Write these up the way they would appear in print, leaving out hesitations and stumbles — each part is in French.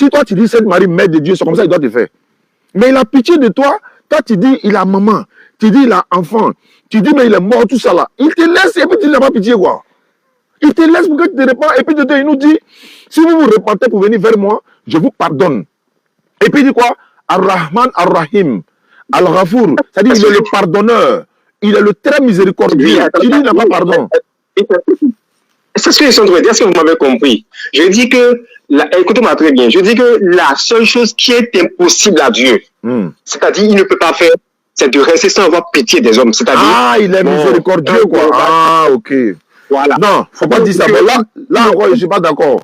Si toi tu dis Sainte Marie, mère de Dieu, c'est comme ça il doit te faire. Mais il a pitié de toi. Toi tu dis il a maman. Tu dis il a enfant. Tu dis mais il est mort, tout ça là. Il te laisse et puis tu n'as pas pitié quoi. Il te laisse pour que tu te répands. Et puis il nous dit, si vous vous repentez pour venir vers moi, je vous pardonne. Et puis il dit quoi? Ar-Rahman, Ar-Rahim, Al-Ghafour. C'est-à-dire il est le pardonneur. Il est le très miséricordieux. Tu dis il n'a pas pardon. C'est ce que je suis en train de dire, est-ce que vous m'avez compris? Je dis que, écoutez-moi très bien, je dis que la seule chose qui est impossible à Dieu, c'est-à-dire il ne peut pas faire, c'est de rester sans avoir pitié des hommes. C'est-à-dire, il est miséricordieux, quoi. Ah, ok. Voilà. Non, faut pas dire ça. Mais là encore, je ne suis pas d'accord.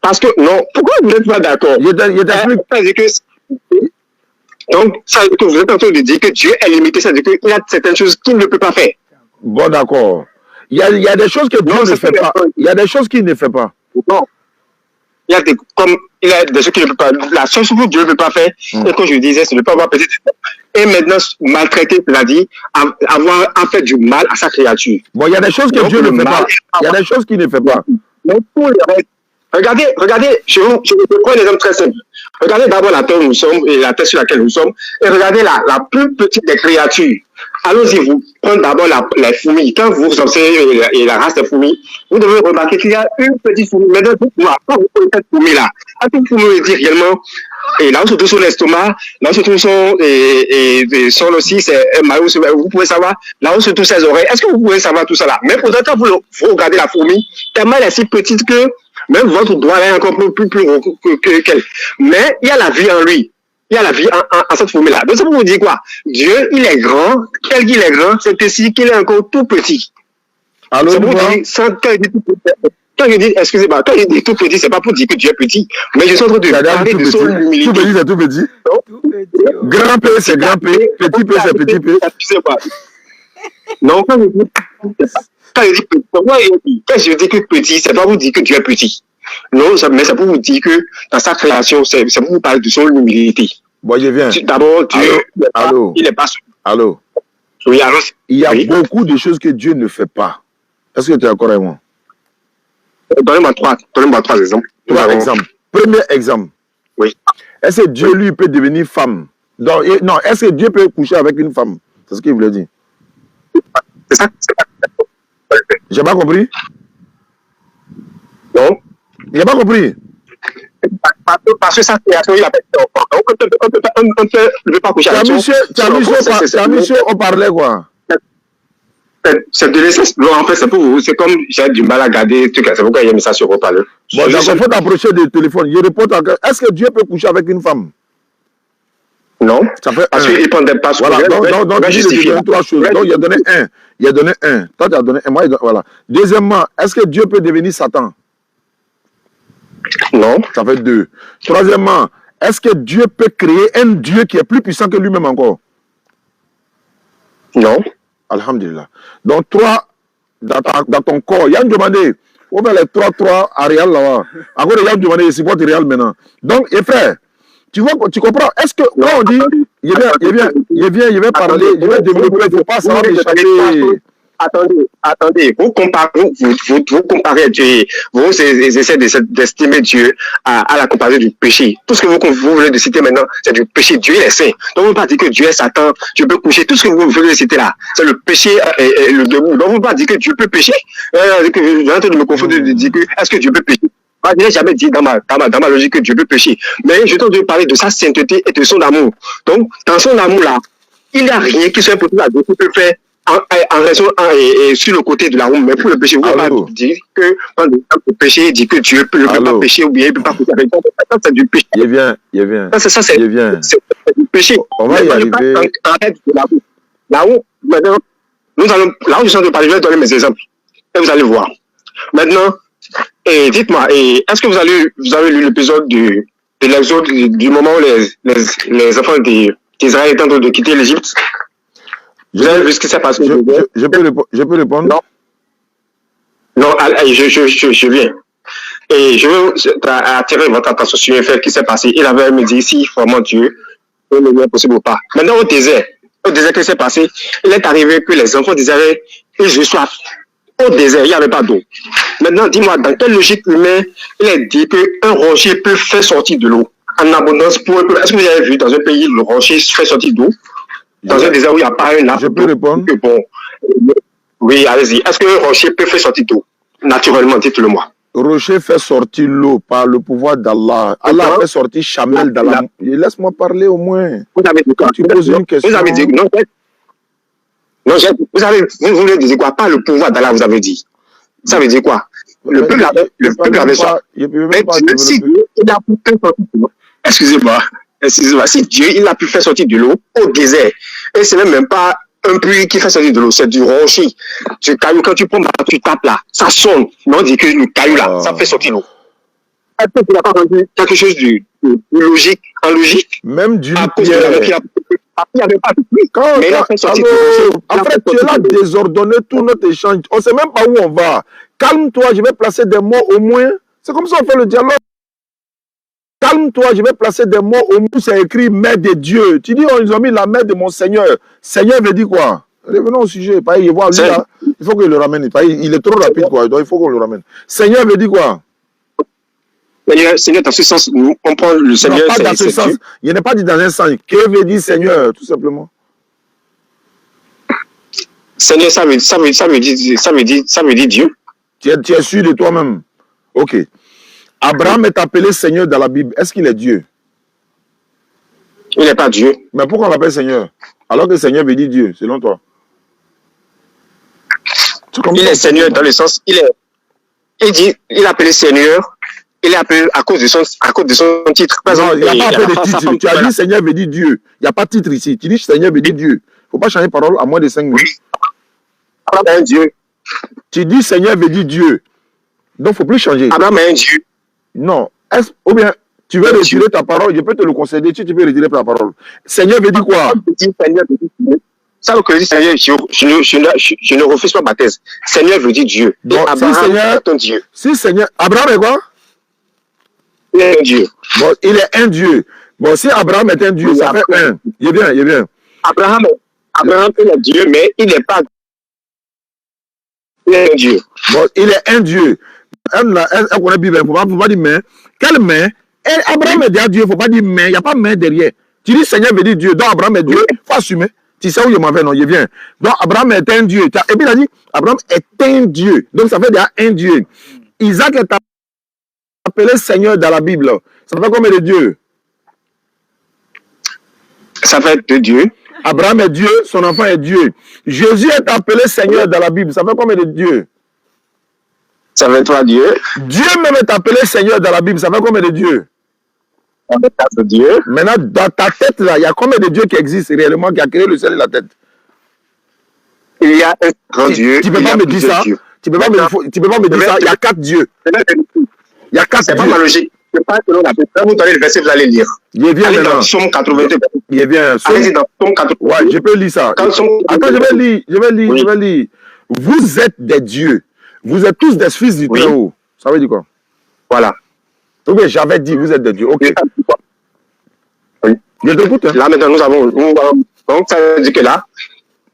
Parce que, non, pourquoi vous n'êtes pas d'accord? Donc, ça veut dire que vous êtes en train de dire que Dieu est limité, ça veut dire qu'il y a certaines choses qu'il ne peut pas faire. Bon, d'accord. Il y a des choses que Dieu ne fait pas. Il y a des choses qu'il ne fait pas. Non. Il y a des choses qu'il ne peut pas. La seule chose que Dieu ne peut pas faire, et comme je disais, c'est de ne pas avoir petit et maintenant maltraiter, c'est-à-dire avoir fait du mal à sa créature. Bon, il y a des choses que Dieu ne fait pas. Il y a des choses qu'il ne fait pas. Regardez, je vous prends un exemple très simple. Regardez d'abord la terre où nous sommes et la terre sur laquelle nous sommes, et regardez la plus petite des créatures. Allons-y, vous prenez d'abord les fourmis. Quand vous observez la race des fourmis, vous devez remarquer qu'il y a une petite fourmi. Mais quand vous prenez cette fourmi-là, cette fourmi dit réellement, et là où se trouve son estomac, là où se trouve son aussi, c'est un maillot, vous pouvez savoir, là où se trouvent ses oreilles. Est-ce que vous pouvez savoir tout ça là? Mais pourtant, quand vous regardez la fourmi, tellement elle est si petite que même votre doigt est encore plus gros qu'elle. Mais il y a la vie en lui. Il y a la vie en cette fourmi-là. Donc, ça vous dire quoi? Dieu, il est grand. Tel qu'il est grand, c'est aussi qu'il est encore tout petit. Alors, ça vous dire, quand je dis, excusez-moi, quand je dis tout petit, c'est pas pour dire que Dieu est petit. Mais je suis en train de parler de son humilité. Tout petit, c'est tout petit. Grand P, c'est grand P. Petit P, c'est petit P. Non, quand je dis que petit, c'est pas pour dire que Dieu est petit. Non, mais c'est pour vous dire que dans sa création, c'est pour vous parler de son humilité. Bon, je viens. D'abord, Dieu, il n'est pas. Allô. Oui, allô. Il y a beaucoup de choses que Dieu ne fait pas. Est-ce que tu es d'accord avec moi? Donnez-moi trois exemples. Trois exemples. Premier exemple. Oui. Est-ce que Dieu, lui, peut devenir femme? Non, est-ce que Dieu peut coucher avec une femme? C'est ce qu'il voulait dire. C'est ça. J'ai pas compris? Non. J'ai pas compris. Parce que sa création, il a fait. On ne peut pas coucher avec monsieur, on parlait quoi? C'est de l'essence. Non, en fait, c'est pour vous. C'est comme j'ai du mal à garder. C'est pourquoi il y a mis ça sur reparler. Bon, il faut t'approcher du téléphone. Je réponds à est-ce que Dieu peut coucher avec une femme? Non. Ça fait parce qu'il ne prendrait pas sur voilà, donc il a donné trois choses. Donc, il a donné un. Il a donné un. Toi, tu as donné un. Moi, voilà. Deuxièmement, est-ce que Dieu peut devenir Satan? Non. Ça fait deux. Troisièmement, est-ce que Dieu peut créer un Dieu qui est plus puissant que lui-même encore? Non. Alhamdulillah. Donc, toi, dans ton corps, il y a une demandée. On met les trois à Réal là-bas. Encore, il y a une demandée, il supporte Réal maintenant. Donc, et frère, tu vois, tu comprends? Est-ce que, quand on dit, je vais parler, je vais développer, il ne faut pas savoir m'échapper. Attendez, vous comparez, vous essayez d'estimer Dieu à la comparaison du péché. Tout ce que vous venez de citer maintenant, c'est du péché. Dieu est saint. Donc, vous ne pouvez pas dire que Dieu est Satan, Dieu peut coucher. Tout ce que vous venez de citer là, c'est le péché et le debout. Donc, vous ne pouvez pas dire que Dieu peut pécher. Je suis en train de me confondre de dire que est-ce que Dieu peut pécher? Moi, je n'ai jamais dit dans ma logique que Dieu peut pécher. Mais je t'entends parler de sa sainteté et de son amour. Donc, dans son amour-là, il n'y a rien qui soit possible à Dieu qui peut faire en raison et sur le côté de la honte. Mais pour le péché, vous ne pouvez pas dire que quand le péché dit que Dieu ne peut pas pécher ou bien il ne peut pas pécher avec toi. Ça, c'est du péché. Il vient. Ça, c'est du péché. On va y arriver. Arrête de la honte. La honte, maintenant, là où je suis en train de parler, je vais donner mes exemples. Et vous allez voir. Maintenant, et dites-moi, est-ce que vous avez lu l'épisode de l'exode du moment où les enfants d'Israël étaient en train de quitter l'Égypte? Vous avez vu ce qui s'est passé? Je peux répondre? Non, je viens. Et je veux attirer votre attention sur un fait qui s'est passé. Il avait me dit si vraiment Dieu est le mieux possible ou pas. Maintenant, au désert, qu'est-ce qui s'est passé? Il est arrivé que les enfants d'Israël, ils ont soif. Au désert, il n'y avait pas d'eau. Maintenant, dis-moi, dans quelle logique humaine il est dit qu'un rocher peut faire sortir de l'eau en abondance pour un peu? Est-ce que vous avez vu dans un pays le rocher fait sortir d'eau? Dans un désert où il n'y a pas un arbre. Je peux répondre? Bon. Oui, allez-y. Est-ce qu'un rocher peut faire sortir d'eau? Naturellement, dites-le-moi. Rocher fait sortir l'eau par le pouvoir d'Allah. Allah fait sortir Chamel dans la... Laisse-moi parler au moins. Vous avez dit quoi? Quand tu poses une question... Vous avez dit... Non, vous voulez dire quoi? Pas le pouvoir d'Allah, vous avez dit. Ça veut dire quoi? Le peuple avait ça. Mais si Dieu, il a pu faire sortir de l'eau. Excusez-moi. Si Dieu, il a pu faire sortir de l'eau au désert, et ce n'est même pas un puits qui fait sortir de l'eau, c'est du rocher. Du caillou, quand tu prends, tu tapes là, ça sonne. Mais on dit que le caillou là, ça fait sortir l'eau. Est-ce que tu n'as pas entendu quelque chose de logique, en logique? Même Dieu, il n'y avait pas de pluie. Mais il a fait sortir de l'eau. En fait, tu as désordonné tout notre échange. On ne sait même pas où on va. Calme-toi, je vais placer des mots au moins. C'est comme ça qu'on fait le dialogue. Calme-toi, je vais placer des mots au moins. C'est écrit mère de Dieu. Tu dis, ils ont mis la mère de mon Seigneur. Seigneur veut dire quoi? Revenons au sujet. Il voit lui là. Il faut qu'il le ramène. Il est trop rapide, quoi. Donc il faut qu'on le ramène. Seigneur veut dire quoi? Seigneur, dans ce sens, on prend le Seigneur. Non, pas dans ce sens. Il n'est pas dit dans un sens. Que veut dire Seigneur, tout simplement? Seigneur, ça veut dire Dieu. Tu es sûr de toi-même? Ok. Abraham est appelé Seigneur dans la Bible. Est-ce qu'il est Dieu? Il n'est pas Dieu. Mais pourquoi on l'appelle Seigneur? Alors que Seigneur veut dire Dieu, selon toi. Il est Seigneur dans le sens, il est appelé Seigneur, il est appelé à cause de son titre. Non, il n'y a pas appelé de titre. Tu as dit Seigneur veut dire Dieu. Il n'y a pas de titre ici. Tu dis Seigneur veut dire Dieu. Il ne faut pas changer de parole à moins de 5 minutes. Oui. Abraham est un Dieu. Tu dis Seigneur veut dire Dieu. Donc, il ne faut plus changer. Abraham est un Dieu. Non. Ou bien, tu veux retirer ta parole, je peux te le concéder, tu peux retirer ta parole. Seigneur veut dire quoi? Ça, que dit Seigneur, je ne refuse pas ma thèse. Seigneur veut dire Dieu. Donc, Abraham si Seigneur, est un Dieu. Si Seigneur, Abraham est quoi? Il est un Dieu. Bon, il est un Dieu. Bon, si Abraham est un Dieu, oui, ça fait un. Il est bien. Abraham il est Dieu, mais il n'est pas. Il est un Dieu. Bon, il est un Dieu. Elle connaît la Bible, il ne faut pas dire mais. Quelle main? Abraham est Dieu, il ne faut pas dire mais, il n'y a pas main derrière. Tu dis Seigneur veut dire Dieu, donc Abraham est Dieu, il faut assumer. Tu sais où je m'en vais, non, il vient. Donc Abraham est un Dieu. Et puis il a dit, Abraham est un Dieu. Donc ça fait déjà un Dieu. Isaac est appelé Seigneur dans la Bible. Ça fait combien de dieux? Ça fait 2 dieux. Abraham est Dieu, son enfant est Dieu. Jésus est appelé Seigneur dans la Bible. Ça fait combien de dieux? Ça fait 3 dieux. Dieu même est appelé Seigneur dans la Bible. Ça fait combien de dieux? Ça fait 4 dieux. Maintenant, dans ta tête, là, il y a combien de dieux qui existent réellement, qui a créé le ciel et la tête? Il y a un grand Dieu. Tu ne peux pas me dire ça. Tu ne peux pas me dire ça. Il y a 4 dieux. Il y a 4 dieux. C'est pas ma logique. Je ne sais pas selon la Bible. Vous donnez le verset, vous allez lire. Il est bien allez maintenant. Dans Somme 82. Il est bien. Allez-y dans Somme 82. Ouais, je peux lire ça. Attends, je vais lire. Vous êtes des dieux. Vous êtes tous des fils du Très-Haut. Ça veut dire quoi? Voilà. Ok, j'avais dit, vous êtes des dieux. Ok. Oui. Je t'écoute. Là, maintenant, donc, ça veut dire que là,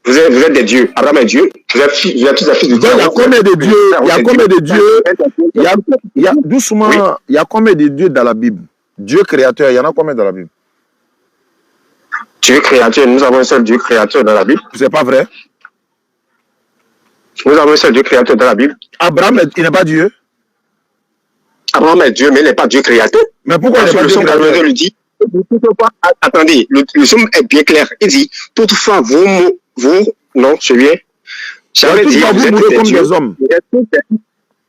vous êtes des dieux. Abraham est Dieu. Vous êtes tous des fils du Très-Haut. Il y a combien de dieux? Il y a combien de dieux? Doucement, il y a combien de dieux dans la Bible? Dieu créateur, il y en a combien dans la Bible? Dieu créateur, nous avons un seul Dieu créateur dans la Bible. C'est pas vrai? Nous avons un seul Dieu créateur dans la Bible. Abraham, il n'est pas Dieu? Abraham est Dieu, mais il n'est pas Dieu créateur. Mais pourquoi il n'est pas Dieu créateur? Le dit. Attendez, le somme est bien clair. Il dit, toutefois, vous, non, je viens. J'avais dit, vous êtes comme des hommes.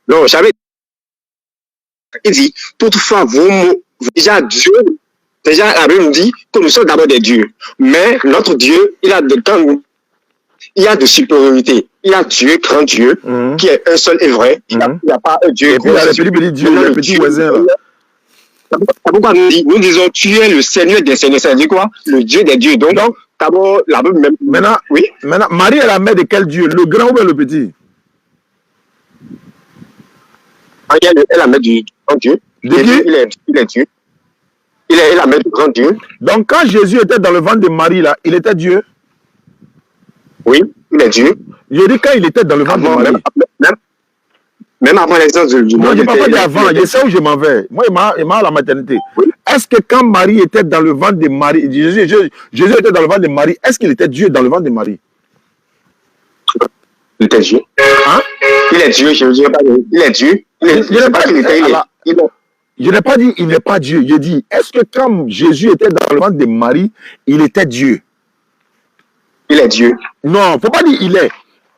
Non, j'avais dit. Il dit, toutefois, déjà Dieu, la Bible nous dit que nous sommes d'abord des dieux. Mais notre Dieu, il a de supériorité. Il y a Dieu, grand Dieu, qui est un seul et vrai. Il n'y a pas un Dieu. Et puis il y a le petit Dieu, le petit voisin là. Pourquoi nous disons tu es le Seigneur des Seigneurs, ça veut dire quoi? Le Dieu des dieux. Donc d'abord, la Bible même. Maintenant, oui. Maintenant, Marie est la mère de quel Dieu? Le grand ou bien le petit? Marie est la mère du grand Dieu. De qui? Il est Dieu. Il est la mère du grand Dieu. Donc quand Jésus était dans le ventre de Marie là, il était Dieu? Oui, il est Dieu. Je dis quand il était dans le ventre de Avant, Marie. même avant l'existence du Moi, monde. je ne parle pas d'avant, je sais où je m'en vais. Moi, il m'a à la maternité. Oui. Est-ce que quand Marie était dans le ventre de Marie, Jésus était dans le ventre de Marie, est-ce qu'il était Dieu dans le ventre de Marie? Il était Dieu. Hein? Il est Dieu, je ne dirais pas. Il est Dieu. Je ne sais pas qu'il était. Je n'ai pas dit il n'est pas Dieu. Je dis, est-ce que quand Jésus était dans le ventre de Marie, il était Dieu? Il est Dieu. Non, il ne faut pas dire il est.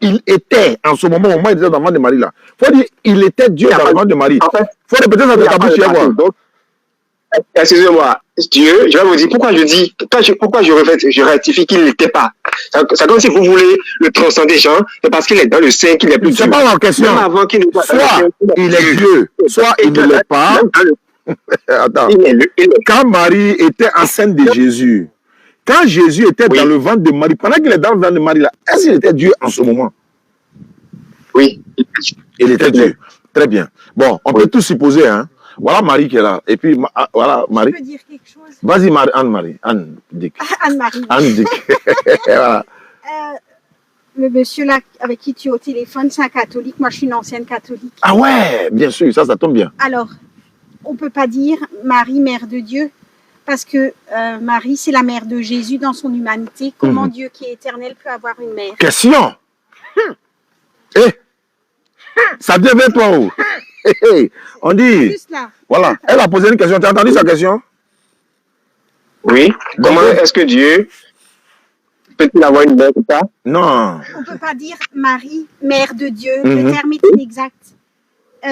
Il était en ce moment, au moment où il était dans le ventre de Marie là. Il faut dire il était Dieu dans le ventre de Marie. En fait, il faut répéter ça de ta bouche et voir. Excusez-moi, Dieu, je vais vous dire pourquoi je dis, pourquoi je rectifie qu'il n'était pas. C'est comme si vous voulez le transcender, Jean, c'est parce qu'il est dans le sein qu'il est plus Dieu. C'est pas en question. Même avant qu'il ne soit soit il est Dieu, soit il ne l'est pas. Attends. Quand Marie était enceinte de Jésus, quand Jésus était dans le ventre de Marie, pendant qu'il est dans le ventre de Marie là, est-ce qu'il était Dieu en ce moment? Oui. Il était Dieu. Très bien. Bon, on peut tout supposer, hein. Voilà Marie qui est là. Et puis, voilà Marie. Je peux dire quelque chose? Vas-y, Anne-Marie. Anne-Dick. Anne-Marie. Anne-Dick. Voilà. Le monsieur là avec qui tu es au téléphone, c'est un catholique. Moi, je suis une ancienne catholique. Ah ouais, bien sûr, ça tombe bien. Alors, on ne peut pas dire Marie, mère de Dieu, parce que Marie, c'est la mère de Jésus dans son humanité. Comment Dieu qui est éternel peut avoir une mère? Question. Ça devient toi où? On dit. Juste là. Voilà. Elle a posé une question. Tu as entendu sa question? Oui. Comment est-ce que Dieu peut-il avoir une mère comme ça? Non. On ne peut pas dire Marie, mère de Dieu. Le terme est inexact.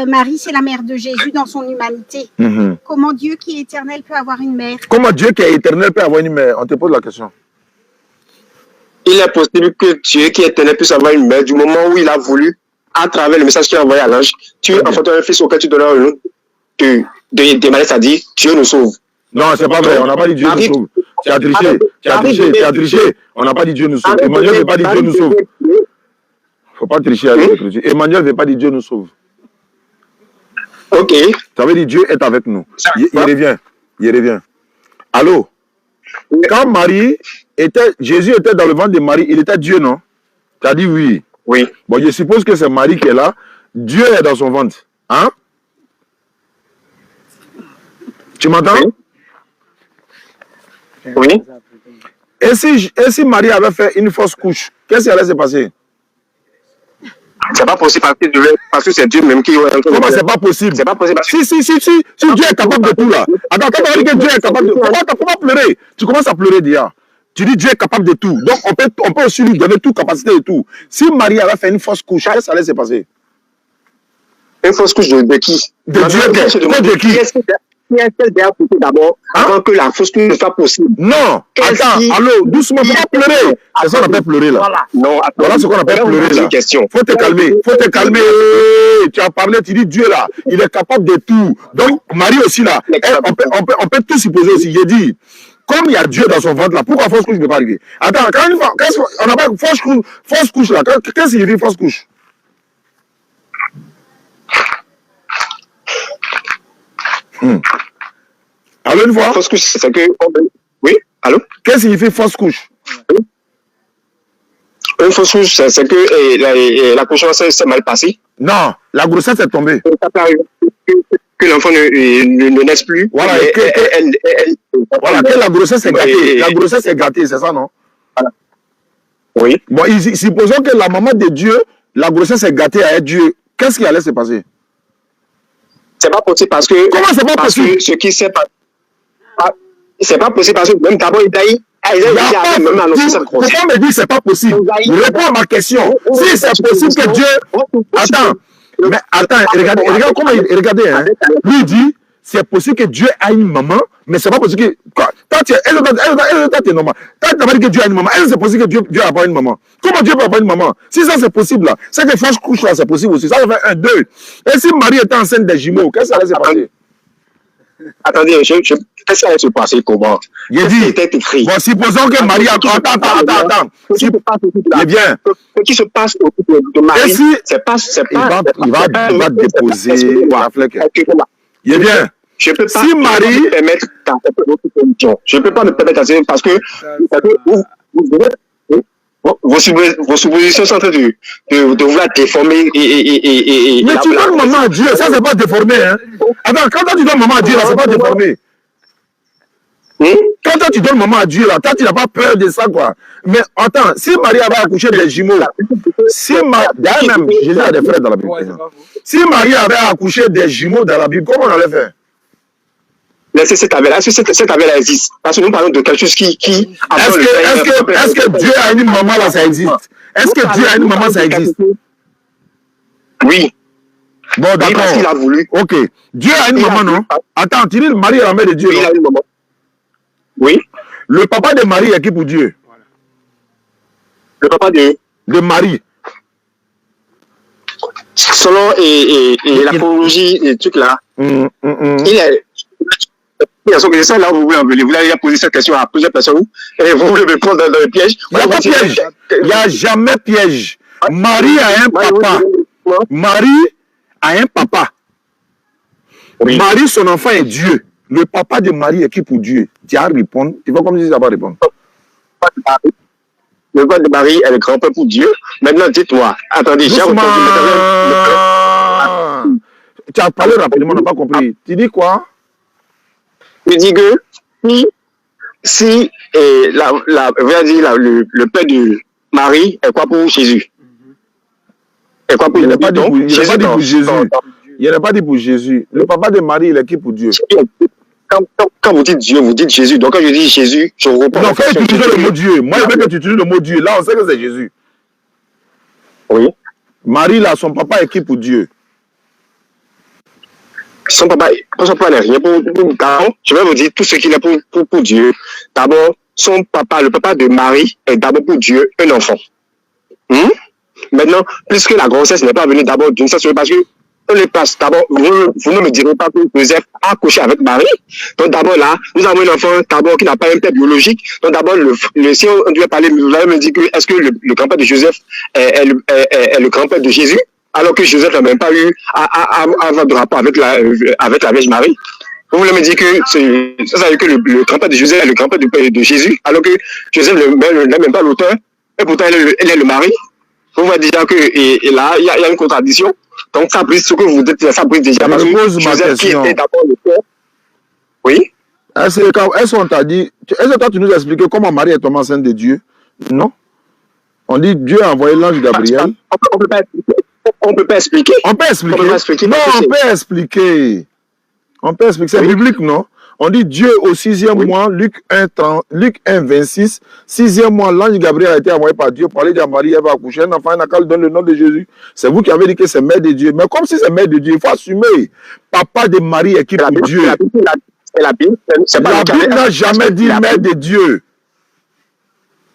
Marie, c'est la mère de Jésus dans son humanité. Comment Dieu qui est éternel peut avoir une mère? Comment Dieu qui est éternel peut avoir une mère? On te pose la question. Il est possible que Dieu qui est éternel puisse avoir une mère du moment où il a voulu, à travers le message qu'il a envoyé à l'ange. Tu enfanteras un fils auquel tu donneras le nom de Marie, ça dit Dieu nous sauve. Non, c'est pas vrai. On n'a pas dit Dieu nous sauve. Tu as triché. Tu as triché. On n'a pas dit Dieu nous sauve. Emmanuel ne veut pas dire Dieu nous sauve. Il ne faut pas tricher avec l'écriture. Emmanuel ne veut pas dire Dieu nous sauve. Ok. Ça veut dire Dieu est avec nous. Il revient. Il revient. Allô? Quand Jésus était dans le ventre de Marie, il était Dieu, non? Tu as dit oui. Oui. Bon, je suppose que c'est Marie qui est là. Dieu est dans son ventre. Hein? Tu m'entends? Oui. Et si Marie avait fait une fausse couche, qu'est-ce qui allait se passer? C'est pas possible parce que c'est Dieu même qui est en train de Comment c'est pas possible? C'est pas possible. Si Dieu est capable de tout là. Attends, quand on dit que Dieu est capable de tout, pourquoi pleurer? Tu commences à pleurer déjà. Tu dis Dieu est capable de tout. Donc on peut aussi lui donner toute capacité de tout. Si Marie avait fait une fausse couche, qu'est-ce qui allait se passer? Une fausse couche de qui? De Dieu de qui? Est-ce qu'elle doit pousser d'abord avant que la fausse couche soit possible? Non, attends, allô, doucement, faut pas pleurer. C'est ça qu'on appelle pleurer là. Voilà. Non, voilà ce qu'on appelle pleurer là. Faut te calmer, faut te calmer. Tu as parlé, tu dis Dieu là, il est capable de tout. Donc Marie aussi là, on peut tout supposer aussi. J'ai dit, comme il y a Dieu dans son ventre là, pourquoi fausse couche ne peut pas arriver? Attends, quand on appelle fausse couche là, qu'est-ce que signifie fausse couche? Allô, une fois? Fausse couche, c'est que... Oui, allô? Qu'est-ce que signifie fausse couche? Une fausse couche, c'est que l'accouchement s'est mal passé. Non, la grossesse est tombée. Que l'enfant ne naisse plus. Voilà, que la grossesse est gâtée. La grossesse est gâtée, c'est ça, non? Voilà. Oui. Bon, supposons que la maman de Dieu, la grossesse est gâtée à être Dieu. Qu'est-ce qui allait se passer? C'est pas possible parce que... Comment c'est pas possible? Ce qui s'est passé... C'est pas possible parce que même d'abord, Isaïe même annoncé cette grossesse. Pourquoi me dire c'est pas possible? Réponds à ma question. Si c'est possible que Dieu... Attends, mais attends, regardez comment regardez, hein. Lui dit, c'est possible que Dieu a une maman, mais c'est pas possible que... Toi, tu es normal. Toi, tu n'as pas dit que Dieu a une maman. Est-ce que c'est possible que Dieu n'a pas une maman? Comment Dieu peut avoir une maman? Si ça c'est possible là, c'est que fausse couche là, c'est possible aussi. Ça fait 1, 2. Et si Marie était enceinte des jumeaux, qu'est-ce que ça allait se passer? Attendez, qu'est-ce que ça allait se passer comment? Il dit, bon, supposons que Marie a... Attends. Eh bien. Ce qui se passe autour de Marie, c'est pas... Il va déposer la flèche. Eh bien. Je peux pas si Marie... me permettre je ne peux pas me permettre parce que Vos suppositions sont en train de vouloir déformer mais tu donnes maman à Dieu, ça c'est pas déformé. Hein? Attends, quand tu donnes maman à Dieu, là, c'est pas déformé. Quand tu donnes maman à Dieu, là, toi, tu n'as pas peur de ça, quoi. Mais attends, si Marie avait accouché des jumeaux, même, Jésus a des frères dans la Bible. Si Marie avait accouché des jumeaux dans la Bible, comment on allait faire? Laissez cette affaire-là. Est-ce que cette affaire-là existe? Parce que nous parlons de quelque chose qui est-ce que Dieu a une maman là, ça existe? Est-ce que Dieu a une maman, ça existe? Oui. Bon, d'accord. Oui, parce qu'il a voulu. Ok. Dieu a une maman, non? Attends, tu dis Marie est la mère de Dieu. Oui, il a une maman. Oui. Le papa de Marie est qui pour Dieu? Le papa de Marie. Selon l'apologie et truc là, il est. C'est ça là où vous voulez poser cette question à plusieurs personnes et vous voulez me prendre dans le piège. Il n'y a pas piège. Il n'y a jamais piège. Marie a un papa. Marie a un papa. Oui. Marie, son enfant est Dieu. Le papa de Marie est qui pour Dieu? Tu as à répondre. Tu vas comme si ça va répondre. Le papa de Marie est le grand-père pour Dieu. Maintenant, dites-moi. Attendez, j'ai entendu. Tu as parlé rapidement, on n'a pas compris. Tu dis quoi? Je dis que si le père de Marie est quoi pour Jésus? Est quoi pour il n'est pas dit pour Jésus. Il n'est pas dit pour Jésus. Le papa de Marie, il est qui pour Dieu? Quand vous dites Dieu, vous dites Jésus. Donc quand je dis Jésus, je reprends. Non, quand tu utilises le mot Dieu, moi je veux que tu utilises le mot Dieu. Là, on sait que c'est Jésus. Oui. Marie, là, son papa est qui pour Dieu? Son papa n'est rien pour je vais vous dire tout ce qu'il est pour Dieu. D'abord, son papa, le papa de Marie, est d'abord pour Dieu un enfant. Maintenant, puisque la grossesse n'est pas venue d'abord d'une certaine parce que on les place d'abord, vous ne me direz pas que Joseph a accouché avec Marie. Donc d'abord là, nous avons un enfant d'abord qui n'a pas un père biologique. Donc d'abord, si on devait parler, vous allez me dire que est-ce que le grand-père de Joseph est le grand-père de Jésus? Alors que Joseph n'a même pas eu à avoir de rapport avec la Vierge Marie. Vous voulez me dire que ça veut dire que le grand-père de Joseph est le grand-père de Jésus, alors que Joseph n'est même pas l'auteur, et pourtant elle est le mari. Vous voyez déjà que là, il y a une contradiction. Donc ça brise ce que vous dites, ça brise déjà. Parce que Joseph qui était d'abord le père. Oui. Est-ce qu'on t'a dit, est-ce que toi tu nous as expliqué comment Marie est tombée enceinte de Dieu? Non. On dit Dieu a envoyé l'ange Gabriel. On ne peut pas expliquer. On peut expliquer. Non, on peut expliquer. On peut expliquer. C'est biblique, non? On dit Dieu au 6e mois, Luc 1, 26, 6e mois, l'ange Gabriel a été envoyé par Dieu pour aller dire à Marie, elle va accoucher un enfant, elle n'a qu'à lui donner le nom de Jésus. C'est vous qui avez dit que c'est mère de Dieu. Mais comme si c'est mère de Dieu, il faut assumer. Papa de Marie est qui pour Dieu? La Bible n'a jamais dit mère de Dieu.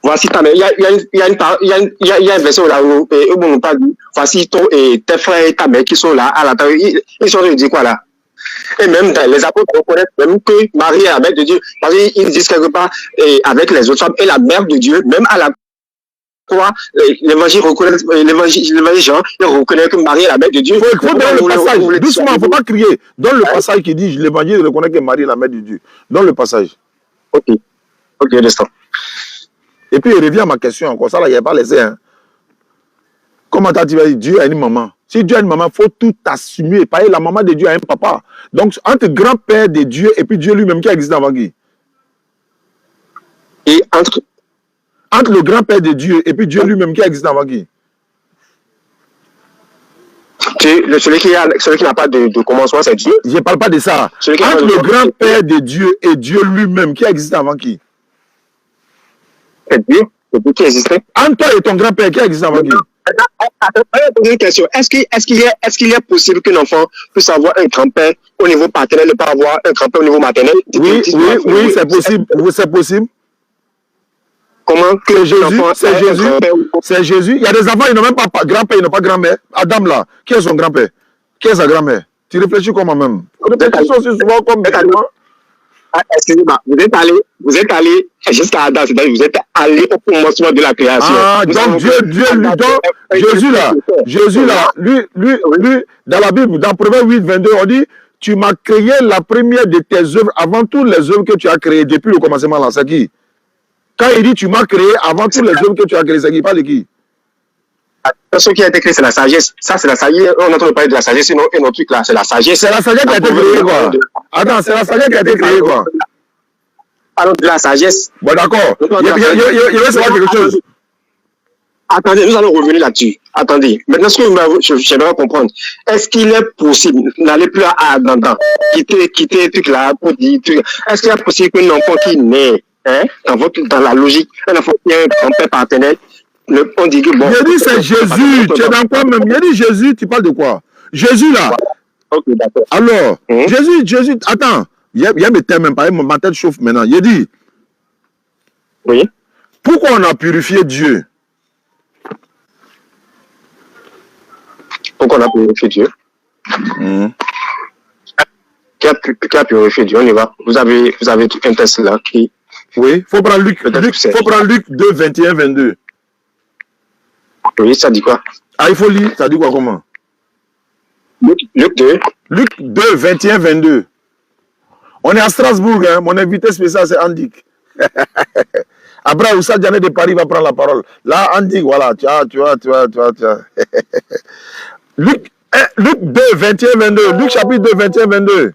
Voici ta mère. Il y a une version là où on parle. Voici tes frères et ta mère qui sont là à la table. Ils sont en train de dire quoi là? Et même les apôtres reconnaissent même que Marie est la mère de Dieu. Parce qu'ils disent quelque part, avec les autres femmes, est la mère de Dieu. Même à la croix, l'évangile reconnaît, l'évangile Jean, il reconnaît que Marie est la mère de Dieu. Il faut donner le passage. Doucement, il ne faut pas crier. Donne le passage qui dit, l'évangile reconnaît que Marie est la mère de Dieu. Donne le passage. Ok, l'instant. Et puis, il revient à ma question encore. Ça, là, il n'y a pas laissé. Hein. Comment tu vas dire Dieu a une maman? Si Dieu a une maman, il faut tout assumer. Parce que la maman de Dieu a un papa. Donc, entre grand-père de Dieu et puis Dieu lui-même qui a existé avant qui? Et entre le grand-père de Dieu et puis Dieu lui-même qui a existé avant qui? Celui qui n'a pas de commencement, c'est Dieu. Je ne parle pas de ça. Entre le grand-père de Dieu et Dieu lui-même qui a existé avant qui? C'est Dieu. C'est Dieu qui existait. Entre toi et ton grand-père qui a existé avant qui? Une question. Est-ce qu'il est possible qu'un enfant puisse avoir un grand-père au niveau paternel et pas avoir un grand-père au niveau maternel? Oui, c'est possible. Oui, c'est possible. Comment que c'est Jésus. Il y a des enfants, ils n'ont même pas grand-père, ils n'ont pas grand-mère. Adam là, qui est son grand-père? Qui est sa grand-mère? Tu réfléchis comment même? Réfléchis aussi souvent comme excusez-moi, vous êtes allé jusqu'à Adam, c'est-à-dire vous êtes allé au commencement de la création. Ah, donc Jésus là, lui, dans la Bible, dans Proverbe 8, 22, on dit, tu m'as créé la première de tes œuvres avant toutes les œuvres que tu as créées depuis le commencement là. C'est qui? Quand il dit tu m'as créé avant tous les hommes que tu as créés, c'est qui parle de qui? Ce qui a été créé, c'est la sagesse. Ça, c'est la sagesse. On entend parler de la sagesse, sinon, et notre truc là, c'est la sagesse. C'est la sagesse qui a été créée, quoi. Attends, c'est la sagesse qui a été créée, quoi. Alors, de la sagesse. Bon, d'accord. Il va savoir quelque chose. Attendez, nous allons revenir là-dessus. Attendez. Maintenant, ce que j'aimerais comprendre, est-ce qu'il est possible, n'allez plus à Dandan, quitter truc là, pour dire truc. Est-ce qu'il est possible qu'un enfant qui naît, hein, dans la logique, un enfant qui a un grand-père partenaire, on dit que bon. Il a dit c'est Jésus. Tu es dans quoi même? Il a dit Jésus, tu parles de quoi? Jésus là. Ok, d'accord. Alors, Jésus, attends. Il y a mes thèmes même, pareil, ma tête chauffe maintenant. Il a dit. Oui. Pourquoi on a purifié Dieu? Pourquoi on a purifié Dieu? Qui a purifié Dieu? On y va. Vous avez un test là qui. Oui, faut prendre Luc 2, 21, 22. Oui, ça dit quoi? Ah, il faut lire, ça dit quoi comment? Luc 2. Luc 2, 21, 22. On est à Strasbourg, hein? Mon invité spécial c'est Andik. Après, Oussa Diané de Paris va prendre la parole. Là, Andik, voilà, tu vois. Luc 2, 21, 22. Luc chapitre 2, 21, 22.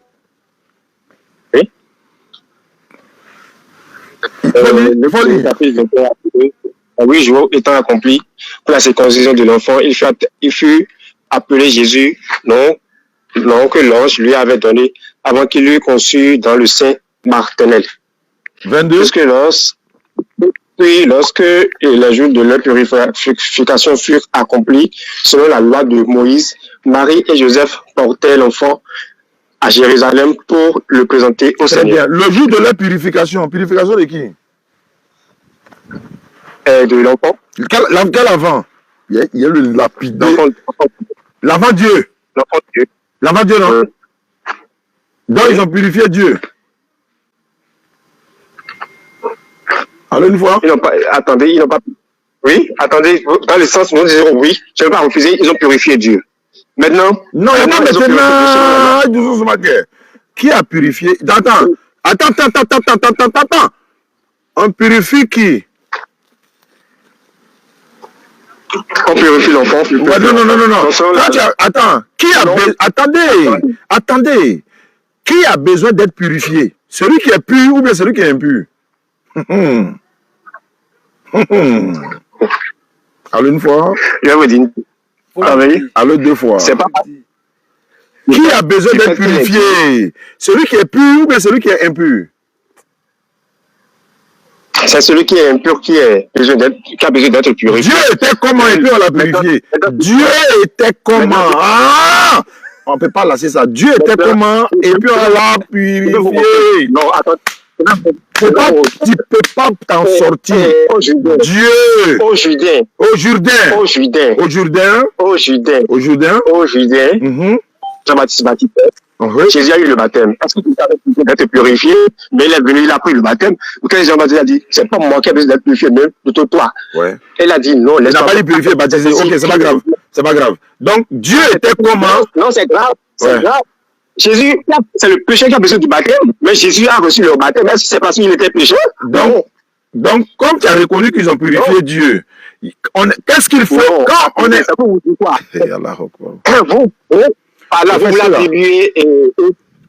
Oui. Faut lire. Oui, jour étant accompli pour la circoncision de l'enfant, il fut appelé Jésus, nom que l'ange lui avait donné avant qu'il lui conçût dans le sein maternel. 22. Lorsque les jours de leur purification furent accomplis, selon la loi de Moïse, Marie et Joseph portaient l'enfant à Jérusalem pour le présenter au Seigneur. Le jour de leur purification. Purification de qui? De l'enfant. Quel avant? Il y a le lapidé. L'avant Dieu. L'enfant Dieu. L'avant Dieu, non? Donc ils ont purifié Dieu. Alors une fois? Attendez, ils n'ont pas. Oui, attendez, dans le sens, nous disons oui, je ne vais pas refuser, ils ont purifié Dieu. Maintenant. Non, il n'y a pas maintenant. Qui a purifié? Attends. On purifie qui? On purifie l'enfant. Non. Attends. Attendez. Qui a besoin d'être purifié? Celui qui est pur ou bien celui qui est impur? Alors une fois. Je vais vous dire. Alors deux fois. C'est pas. Qui a besoin d'être purifié? Celui qui est pur ou bien celui qui est impur? C'est celui qui est impur qui a besoin d'être purifié. Dieu était comment impur, on l'a purifié? Dieu était comment? On ne peut pas lasser ça. Dieu était comment impur, on l'a purifié? Non, attends. Tu ne peux pas t'en sortir. Dieu. Au Jourdain. Jean-Baptiste baptisé. Jésus a eu le baptême. Parce que tout à l'heure, d'être purifié, mais il est venu, il a pris le baptême. Quand Jean-Baptiste a dit, c'est pas moi qui ai besoin d'être purifié, mais plutôt toi. Ouais. Il a dit non. Il n'a pas dit purifié, baptisé. Ok, c'est pas grave. C'est pas grave. Donc, Dieu était comment? Non, c'est grave. C'est grave. Jésus, c'est le péché qui a besoin du baptême, mais Jésus a reçu le baptême. Est-ce que c'est parce qu'il était pécheur? Donc, comme tu as reconnu qu'ils ont purifié Dieu, qu'est-ce qu'il faut quand on est. Vous l'attribuez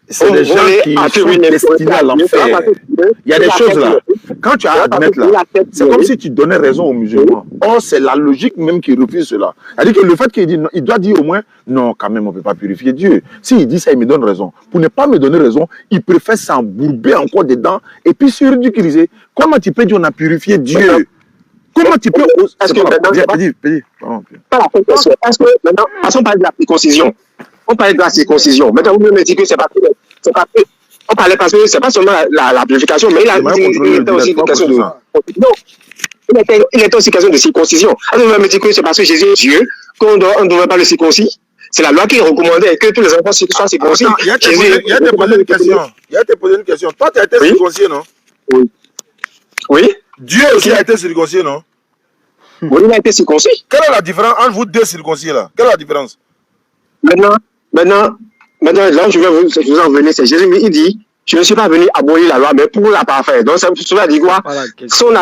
c'est des gens qui sont destinés à l'enfer. Il y a des choses là. Quand tu as à admettre là, c'est comme si tu donnais raison aux musulmans. Or, c'est la logique même qui refuse cela. C'est-à-dire que le fait qu'il dit, il doit dire au moins, non, quand même, on ne peut pas purifier Dieu. S'il dit ça, il me donne raison. Pour ne pas me donner raison, il préfère s'embourber encore dedans et puis se ridiculiser. Comment tu peux dire on a purifié Dieu? Comment tu peux. Est-ce que maintenant. Est-ce que maintenant, passons par de la circoncision. On parlait de la circoncision. Maintenant, vous me dites que c'est pas. On parlait parce que c'est pas seulement la purification, mais il était aussi une question de. Non. Il était aussi question de circoncision. Alors, vous me dites que c'est parce que Jésus est Dieu qu'on ne devrait pas le circoncis. C'est la loi qui recommandait que tous les enfants soient circoncis. Il y a te posé une question. Toi, tu as été circoncis, non? Oui. Dieu aussi a été circoncis, non? Oui, il a été circoncis. Quelle est la différence entre vous deux circoncis là? Quelle est la différence? Maintenant, là, je vais vous en venir, c'est Jésus, il dit, je ne suis pas venu abolir la loi, mais pour la parfaire. Donc, ça veut dire quoi? Voilà, Son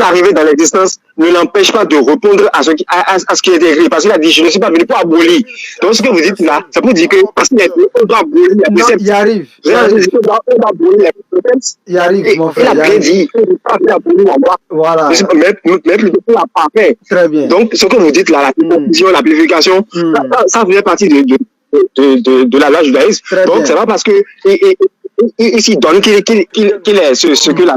arrivée dans l'existence ne l'empêche pas de répondre à ce qui est écrit. Parce qu'il a dit, je ne suis pas venu pour abolir. Donc, ce que vous dites là, ça peut dire que parce qu'il a dit, on doit abolir les préceptes. Il arrive. On doit abolir les préceptes. Il arrive, mon frère. Il a bien dit, on ne peut pas abolir la loi. Voilà. Mais plutôt pour la parfaire. Très bien. Donc, ce que vous dites là, la purification, ça faisait partie de la loi judaïsme. Donc, c'est pas parce que ici donne qu'il est ce que la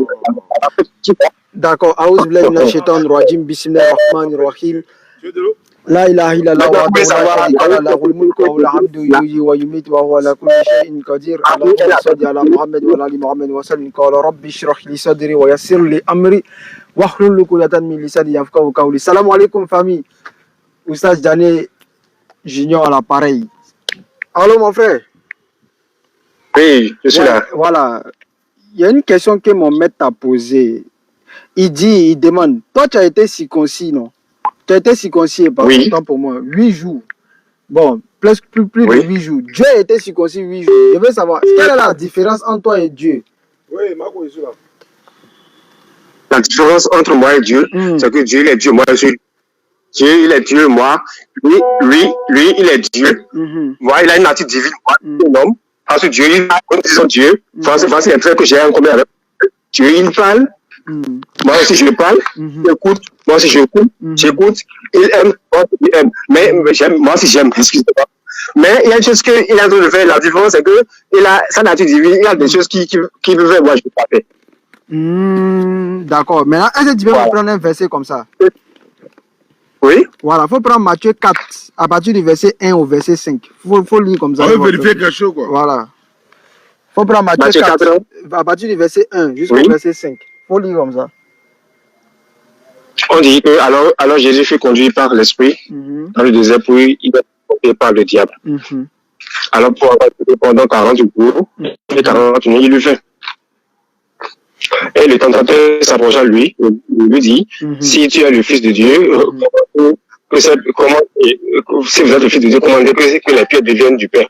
d'accord. Aouz billahi minash shaitanir rajim. Bismillahir rahmanir rahim. La ilaha illallah wa la sharika lahu lahul mulku wa lahul hamdu yuhyi wa yumiitu wa huwa ala kulli shay'in qadir. Allahumma salli ala Muhammad wa ala ali Muhammad wa sallim. Qala rabbi shrah li sadri wa yassir li amri wahlul 'uqdatan min lisani yafqahu qawli. Salam alaikum famille. Oustaz Diané Junior à l'appareil. Allô mon frère. Oui, je suis là. Voilà. Il y a une question que mon maître t'a posée. Il demande, toi tu as été circoncis, non? Tu as été circoncis, par exemple pour moi, 8 jours. Bon, plus de 8 jours. Dieu a été circoncis 8 jours. Je veux savoir, quelle est la différence entre toi et Dieu? Oui, Marco, je suis là. La différence entre moi et Dieu, c'est que Dieu, il est Dieu, moi je suis Dieu, il est Dieu, moi. Lui, il est Dieu. Moi, il a une nature divine, moi, un homme. Parce que Dieu, il a, disons Dieu, c'est les traits que j'ai en commun avec Dieu, il parle. Moi aussi, je parle. J'écoute. Moi aussi, j'écoute. J'écoute. Il aime. Moi aussi, il aime. Mais j'aime. Moi aussi, j'aime. Excusez-moi. Mais il y a une chose qu'il est en train de faire. La différence, c'est que il a sa nature divine. Il y a des choses qui veut faire. Moi, je ne peux pas faire. D'accord. Maintenant, est-ce que tu peux prendre un verset comme ça? Oui. Voilà, il faut prendre Matthieu 4, à partir du verset 1 au verset 5. Il faut lire comme ça. On veut vérifier quelque chose, quoi. Voilà. Il faut prendre Matthieu 4, à partir du verset 1 jusqu'au verset 5. Il faut lire comme ça. On dit que alors Jésus fut conduit par l'Esprit dans le désert, puis il est porté par le diable. Alors pour avoir été pendant 40 jours, et 40 nuits, il lui fait. Et le tentateur s'approcha de lui, lui dit, si tu es le Fils de Dieu, si vous êtes le Fils de Dieu, commandez que les pierres deviennent du pain.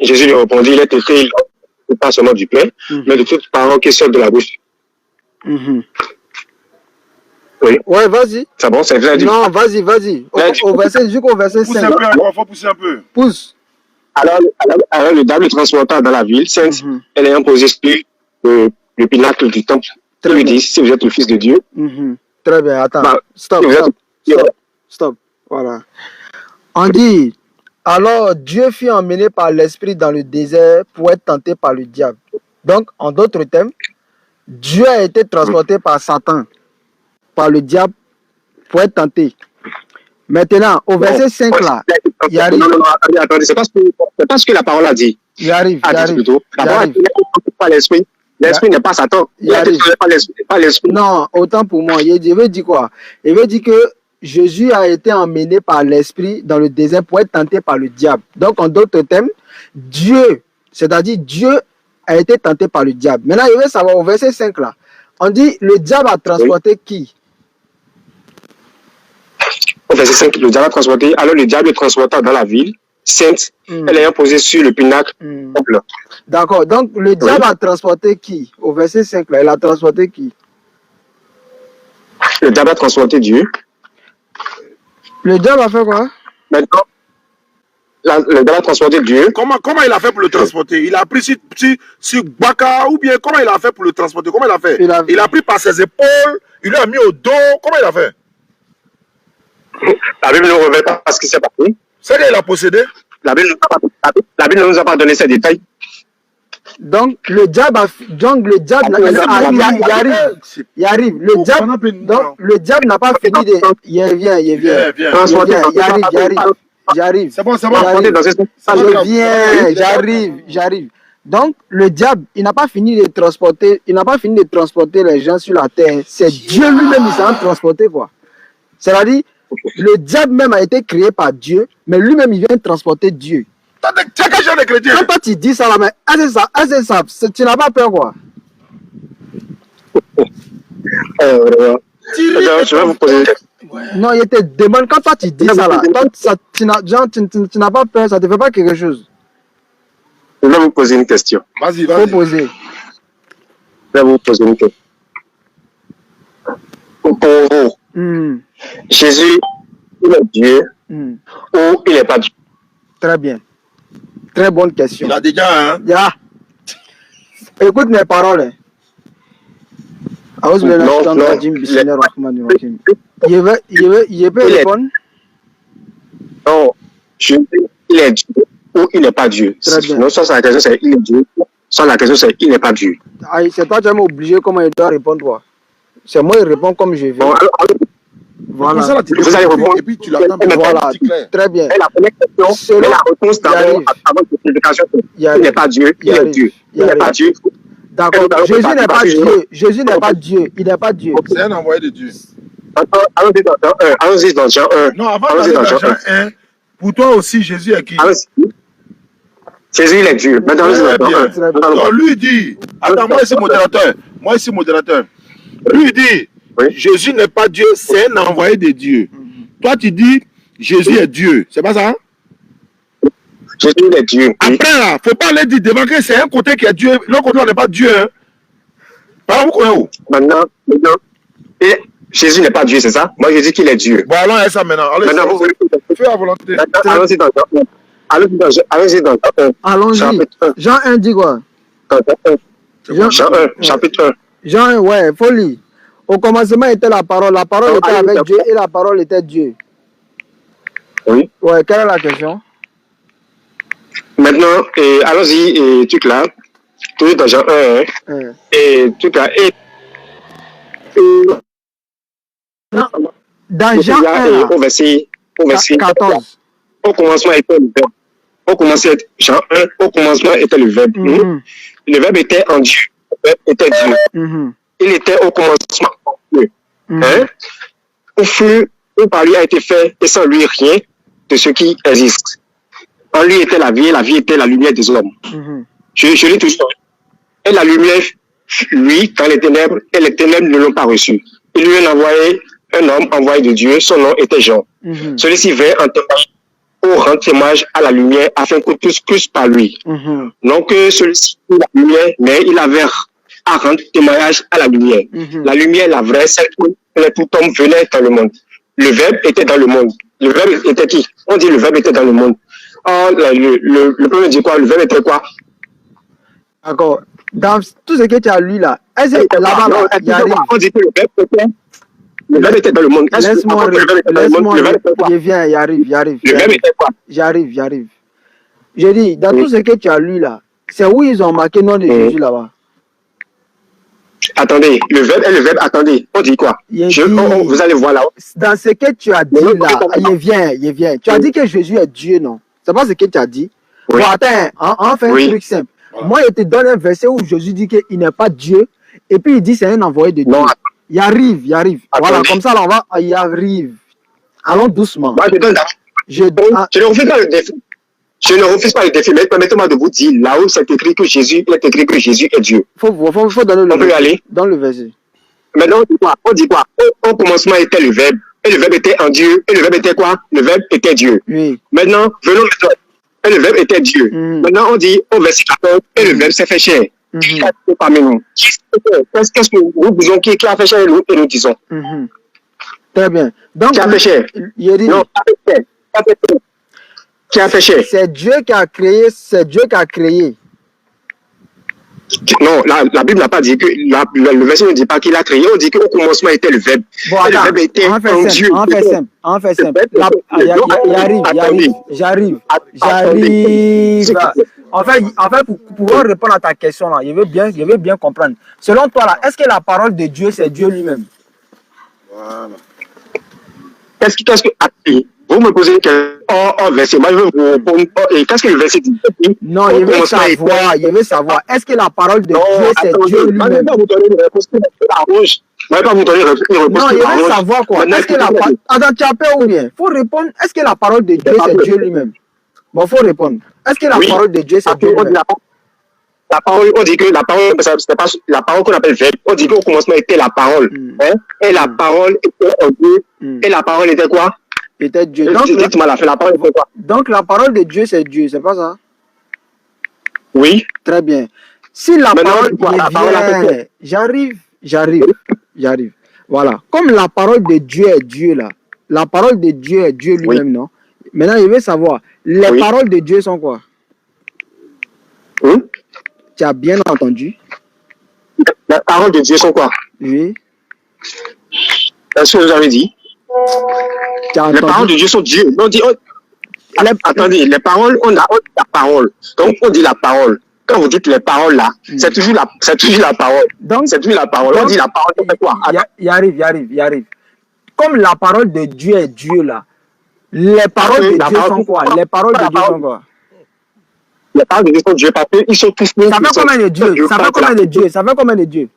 Jésus lui répondit, il est écrit, pas seulement du pain, mais de toute parole qui sort de la bouche. Oui. Ouais, vas-y. C'est bon, c'est vrai. Non, vas-y. Au verset, jusqu'au verset 5. Il faut pousser un peu. Pousse. Alors le diable le transporta dans la ville sainte, et l'ayant posé sur le pinacle du temple. Il lui dit, si vous êtes le Fils de Dieu. Très bien, attends. Stop. Voilà. On dit, alors Dieu fut emmené par l'Esprit dans le désert pour être tenté par le diable. Donc, en d'autres termes, Dieu a été transporté par Satan, par le diable, pour être tenté. Maintenant, au verset 5 là, il arrive. Non, attendez, c'est pas ce que la parole a dit. Il arrive. La parole a dit, pas l'Esprit. L'Esprit n'est pas Satan. Pas l'Esprit. Non, autant pour moi. Je veux dire quoi? Je veux dire que Jésus a été emmené par l'Esprit dans le désert pour être tenté par le diable. Donc, en d'autres termes, Dieu, c'est-à-dire Dieu a été tenté par le diable. Maintenant, je veux savoir au verset 5 là, on dit le diable a transporté qui? Au verset 5, le diable a transporté. Alors, le diable est transporté dans la ville sainte, elle est posée sur le pinacle. D'accord. Donc, le diable a transporté qui? Au verset 5, là, il a transporté qui? Le diable a transporté Dieu. Le diable a fait quoi? Maintenant, le diable a transporté Dieu. Comment il a fait pour le transporter? Il a pris sur Baka ou bien comment il a fait pour le transporter? Comment il a fait? Il a pris par ses épaules, il lui a mis au dos. Comment il a fait? La Bible ne revêt pas ce qui s'est passé. C'est qu'il a possédé? La Bible ne nous a pas donné ces détails. Donc, le diable il arrive. Le diable n'a pas fini de... Il vient. J'arrive. C'est bon. J'arrive. Donc, le diable, il n'a pas fini de transporter les gens sur la terre. C'est Dieu lui-même qui s'en transporté, quoi. C'est-à-dire, le diable même a été créé par Dieu, mais lui-même, il vient transporter Dieu. Tu as quel genre de chrétien? Quand toi tu dis ça, là, mais c'est ça, tu n'as pas peur, quoi. Je vais vous poser une question. Non, il te demande, quand toi tu dis ça, là, tu n'as pas peur, ça ne te fait pas quelque chose. Je vais vous poser une question. Vas-y, Faut vas-y. poser. Je vais vous poser une question. Pour vous, Jésus, il est Dieu ou il n'est pas Dieu? Très bien. Très bonne question. Il a déjà, hein? Ya. Écoute mes paroles. Hein. Je peux répondre? Non, Jésus, il est Dieu ou il n'est pas Dieu? Non, soit la question c'est il est Dieu, soit la question c'est il n'est pas Dieu. C'est toi qui es obligé comment il doit répondre toi. C'est moi qui réponds comme je veux. Bon, alors, voilà. Ça, là, vous allez répondre. Et puis tu l'attends. Voilà. Très bien. Et la première question, et la réponse d'abord avant l'explication. Il n'est pas Dieu, il est Dieu. Il n'est pas Dieu. D'accord. Jésus n'est pas Dieu. Jésus n'est pas Dieu. Il n'est pas Dieu. C'est un envoyé de Dieu. Allons-y dans Jean 1. Non, avant d'aller dans Jean 1, pour toi aussi, Jésus est qui? Jésus, il est Dieu. Maintenant, non, lui dit, attends, moi ici modérateur. Lui dit, Jésus n'est pas Dieu, c'est un envoyé de Dieu. Toi, tu dis, Jésus est Dieu. C'est pas ça? Jésus est Dieu. Après, là, faut pas aller dire devant que c'est un côté qui est Dieu, l'autre côté, on n'est pas Dieu. Hein. Par exemple, vous connaissez où? Maintenant, Jésus n'est pas Dieu, c'est ça? Moi, je dis qu'il est Dieu. Bon, allons à ça maintenant. Maintenant, vous voulez fais la volonté. Allons-y dans Jean 1. Allons-y dans Jean 1. Allons-y. Jean 1 dit quoi? Jean 1, chapitre 1. Jean 1, ouais, faut lire. Au commencement était la parole était avec Dieu et la parole était Dieu. Oui. Ouais, quelle est la question? Maintenant, allons-y, truc là. Toujours dans Jean 1. Et truc là. Dans Jean 1, au verset 14. Au commencement était le Verbe. Jean 1, au commencement était le Verbe. Le Verbe était en Dieu. Le Verbe était Dieu. Il était au commencement en Dieu. Où par lui a été fait, et sans lui rien de ce qui existe. En lui était la vie, et la vie était la lumière des hommes. Je lis tout ça. Et la lumière, lui, dans les ténèbres, et les ténèbres ne l'ont pas reçu. Il lui a envoyé un homme envoyé de Dieu, son nom était Jean. Celui-ci vint en témoignage pour rendre témoignage à la lumière, afin que tous crût par lui. Non que celui-ci eut la lumière, mais il avait à rendre témoignage à la lumière. La lumière, la vraie, celle où tout homme venait dans le monde. Le Verbe était dans le monde. Le Verbe était qui? On dit le Verbe était dans le monde. Oh, le premier dit quoi? Le Verbe était quoi? D'accord. Dans tout ce que tu as lu là, est-ce que là-bas, là, il y a on dit que le Verbe était dans le monde. Laisse-moi, je viens, il arrive. Le Verbe était quoi? J'arrive. J'ai dit, dans tout ce que tu as lu là, c'est où ils ont marqué nom de Jésus là-bas? Attendez, le verbe, attendez, on dit quoi? Vous allez voir là. Dans ce que tu as dit là, il vient. Tu as dit que Jésus est Dieu, non? C'est pas ce que tu as dit? Oui. Bon, attends, on fait un truc simple. Voilà. Moi, je te donne un verset où Jésus dit qu'il n'est pas Dieu, et puis il dit c'est un envoyé de Dieu. Non. Il arrive. Attendez. Voilà, comme ça, là, il arrive. Allons doucement. Moi, je ne refuse pas le défi. Je ne refuse pas le défi, mais permettez-moi de vous dire, là où c'est écrit que Jésus est Dieu. Faut donner le verset. On peut aller dans le verset. Maintenant, on dit quoi? Au commencement était le Verbe, et le Verbe était en Dieu, et le Verbe était quoi? Le Verbe était Dieu. Oui. Maintenant, venons maintenant. Et le Verbe était Dieu. Maintenant, on dit au verset 14, et le Verbe s'est fait chair. Qui a fait parmi nous? Qu'est-ce que nous disons qui a fait chair et nous disons? Très bien. Donc, qui a fait chair? Non, qui a fait chair? C'est Dieu qui a créé, Non, la Bible n'a pas dit que le verset ne dit pas qu'il a créé, on dit qu'au commencement était le Verbe. Bon, et le Verbe était en Dieu. On fait simple. J'arrive. En fait, pour pouvoir répondre à ta question là, je veux bien comprendre. Selon toi là, est-ce que la parole de Dieu c'est Dieu lui-même? Voilà. Qu'est-ce que vous me posez un verset, moi je veux vous répondre. Qu'est-ce que le verset dit? Non, je veux savoir. Est-ce que la parole de Dieu c'est Dieu lui-même? Je ne vais pas vous donner une réponse qui arrange. Je ne vais pas vous donner une réponse qui arrange. Non, je veux savoir quoi. Est-ce que la parole... Attends, tu as peur ou bien? Il faut répondre. Est-ce que la parole de Dieu c'est Dieu lui-même? Bon, il faut répondre. Est-ce que la parole de Dieu c'est Dieu lui-même? La parole, on dit que la parole, c'était pas la parole qu'on appelle verbe. On dit qu'au commencement était la parole. Et la parole était en Dieu. Et la parole était quoi? Était Dieu. Donc, la parole était quoi? Donc la parole de Dieu c'est Dieu, c'est pas ça? Oui. Très bien. Si la Maintenant, parole quoi, j'arrive. Voilà. Comme la parole de Dieu est Dieu là, la parole de Dieu est Dieu lui-même, oui. non? Maintenant, je veux savoir, les paroles de Dieu sont quoi? Tu as bien entendu? Les paroles de Dieu sont quoi? Oui. Est-ce que vous avez dit? Les paroles de Dieu sont Dieu. On dit, attendez, les paroles, on a la parole. Donc, on dit la parole. Quand vous dites les paroles là, c'est toujours la parole. Donc, c'est toujours la parole. On dit la parole, c'est quoi? Il arrive. Comme la parole de Dieu est Dieu là, les paroles de Dieu sont quoi? Les paroles de Dieu sont quoi? Les paroles de Dieu sont Dieu parce qu'ils sont tous. Ça fait combien de Dieu? Ça fait combien de Dieu?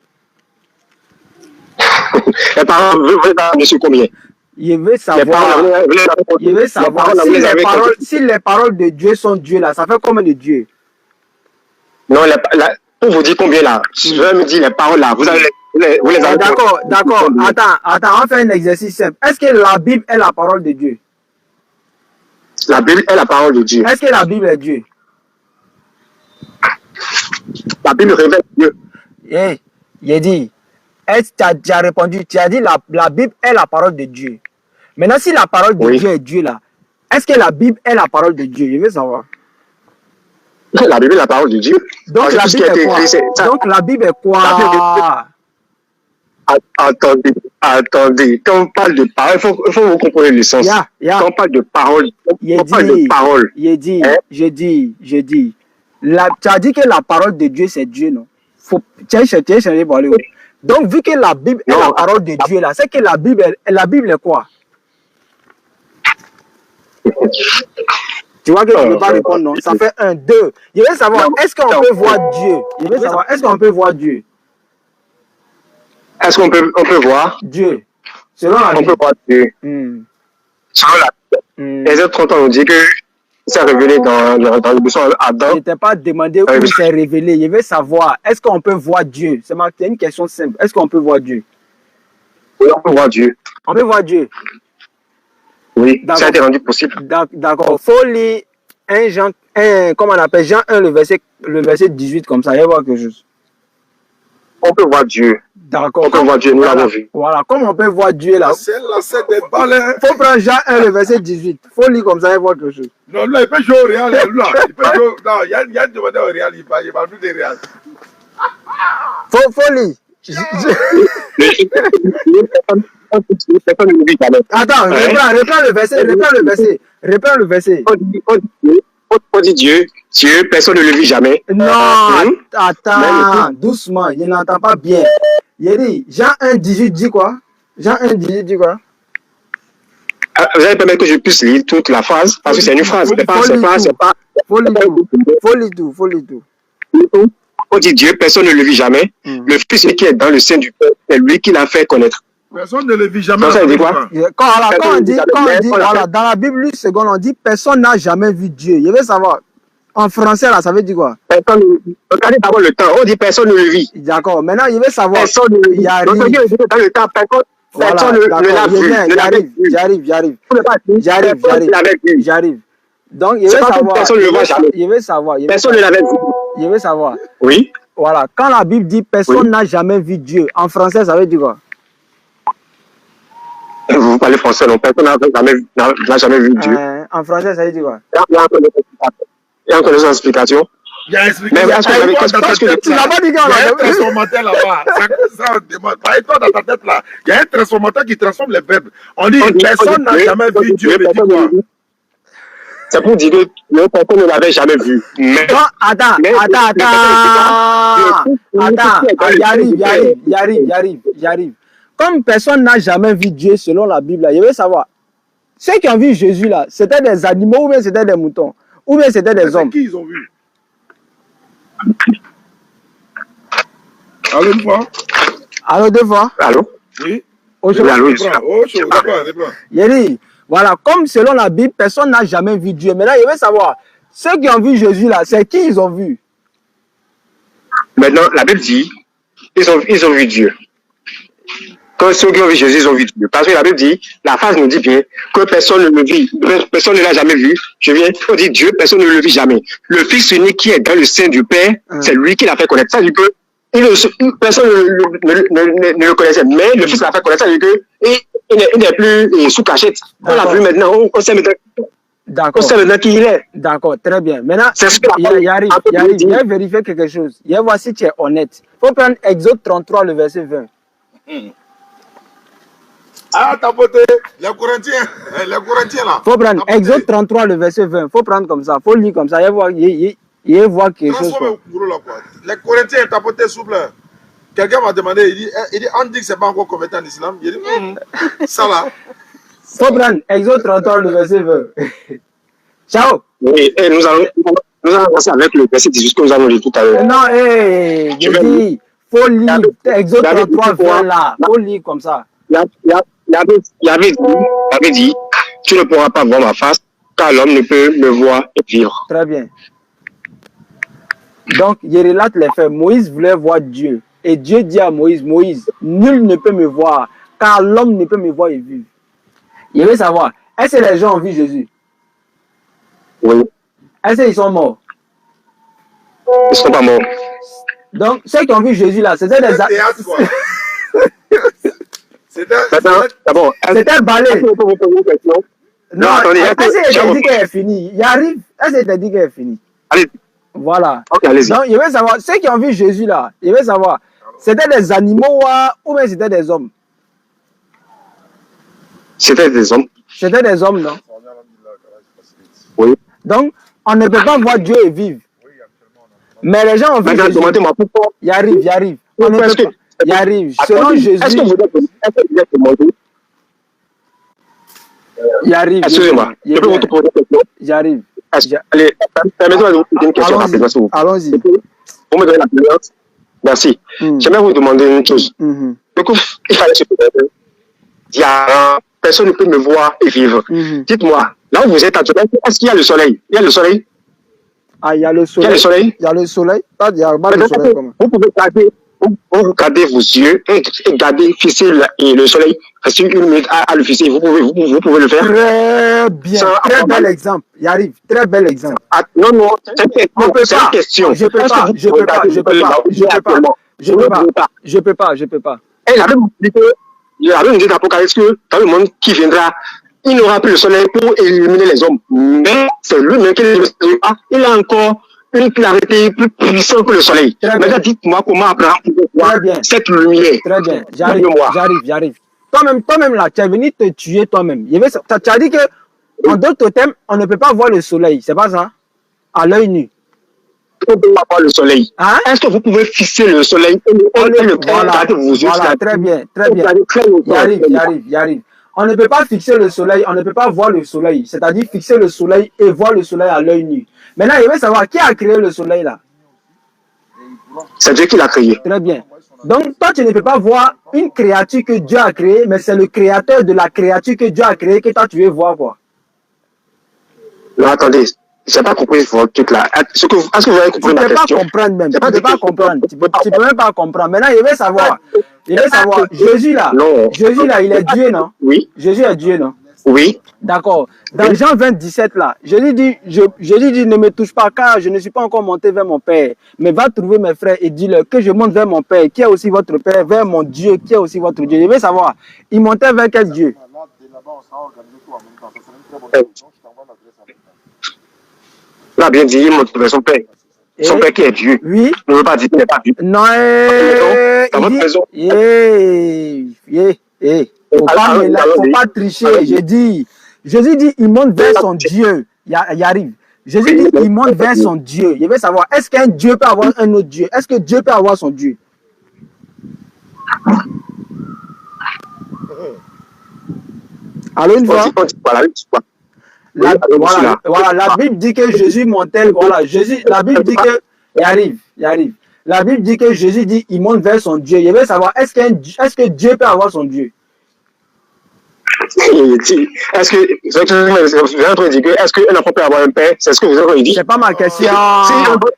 Les paroles, vous voulez savoir dessus combien? Je veux savoir si les paroles de Dieu sont Dieu là, ça fait combien de Dieu? Non, pour vous dire combien là, je vais me dire les paroles là, vous avez D'accord. Attends, on fait un exercice simple. Est-ce que la Bible est la parole de Dieu? La Bible est la parole de Dieu. Est-ce que la Bible est Dieu? La Bible révèle Dieu. J'ai dit, tu as répondu, tu as dit la Bible est la parole de Dieu. Maintenant, si la parole de Dieu est Dieu là, est-ce que la Bible est la parole de Dieu? Je veux savoir. La Bible est la parole de Dieu. Donc, la Bible est quoi? Donc, la Bible est quoi? Attendez. Quand on parle de parole, il faut vous comprendre le sens. Quand on parle de parole, on parle de parole. Je dis. Tu as dit que la parole de Dieu, c'est Dieu, non? Tu as changé pour aller où? Donc, vu que la Bible est la parole de Dieu, là, c'est que la Bible est quoi? Tu vois que tu ne peux pas répondre, non? Ça fait 1, 2. Je veux savoir, est-ce qu'on peut voir Dieu? Est-ce qu'on peut voir Dieu? Est-ce qu'on peut voir Dieu? Selon la Bible. On peut voir Dieu. Selon la Bible. Les autres 30 ans, on dit que c'est révélé dans le buisson Adam. Je ne t'ai pas demandé où c'est révélé. Je veux savoir, est-ce qu'on peut voir Dieu? C'est une question simple. Est-ce qu'on peut voir Dieu? Oui, on peut voir Dieu. On peut voir Dieu. Oui, ça a été rendu possible. D'accord. Il faut lire Jean 1, le verset 18 comme ça. Il va y voir quelque chose. On peut voir Dieu. D'accord. On peut voir Dieu, nous l'avons vu. Voilà, comme on peut voir Dieu là. C'est des balles. Il faut prendre Jean 1, le verset 18. Il faut lire comme ça, il va voir quelque chose. Non, là, il peut jouer au Real. Là. Il peut jouer. Non, il y a une demande au Real. Il parle plus de Real. Faut lire. Attends, reprends le verset. On dit Dieu, personne ne le vit jamais. Non, attends, doucement, je n'entends pas bien. Il dit, Jean 1, 18 dit quoi? Jean 1, 18 dit quoi? Vous allez permettre que je puisse lire toute la phrase, parce que c'est une phrase. Faut lire tout. On dit Dieu, personne ne le vit jamais. Le Fils qui est dans le sein du Père, c'est lui qui l'a fait connaître. Personne ne le vit jamais. Ça dit quoi? Quand on dit, voilà, dans la Bible, seconde, on dit personne n'a jamais vu Dieu. Je veux savoir, en français, là, ça veut dire quoi? Regardez d'abord le temps. On dit personne ne le vit. D'accord. Maintenant, je veux savoir. Personne ne le vit. Donc, dans le temps, personne ne l'a vu. J'arrive. Donc, je veux savoir. Personne ne l'avait vu. Je veux savoir. Oui. Voilà. Quand la Bible dit personne n'a jamais vu Dieu, en français, ça veut dire quoi? Vous parlez français, non? Personne n'a jamais vu Dieu. En français, ça veut dire quoi? Il y a encore des explications. Il y a une explication. Tu n'as pas dit qu'il y a un transformateur là-bas. C'est ça, on demande. Toi, dans ta tête là, il y a un transformateur qui transforme les verbes. On dit personne n'a jamais vu Dieu. Mais dis quoi? C'est pour dire que personne ne l'avait jamais vu. Mais, attends. J'arrive. Comme personne n'a jamais vu Dieu selon la Bible, je veux savoir, ceux qui ont vu Jésus là, c'était des animaux ou bien c'était des moutons? Ou bien c'était des hommes? Qui ils ont vu? Allô, une fois? Allô, deux fois? Allô? Oui. Yeri, voilà, comme selon la Bible, personne n'a jamais vu Dieu. Maintenant, je veux savoir, ceux qui ont vu Jésus là, c'est qui ils ont vu? Maintenant, la Bible dit, ils ont vu Dieu. Quand ceux qui ont vu Jésus, ils ont vu Dieu. Parce que la Bible dit, la phrase nous dit bien que personne ne le vit, personne ne l'a jamais vu. On dit Dieu, personne ne le vit jamais. Le Fils unique qui est dans le sein du Père, c'est lui qui l'a fait connaître. Ça veut dire que personne ne le connaissait, mais le Fils l'a fait connaître. Ça veut dire que il n'est plus sous cachette. On l'a vu maintenant, on sait maintenant. D'accord. On sait maintenant qui il est. D'accord, très bien. Maintenant, il arrive, viens vérifier quelque chose. Viens voir si tu es honnête. Il faut prendre Exode 33, le verset 20. Ah, t'as voté les Corinthiens là. Il faut prendre Exode 33, le verset 20. Il faut prendre comme ça. Il faut lire comme ça. Il voir quelque chose. Les Corinthiens, t'as voté souple. Quelqu'un m'a demandé, il dit, on dit que c'est pas encore commettant en islam. Il dit, ça là. Il faut prendre Exode 33, le verset 20. Ciao. Oui, et nous allons commencer avec le verset 18 que nous avons lu tout à l'heure. Non, je dis, il faut lire Exode 33, 20 là. Il faut lire comme ça. Il avait dit, tu ne pourras pas voir ma face, car l'homme ne peut me voir et vivre. Très bien. Donc, il relate les faits. Moïse voulait voir Dieu. Et Dieu dit à Moïse, Moïse, nul ne peut me voir, car l'homme ne peut me voir et vivre. Il veut savoir, est-ce que les gens ont vu Jésus? Oui. Est-ce qu'ils sont morts? Ils ne sont pas morts. Donc, ceux qui ont vu Jésus là, c'était des... C'était balai. Non, attendez. Est-ce qu'il t'a dit qu'elle est finie? Il arrive. Est-ce qu'il t'a dit qu'elle est finie? Allez. Voilà. Ok, allez-y. Donc, il veut savoir, ceux qui ont vu Jésus là, il veut savoir, c'était des animaux ou bien c'était des hommes? C'était des hommes. C'était des hommes, non? Oui. Donc, on ne peut pas voir Dieu et vivre. Mais les gens ont vu Jésus. Demandez-moi pourquoi. Il arrive. On ne peut pas. Il arrive. Selon Jésus. Est-ce que vous êtes demandé? Il arrive. Excusez-moi. Je peux vous poser une question? J'arrive. Allez, permettez-moi de vous poser une question rapidement, s'il vous plaît. Allons-y. Vous me donnez la parole. Merci. J'aimerais vous demander une chose. Du coup, il fallait se demander. Il y a personne ne peut me voir et vivre. Dites-moi, là où vous êtes actuellement, est-ce qu'il y a le soleil? Il y a le soleil? Ah, il y a le soleil. Il y a le soleil? Il y a le soleil. Il y a pas le soleil comment? Vous pouvez garder vos yeux et garder, fixer le soleil. Restez une minute à le fixer. Vous pouvez le faire. Très bien. Très bel exemple. Il arrive. Très bel exemple. Non, c'est une question. Je peux pas. Je peux pas. Et il avait dit d'Apocalypse que dans le monde qui viendra, il n'aura plus le soleil pour éliminer les hommes. Mais c'est lui-même qui il a encore une clarté plus puissante que le soleil. Maintenant, dites-moi comment apprendre cette lumière. Très bien. J'arrive. Toi-même là, tu es venu te tuer toi-même. Tu as dit que, en d'autres termes, on ne peut pas voir le soleil. C'est pas ça? À l'œil nu. On ne peut pas voir le soleil. Hein? Est-ce que vous pouvez fixer le soleil et regarder vos yeux? Voilà, très bien. Il arrive. On ne peut pas fixer le soleil, on ne peut pas voir le soleil. C'est-à-dire fixer le soleil et voir le soleil à l'œil nu. Maintenant, il veut savoir qui a créé le soleil là. C'est Dieu qui l'a créé. Très bien. Donc, toi, tu ne peux pas voir une créature que Dieu a créée, mais c'est le créateur de la créature que Dieu a créée que toi, tu veux voir quoi. Non, attendez. Je n'ai pas compris votre truc là. Est-ce que vous avez compris ma question? Tu ne peux pas comprendre même. Tu ne peux pas comprendre. Tu peux même pas comprendre. Maintenant, il veut savoir. Jésus là, il est Dieu, non? Oui. Jésus est Dieu, non? Oui. D'accord. Dans Jean 20, 17 là, Jésus dit, ne me touche pas car je ne suis pas encore monté vers mon Père. Mais va trouver mes frères et dis-leur que je monte vers mon Père, qui est aussi votre Père, vers mon Dieu, qui est aussi votre Dieu. Je veux savoir, il montait vers quel Dieu? Là, bien dit, il monte vers son Père. Son Père qui est Dieu. Oui. Ne veut pas dire qu'il n'est pas Dieu. Non, faut pas tricher. Jésus dit, il monte vers son Dieu. Il arrive. Jésus dit, il monte vers son Dieu. Il veut savoir, est-ce qu'un Dieu peut avoir un autre Dieu? Est-ce que Dieu peut avoir son Dieu? Allô, une fois. La Bible dit que Jésus montait. La Bible dit que. Il arrive. La Bible dit que Jésus dit, il monte vers son Dieu. Il veut savoir, est-ce que Dieu peut avoir son Dieu? Est-ce que, vous êtes en train de dire que, est-ce qu'un enfant peut avoir un père? C'est ce que vous avez dit? C'est pas ma question.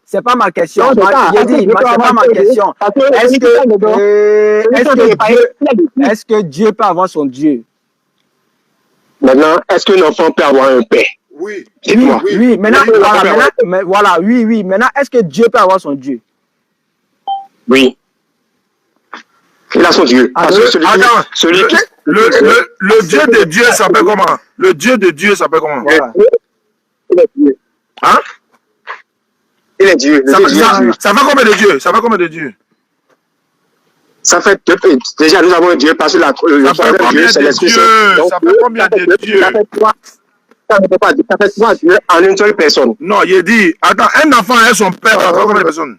C'est pas ma question. Non, J'ai dit, c'est pas ma question. Est-ce que Dieu peut avoir son Dieu? Maintenant, est-ce qu'un enfant peut avoir un père? Oui. Dites-moi. Oui, maintenant, oui. Maintenant, est-ce que Dieu peut avoir son Dieu? Oui. Il a son Dieu. Parce que celui qui... Le Dieu de Dieu s'appelle comment? Le Dieu de Dieu s'appelle comment? Voilà. Il est Dieu. Hein? Il est Dieu. Ça fait combien de Dieu? Ça fait combien de Dieu? Ça fait deux. Déjà, nous avons un Dieu parce que le troisième Dieu, c'est l'Esprit Saint. Ça fait combien de Dieu? Ça fait trois. Ça fait trois dieux en une seule personne. Non, il dit, attends, un enfant et son père, ça fait combien de personnes?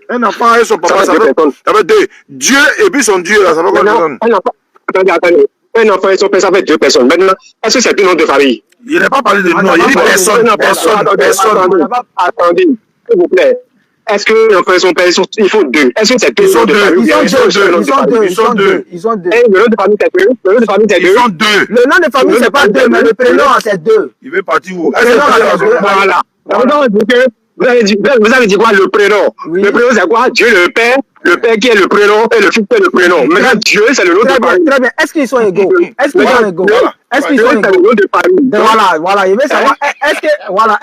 Un enfant et son papa, ça fait deux. Dieu et puis son Dieu, là, ça fait combien de personnes? Attendez. Un enfant et son père, ça fait deux personnes. Maintenant, est-ce que c'est un nom de famille? Il n'est pas parlé de nom, il dit personne. Attendez, s'il vous plaît. Est-ce que l'enfant et son père, il faut deux? Est-ce que c'est deux noms de famille? Ils sont deux. Et le nom de famille, c'est deux. Le nom de famille, c'est deux. Ils sont deux. Le nom de famille, c'est pas deux, mais le prénom, c'est deux. Il veut partir où? Voilà. Vous avez dit quoi, le prénom? Le prénom, c'est quoi? Dieu le Père qui est le prénom et le Fils qui est le prénom. Maintenant, Dieu, c'est le nom de famille. Très bien. Est-ce qu'ils sont égaux? Est-ce qu'ils sont égaux? Est-ce qu'ils sont égaux? C'est le nom de famille. Voilà. Il veut savoir,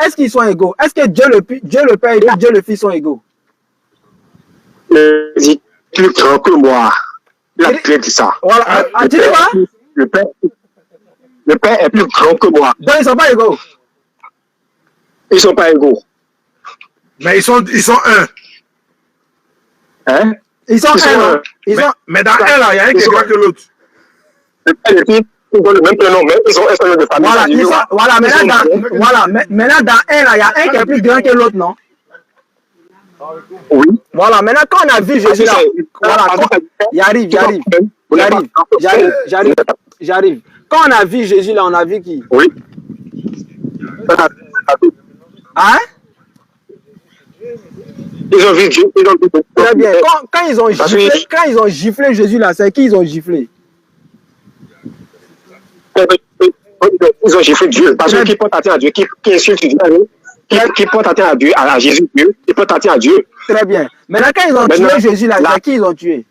est-ce qu'ils sont égaux? Est-ce que Dieu le Père et Dieu le Fils sont égaux? Il dit plus grand que moi. Il a clé dit ça. Voilà. Tu dis quoi? Le Père est plus grand que moi. Donc, ils ne sont pas égaux. Ils ne sont pas égaux. Mais ils sont un. Hein? Ils sont un. Mais dans un, là, il y a un qui est grand que l'autre. Le Père et le Fils, ils ont le même prénom, mais ils ont un seul nom de famille. Maintenant, dans un, là, il y a un qui est plus grand que l'autre, non? Oui. Voilà, maintenant, quand on a vu Jésus là, j'arrive. Quand on a vu Jésus là, on a vu qui? Oui. Hein? Ils ont vu Dieu. Très bien. Quand ils ont giflé Jésus là, c'est qui ils ont giflé? Ils ont giflé Dieu. Parce que qui porte atteinte à Dieu, qui insulte Dieu, qui porte atteinte à Dieu, à Jésus, Dieu, qui porte atteinte à Dieu. Très bien. Maintenant, quand ils ont tué Jésus là, c'est qui ils ont tué?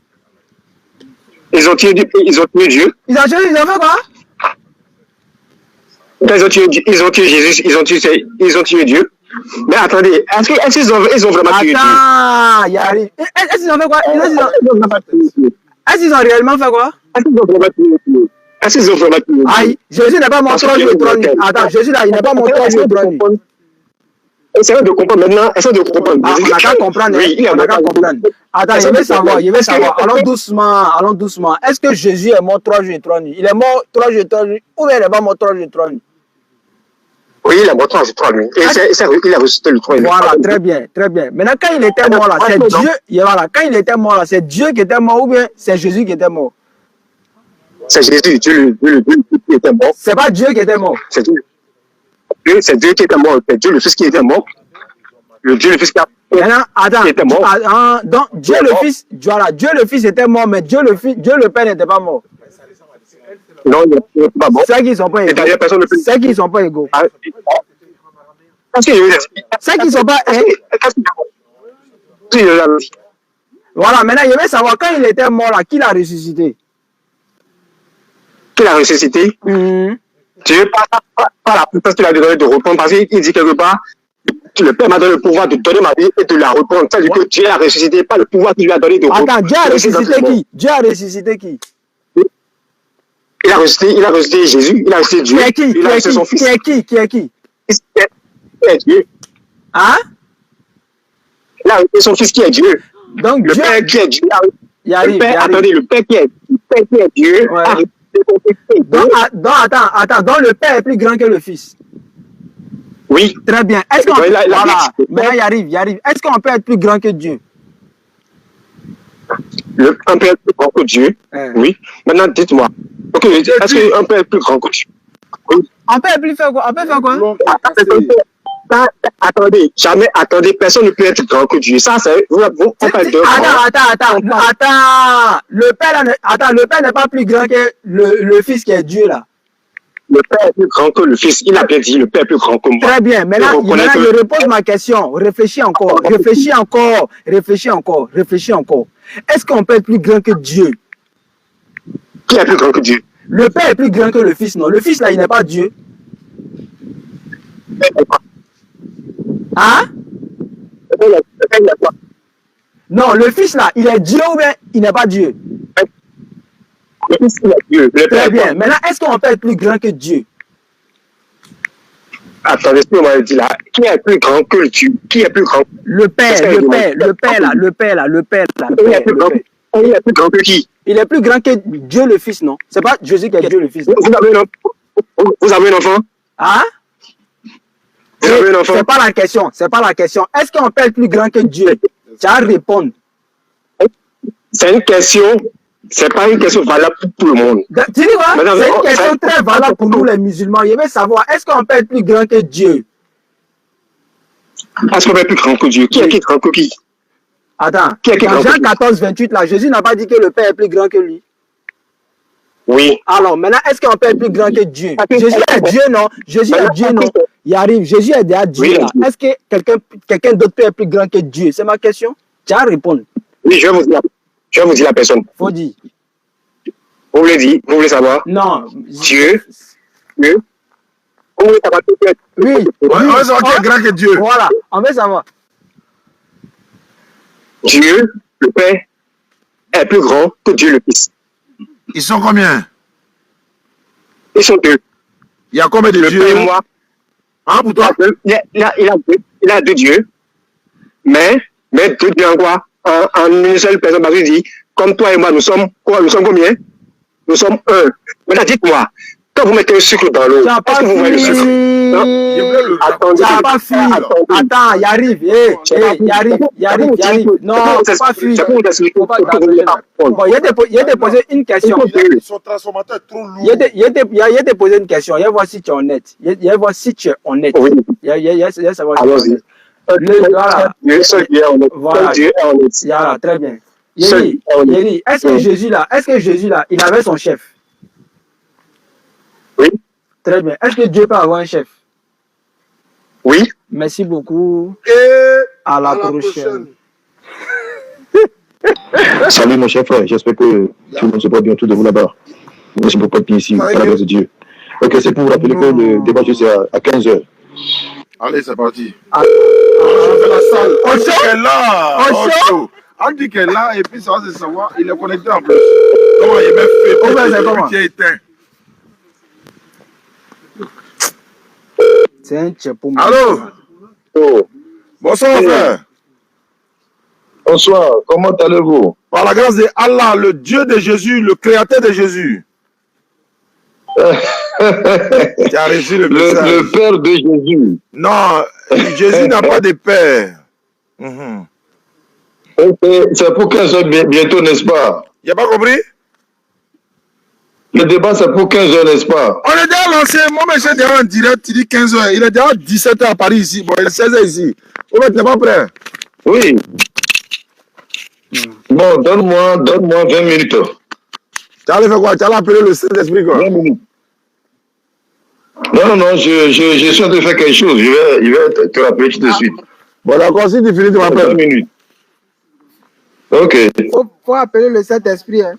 Ils ont tué Dieu. Ils ont fait quoi? Quand ils ont tué Jésus, ils ont tué Dieu. Mais attendez, est-ce qu'ils ont vraiment tué Dieu? Attends, il arrive. Est-ce qu'ils ont fait quoi? Est-ce qu'ils ont réellement fait quoi? Est-ce qu'ils ont vraiment tué Dieu? Est-ce qu'ils ont vraiment tué Dieu? Aïe, Jésus n'est pas mon troisième trône. Attends, Jésus là, il n'est pas mon troisième trône. Essayez de comprendre maintenant. Essayez de comprendre. On n'a qu'à comprendre. Oui, on n'a qu'à comprendre. Attends, je vais savoir. Allons doucement. Est-ce que Jésus est mort 3 jours et 3 nuits? Il est mort 3 jours et 3 nuits ou bien il n'est pas mort 3 jours et 3 nuits? Oui, il est mort 3 jours et 3 nuits. Et il a ressuscité le 3 jours. Voilà, très bien. Maintenant, quand il était mort là, c'est Dieu. Voilà, quand il était mort là, c'est Dieu qui était mort ou bien c'est Jésus qui était mort? C'est Jésus, Dieu qui était mort. C'est pas Dieu qui était mort. C'est Dieu. C'est Dieu qui était mort. C'est Dieu le Fils qui était mort. Dieu le Fils qui était mort. Donc Dieu le Fils était mort, mais Dieu le Père n'était pas mort. Non, il n'est pas mort. C'est qu'ils ne sont pas égaux. C'est qu'ils ne sont pas égaux. C'est qu'ils ne sont pas égaux. Voilà, maintenant je vais savoir, quand il était mort là, qui l'a ressuscité? Qui l'a ressuscité? Dieu, par la puissance qu'il a donné de reprendre, parce qu'il dit quelque part, le Père m'a donné le pouvoir de donner ma vie et de la reprendre. C'est-à-dire que Dieu a ressuscité, pas le pouvoir qu'il lui a donné de reprendre. Attends, Dieu a ressuscité qui? Dieu a ressuscité qui? Il a ressuscité Jésus, il a ressuscité Dieu. Il a ressuscité son Fils. Qui est qui? Qui est Dieu. Hein? Il a ressuscité son Fils qui est Dieu. Donc le Dieu... Père qui est Dieu. Attendez, le Père qui est Dieu a ressuscité son Fils. Attends, donc le Père est plus grand que le Fils. Oui. Très bien. Est-ce qu'on maintenant il arrive. Est-ce qu'on peut être plus grand que Dieu? Un Père plus grand que Dieu. Oui. Maintenant, dites-moi. Ok, est-ce qu'un Père est plus grand que Dieu? Oui. On peut plus faire quoi? On peut faire quoi? Attendez, jamais, attendez, personne ne peut être grand que Dieu. Ça, c'est, on parle de... Attends. Le Père n'est pas plus grand que le Fils qui est Dieu, là. Le Père est plus grand que le Fils. Il a bien dit, le Père est plus grand que moi. Très bien. Maintenant, je repose ma question. Réfléchis encore. Est-ce qu'on peut être plus grand que Dieu? Qui est plus grand que Dieu? Le Père est plus grand que le Fils, non? Le Fils, là, il n'est pas Dieu. Hein? Non, le Fils, là, il est Dieu ou bien il n'est pas Dieu? Le Fils, il est Dieu. Très bien. Maintenant, est-ce qu'on peut être plus grand que Dieu? Attendez, ce que vous m'avez dit là, qui est plus grand que Dieu? Qui est plus grand? Le Père, là. Il est plus grand que qui? Il est plus grand que Dieu le Fils, non? C'est pas Jésus qui est Dieu le Fils. Vous avez un enfant? Hein? Vous avez un enfant? C'est pas la question. Est-ce qu'on peut être plus grand que Dieu? Tu as à répondre. C'est une question, c'est pas une question valable pour tout le monde. Tu dis quoi? C'est une question très valable pour nous les musulmans. Je veux savoir, est-ce qu'on peut être plus grand que Dieu? Est-ce qu'on peut être plus grand que Dieu? Qui est grand que qui? Attends, dans Jean 14, 28, là, Jésus n'a pas dit que le Père est plus grand que lui. Oui. Alors, maintenant, est-ce qu'on peut être plus grand que Dieu? Jésus est Dieu, non? Jésus est Dieu, non? Il arrive, Jésus est déjà Dieu, là. Est-ce que quelqu'un d'autre peut être plus grand que Dieu? C'est ma question. Tu as à répondre. Oui, je vais vous dire la personne. Faut dire. Vous voulez dire? Vous voulez savoir? Non. Dieu. Vous voulez savoir peut-être? Oui. On veut savoir qui est grand que Dieu. Voilà, on veut savoir. Dieu, le Père, est plus grand que Dieu le Fils. Ils sont combien? Ils sont deux. Il y a combien de Le dieux? Père et moi. Hein, pour toi? Il a deux dieux. Mais deux dieux en quoi? En une seule personne. Parce qu'il dit, comme toi et moi, nous sommes quoi? Nous sommes combien? Nous sommes un. Maintenant, dites-moi, quand vous mettez le sucre dans l'eau, est-ce que vous voyez le sucre? Ça n'a pas fui. Attends, il arrive. Il arrive. Non, c'est pas fui. Bon, il a déposé une question. Son transformateur est trop lourd. Il a déposé une question. Il va voir si tu es honnête. Il va voir si tu es honnête. Oui. Il va savoir. Allons-y. Voilà, très bien. Yeri, est-ce que Jésus là, il avait son chef? Oui. Très bien. Est-ce que Dieu peut avoir un chef? Oui. Merci beaucoup. Et à la prochaine. Salut mon cher frère, j'espère que tout le monde se porte bien autour de vous là-bas. Merci beaucoup d'être ici, à la grâce de Dieu. Ok, c'est pour vous rappeler que le débat c'est à 15h. allez, c'est parti. On On dit qu'elle est là. On dit qu'elle est là et puis ça va se savoir. Il est connecté en plus. Comment il met fait? Qui est éteint. C'est un tchèpo. Allô? Oh. Bonsoir, frère. Bonsoir, comment allez-vous? Par la grâce de Allah, le Dieu de Jésus, le créateur de Jésus. Tu as reçu le message. Le Père de Jésus. Non, Jésus n'a pas de père. C'est pour 15h bientôt, n'est-ce pas? Il n'a pas compris? Le débat, c'est pour 15h, n'est-ce pas? On est déjà lancé. Moi, je suis déjà en direct. Tu dis 15h. Il est déjà 17h à Paris ici. Bon, il est 16h ici. Tu n'es pas prêt? Oui. Bon, donne-moi 20 minutes. Tu allais faire quoi? Tu allais appeler le Saint-Esprit quoi? 20 minutes. Non, je suis en train de faire quelque chose. Je vais te rappeler tout de suite. Bon, d'accord, si tu finis, tu m'appelles. 20 minutes. Ok. Faut appeler le Saint-Esprit. Hein.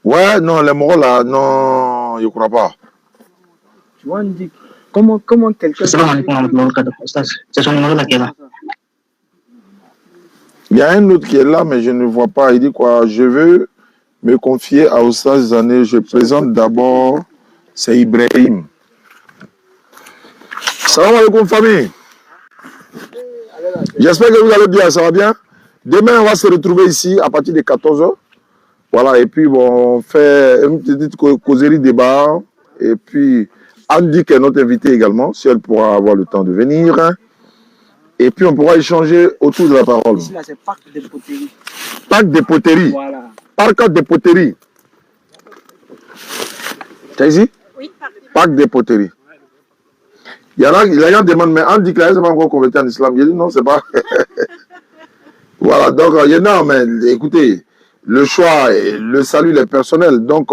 Ouais, non, les moraux là, non, je ne crois pas. Tu vois, on dit, comment quelqu'un... Il y a un autre qui est là, mais je ne vois pas. Il dit quoi? Je veux me confier à Oustaz Zané. Je présente d'abord, c'est Ibrahim. Salam alaikum, famille. J'espère que vous allez bien, ça va bien? Demain, on va se retrouver ici à partir de 14h. Voilà, et puis bon, on fait une petite causerie débat. Et puis, Andy qui est notre invité également, si elle pourra avoir le temps de venir. Et puis, on pourra échanger autour de la parole. Ici, là, c'est parc de poterie. Parc de poterie. Voilà. Parc de poterie. Tu as ici? Oui, Parc de poterie. Il y en a, les gens demandent, mais on dit que là, c'est pas encore converti en islam. Je dis non, c'est pas. Voilà, donc, il y en a, mais écoutez, le choix et le salut, il est personnel. Donc,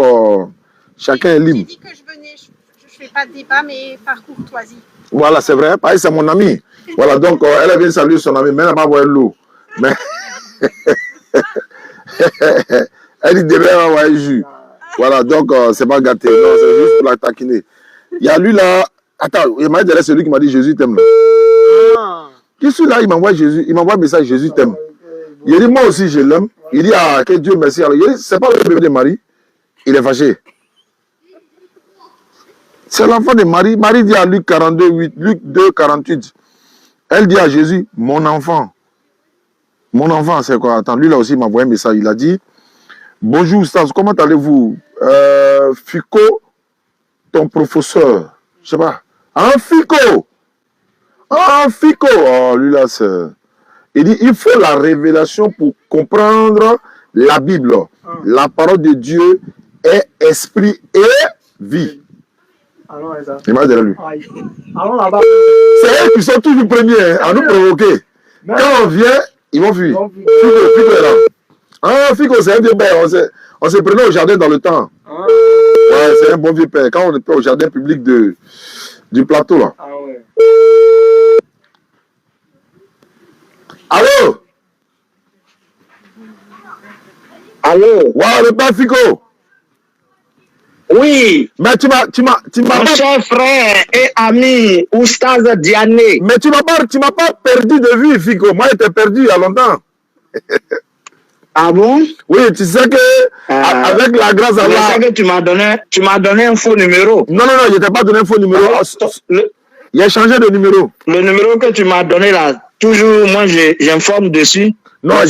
chacun est libre. J'ai dit que je venais, je fais pas de débat, mais par courtoisie. Voilà, c'est vrai. Pareil, c'est mon ami. Voilà, donc, elle vient saluer son ami, mais elle n'a pas envoyé l'eau. Mais. Elle dit demain, elle va envoyer le jus. Voilà, donc, c'est pas gâté. Non, c'est juste pour la taquiner. Il y a lui là. Attends, il m'a dit, c'est lui qui m'a dit Jésus t'aime. Qu'est-ce que là, il m'envoie Jésus, il m'envoie un message Jésus t'aime. Il dit, moi aussi, je l'aime. Il dit, ah, que Dieu merci. Alors, il dit, c'est pas le bébé de Marie. Il est fâché. C'est l'enfant de Marie. Marie dit à Luc 42, 8, Luc 2, 48. Elle dit à Jésus, mon enfant. Mon enfant, c'est quoi? Attends, lui là aussi, il m'a envoyé un message. Il a dit, bonjour, Stas, comment allez-vous? Fico, ton professeur. Je sais pas. Ah, Fico. Ah, Fico. Oh, lui là, c'est... Il dit, il faut la révélation pour comprendre la Bible. La parole de Dieu est esprit et vie. Il m'a dit à lui. C'est eux qui sont toujours premiers à nous provoquer. Quand on vient, ils vont fuir. Fico est là. Ah, Fico, c'est un vieux père. On se prenait au jardin dans le temps. Ouais, c'est un bon vieux père. Quand on était au jardin public du plateau, là. Ah ouais. Allô? Allô? Ouais, le père Fico. Oui. Mais tu m'as Mon cher frère et ami, Oustaz Diané. Mais tu m'as pas perdu de vue, Fico. Moi, j'étais perdu il y a longtemps. Ah bon? Oui, tu sais que avec la grâce d'Allah. Je sais que tu m'as donné un faux numéro. Non, je t'ai pas donné un faux numéro. Il a changé de numéro. Le numéro que tu m'as donné là, toujours, moi, j'informe dessus. Non,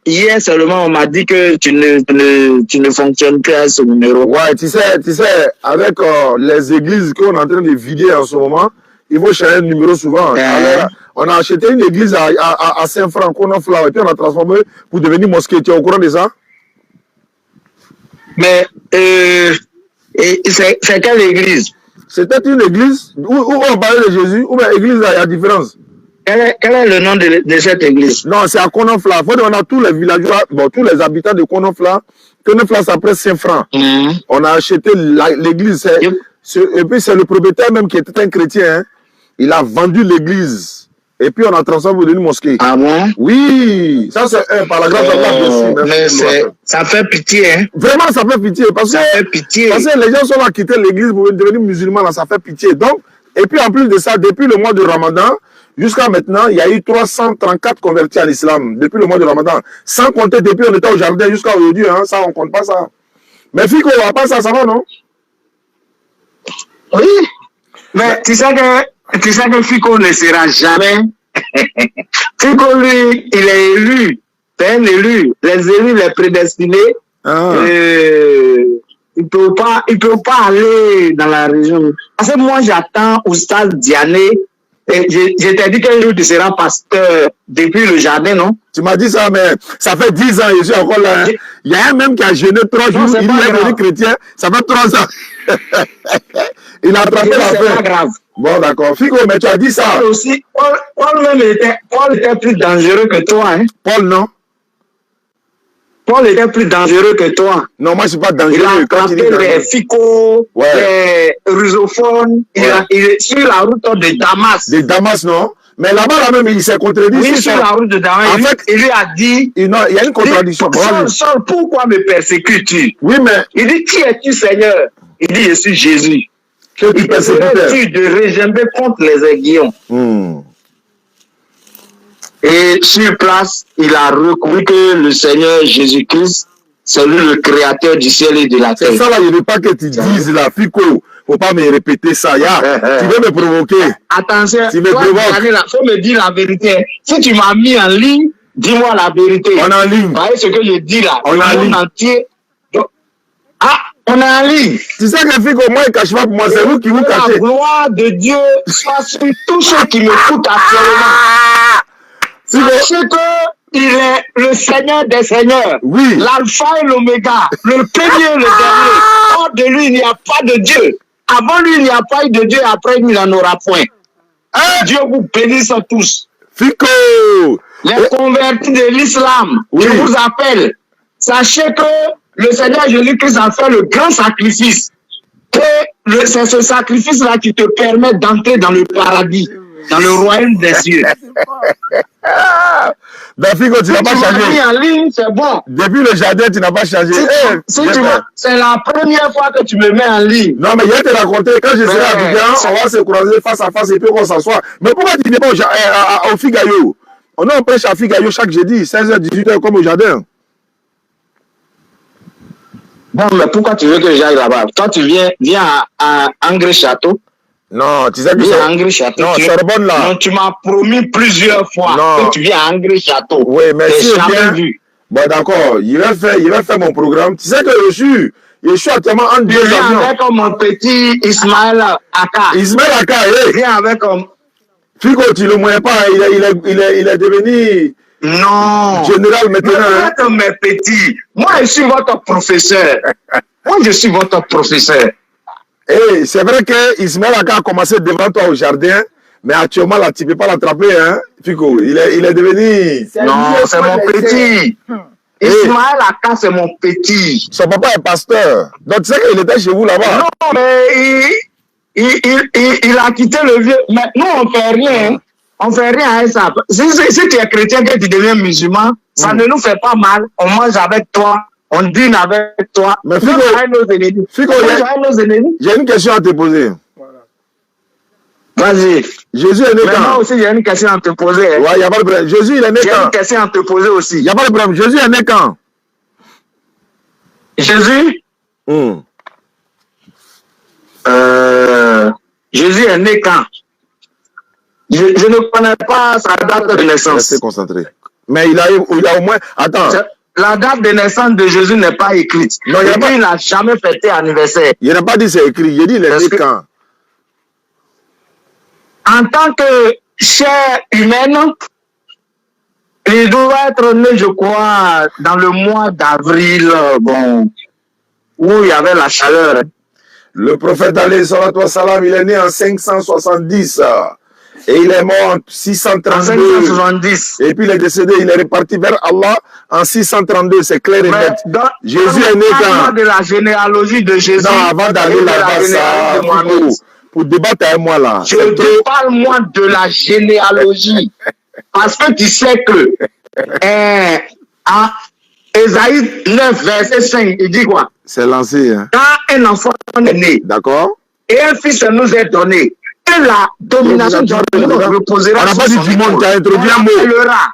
hier seulement, on m'a dit que tu ne fonctionnes plus à ce numéro. Ouais, tu sais, avec les églises qu'on est en train de vider en ce moment, il faut changer de numéro souvent. Alors, on a acheté une église à Saint-Franc, qu'on a flower, et puis on a transformé pour devenir mosquée. Tu es au courant de ça? Mais, c'est quelle église? C'était une église où on parlait de Jésus, ou bien église, il y a différence. Quel est le nom de cette église? On c'est à Kononfla. On a tous les villageois, tous les habitants de Kononfla. Kononfla, c'est après Saint-Franc. On a acheté l'église. Et puis, c'est le propriétaire même qui était un chrétien. Hein. Il a vendu l'église. Et puis, on a transformé dans une mosquée. Ah bon? Oui. Ça, c'est par la grâce d'Allah. Mais ça fait pitié. Hein? Vraiment, ça fait pitié. Parce que les gens sont là à quitter l'église pour devenir musulmans. Là, ça fait pitié. Donc, et puis, en plus de ça, depuis le mois de Ramadan, jusqu'à maintenant, il y a eu 334 convertis à l'islam depuis le mois de Ramadan. Sans compter depuis on était au jardin jusqu'à aujourd'hui, hein, ça on ne compte pas ça. Mais Fico, à part ça, ça va, non? Oui. Mais tu sais que Fico ne sera jamais. Fico, lui, il est élu. C'est un élu. Les élus, les prédestinés. Il peut pas aller dans la région. Parce que moi, j'attends Oustaz Diané. Je t'ai dit qu'un jour tu seras pasteur depuis le jardin, non? Tu m'as dit ça, mais ça fait 10 ans, je suis encore là. Hein. Il y a un même qui a jeûné 3 jours, il est devenu chrétien, ça fait 3 ans. Il a attrapé la fin. C'est pas grave. Bon, d'accord. Fico, mais tu as dit ça. Paul aussi, Paul était plus dangereux que toi, hein? Paul, non? Paul était plus dangereux que toi. Non, moi, je ne suis pas dangereux. Il a attrapé les Fico, les rusophones. Il est sur la route de Damas. De Damas, non? Mais là-bas, même, il s'est contredit. Oui, sur la route de Damas. En fait, il lui a dit... Il y a une contradiction. Saul, pourquoi me persécutes-tu? Oui, mais... Il dit, qui es-tu, Seigneur? Il dit, je suis Jésus. Que tu persécutes de régember contre les aiguillons. Et sur place, il a reconnu que le Seigneur Jésus-Christ, c'est lui le créateur du ciel et de la terre. C'est ça là, il ne veut pas que tu dises là, Fico. Faut pas me répéter ça. Tu veux me provoquer. Attention, tu me provoques. Il faut me dire la vérité. Si tu m'as mis en ligne, dis-moi la vérité. On est en ligne. Vous voyez ce que je dis là? On est en ligne. Entier. On est en ligne. Tu sais que Fico, moi, il ne cache pas pour moi. C'est vous qui vous cachez. La gloire de Dieu soit sur tous ceux qui m'écoutent actuellement. Sachez qu'il est le Seigneur des Seigneurs, oui. L'alpha et l'oméga, le premier et le dernier. Hors de lui, il n'y a pas de Dieu. Avant lui, il n'y a pas eu de Dieu, après lui, il n'en aura point. Que Dieu vous bénisse tous. Fico. Les convertis de l'islam, Oui. je vous appelle. Sachez que le Seigneur Jésus-Christ a fait le grand sacrifice. Et c'est ce sacrifice-là qui te permet d'entrer dans le paradis, dans le royaume des cieux. Ben, Fico, tu n'as pas Tu m'as mis changé. en ligne, c'est bon. Depuis le jardin, tu n'as pas changé. C'est la première fois que tu me mets en ligne. Non, mais hier, tu as raconté, quand je serai à Ouais. Abidjan, on va se croiser face à face et puis on s'assoit. Mais pourquoi tu ne viens pas au Figayo? On prêche à Figayo chaque jeudi, 16h, 18h, comme au jardin. Bon, mais pourquoi tu veux que j'aille là-bas? Toi, tu viens à Angers Château. Non, tu sais que Viens à c'est... Angers Château. Non, Sorbonne là. Non, tu m'as promis plusieurs fois Non. que tu viens à Angers Château. Oui, mais T'es si je jamais viens... vu. Bon, d'accord, il va faire mon programme. Tu sais que je suis actuellement en Je deux viens avions. avec mon petit Ismaël Aka. Ismaël Aka, Viens avec Fico, tu le moyens pas, il est devenu Non. général maintenant. Mais vous êtes mes petits. Moi, je suis votre professeur. Moi, je suis votre professeur. Et c'est vrai que Ismaël Aka a commencé devant toi au jardin, mais actuellement là, tu ne peux pas l'attraper, hein, Fico. Il est devenu... Non, c'est mon petit. Ismaël Aka, c'est mon petit. Son papa est pasteur. Donc tu sais qu'il était chez vous là-bas. Non, mais il a quitté le vieux. Mais nous, on ne fait rien. On ne fait rien à ça. Si tu es chrétien, que tu deviens musulman, ça ne nous fait pas mal. On mange avec toi. On dîne avec toi. Mais Fico, Fico, j'ai une question à te poser. Vas-y. Jésus est né Mais moi quand? aussi, j'ai une question à te poser. Ouais, il n'y a pas de problème. Jésus, il est né J'ai quand? une question à te poser Il aussi. n'y a pas de problème. Jésus est né quand? Jésus, Jésus est né quand? Je ne connais pas sa date de naissance. Restez concentré. Mais il a au moins... Attends. La date de naissance de Jésus n'est pas écrite. Non, il n'a jamais fêté anniversaire. Il n'a pas dit c'est écrit. Il a dit il est né quand? En tant que chair humaine, il doit être né, je crois, dans le mois d'avril, bon, où il y avait la chaleur. Le prophète alayhi salatu wa salam, il est né en 570 et il est mort en 632. En 570. Et puis il est décédé, il est reparti vers Allah en 632, c'est clair et net. Jésus est né quand? De la généalogie de Jésus. Non, avant d'aller là-bas, pour débattre avec moi là. Je te parle moi de la généalogie. Parce que tu sais que Ésaïe 9, verset 5, il dit quoi? C'est lancé. Hein? Quand un enfant est né, d'accord, et un fils nous est donné, et la domination du monde reposera sur son épaule. On n'a pas dit du monde, tu as introduit un mot.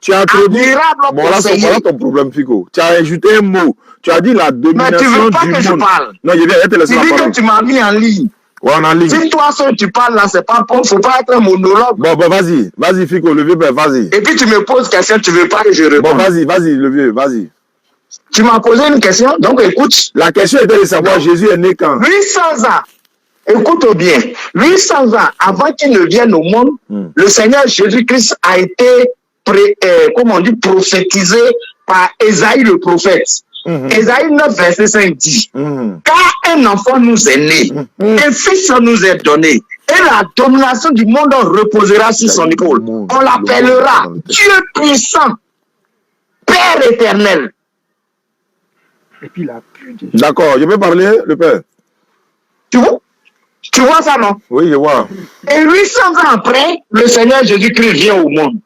Tu as introduit. Bon, là, c'est voilà ton problème, Fico. Tu as ajouté un mot. Tu as dit la domination du monde. Mais tu veux pas que je parle? Non, je viens te laisser la parole. Tu dis que tu m'as mis en ligne. Ouais, on est en ligne. Si toi seul tu parles là, c'est pas bon, faut pas être un monologue. Bon, vas-y, Fico, le vieux, vas-y. Et puis tu me poses question, tu veux pas que je réponde. Bon, vas-y, le vieux, vas-y. Tu m'as posé une question, donc écoute. La question était de savoir donc, Jésus est né quand? 800 ans. Écoute bien. 800 ans avant qu'il ne vienne au monde, le Seigneur Jésus-Christ a été, prophétisé par Ésaïe le prophète. Ésaïe 9, verset 5 dit, car un enfant nous est né, un fils nous est donné, et la domination du monde reposera sur son épaule. On l'appellera Dieu puissant, Père éternel. Et puis la pluie. D'accord, je peux parler, le Père? Tu vois ça, non? Oui, je vois. Et 800 ans après, le Seigneur Jésus-Christ vient au monde.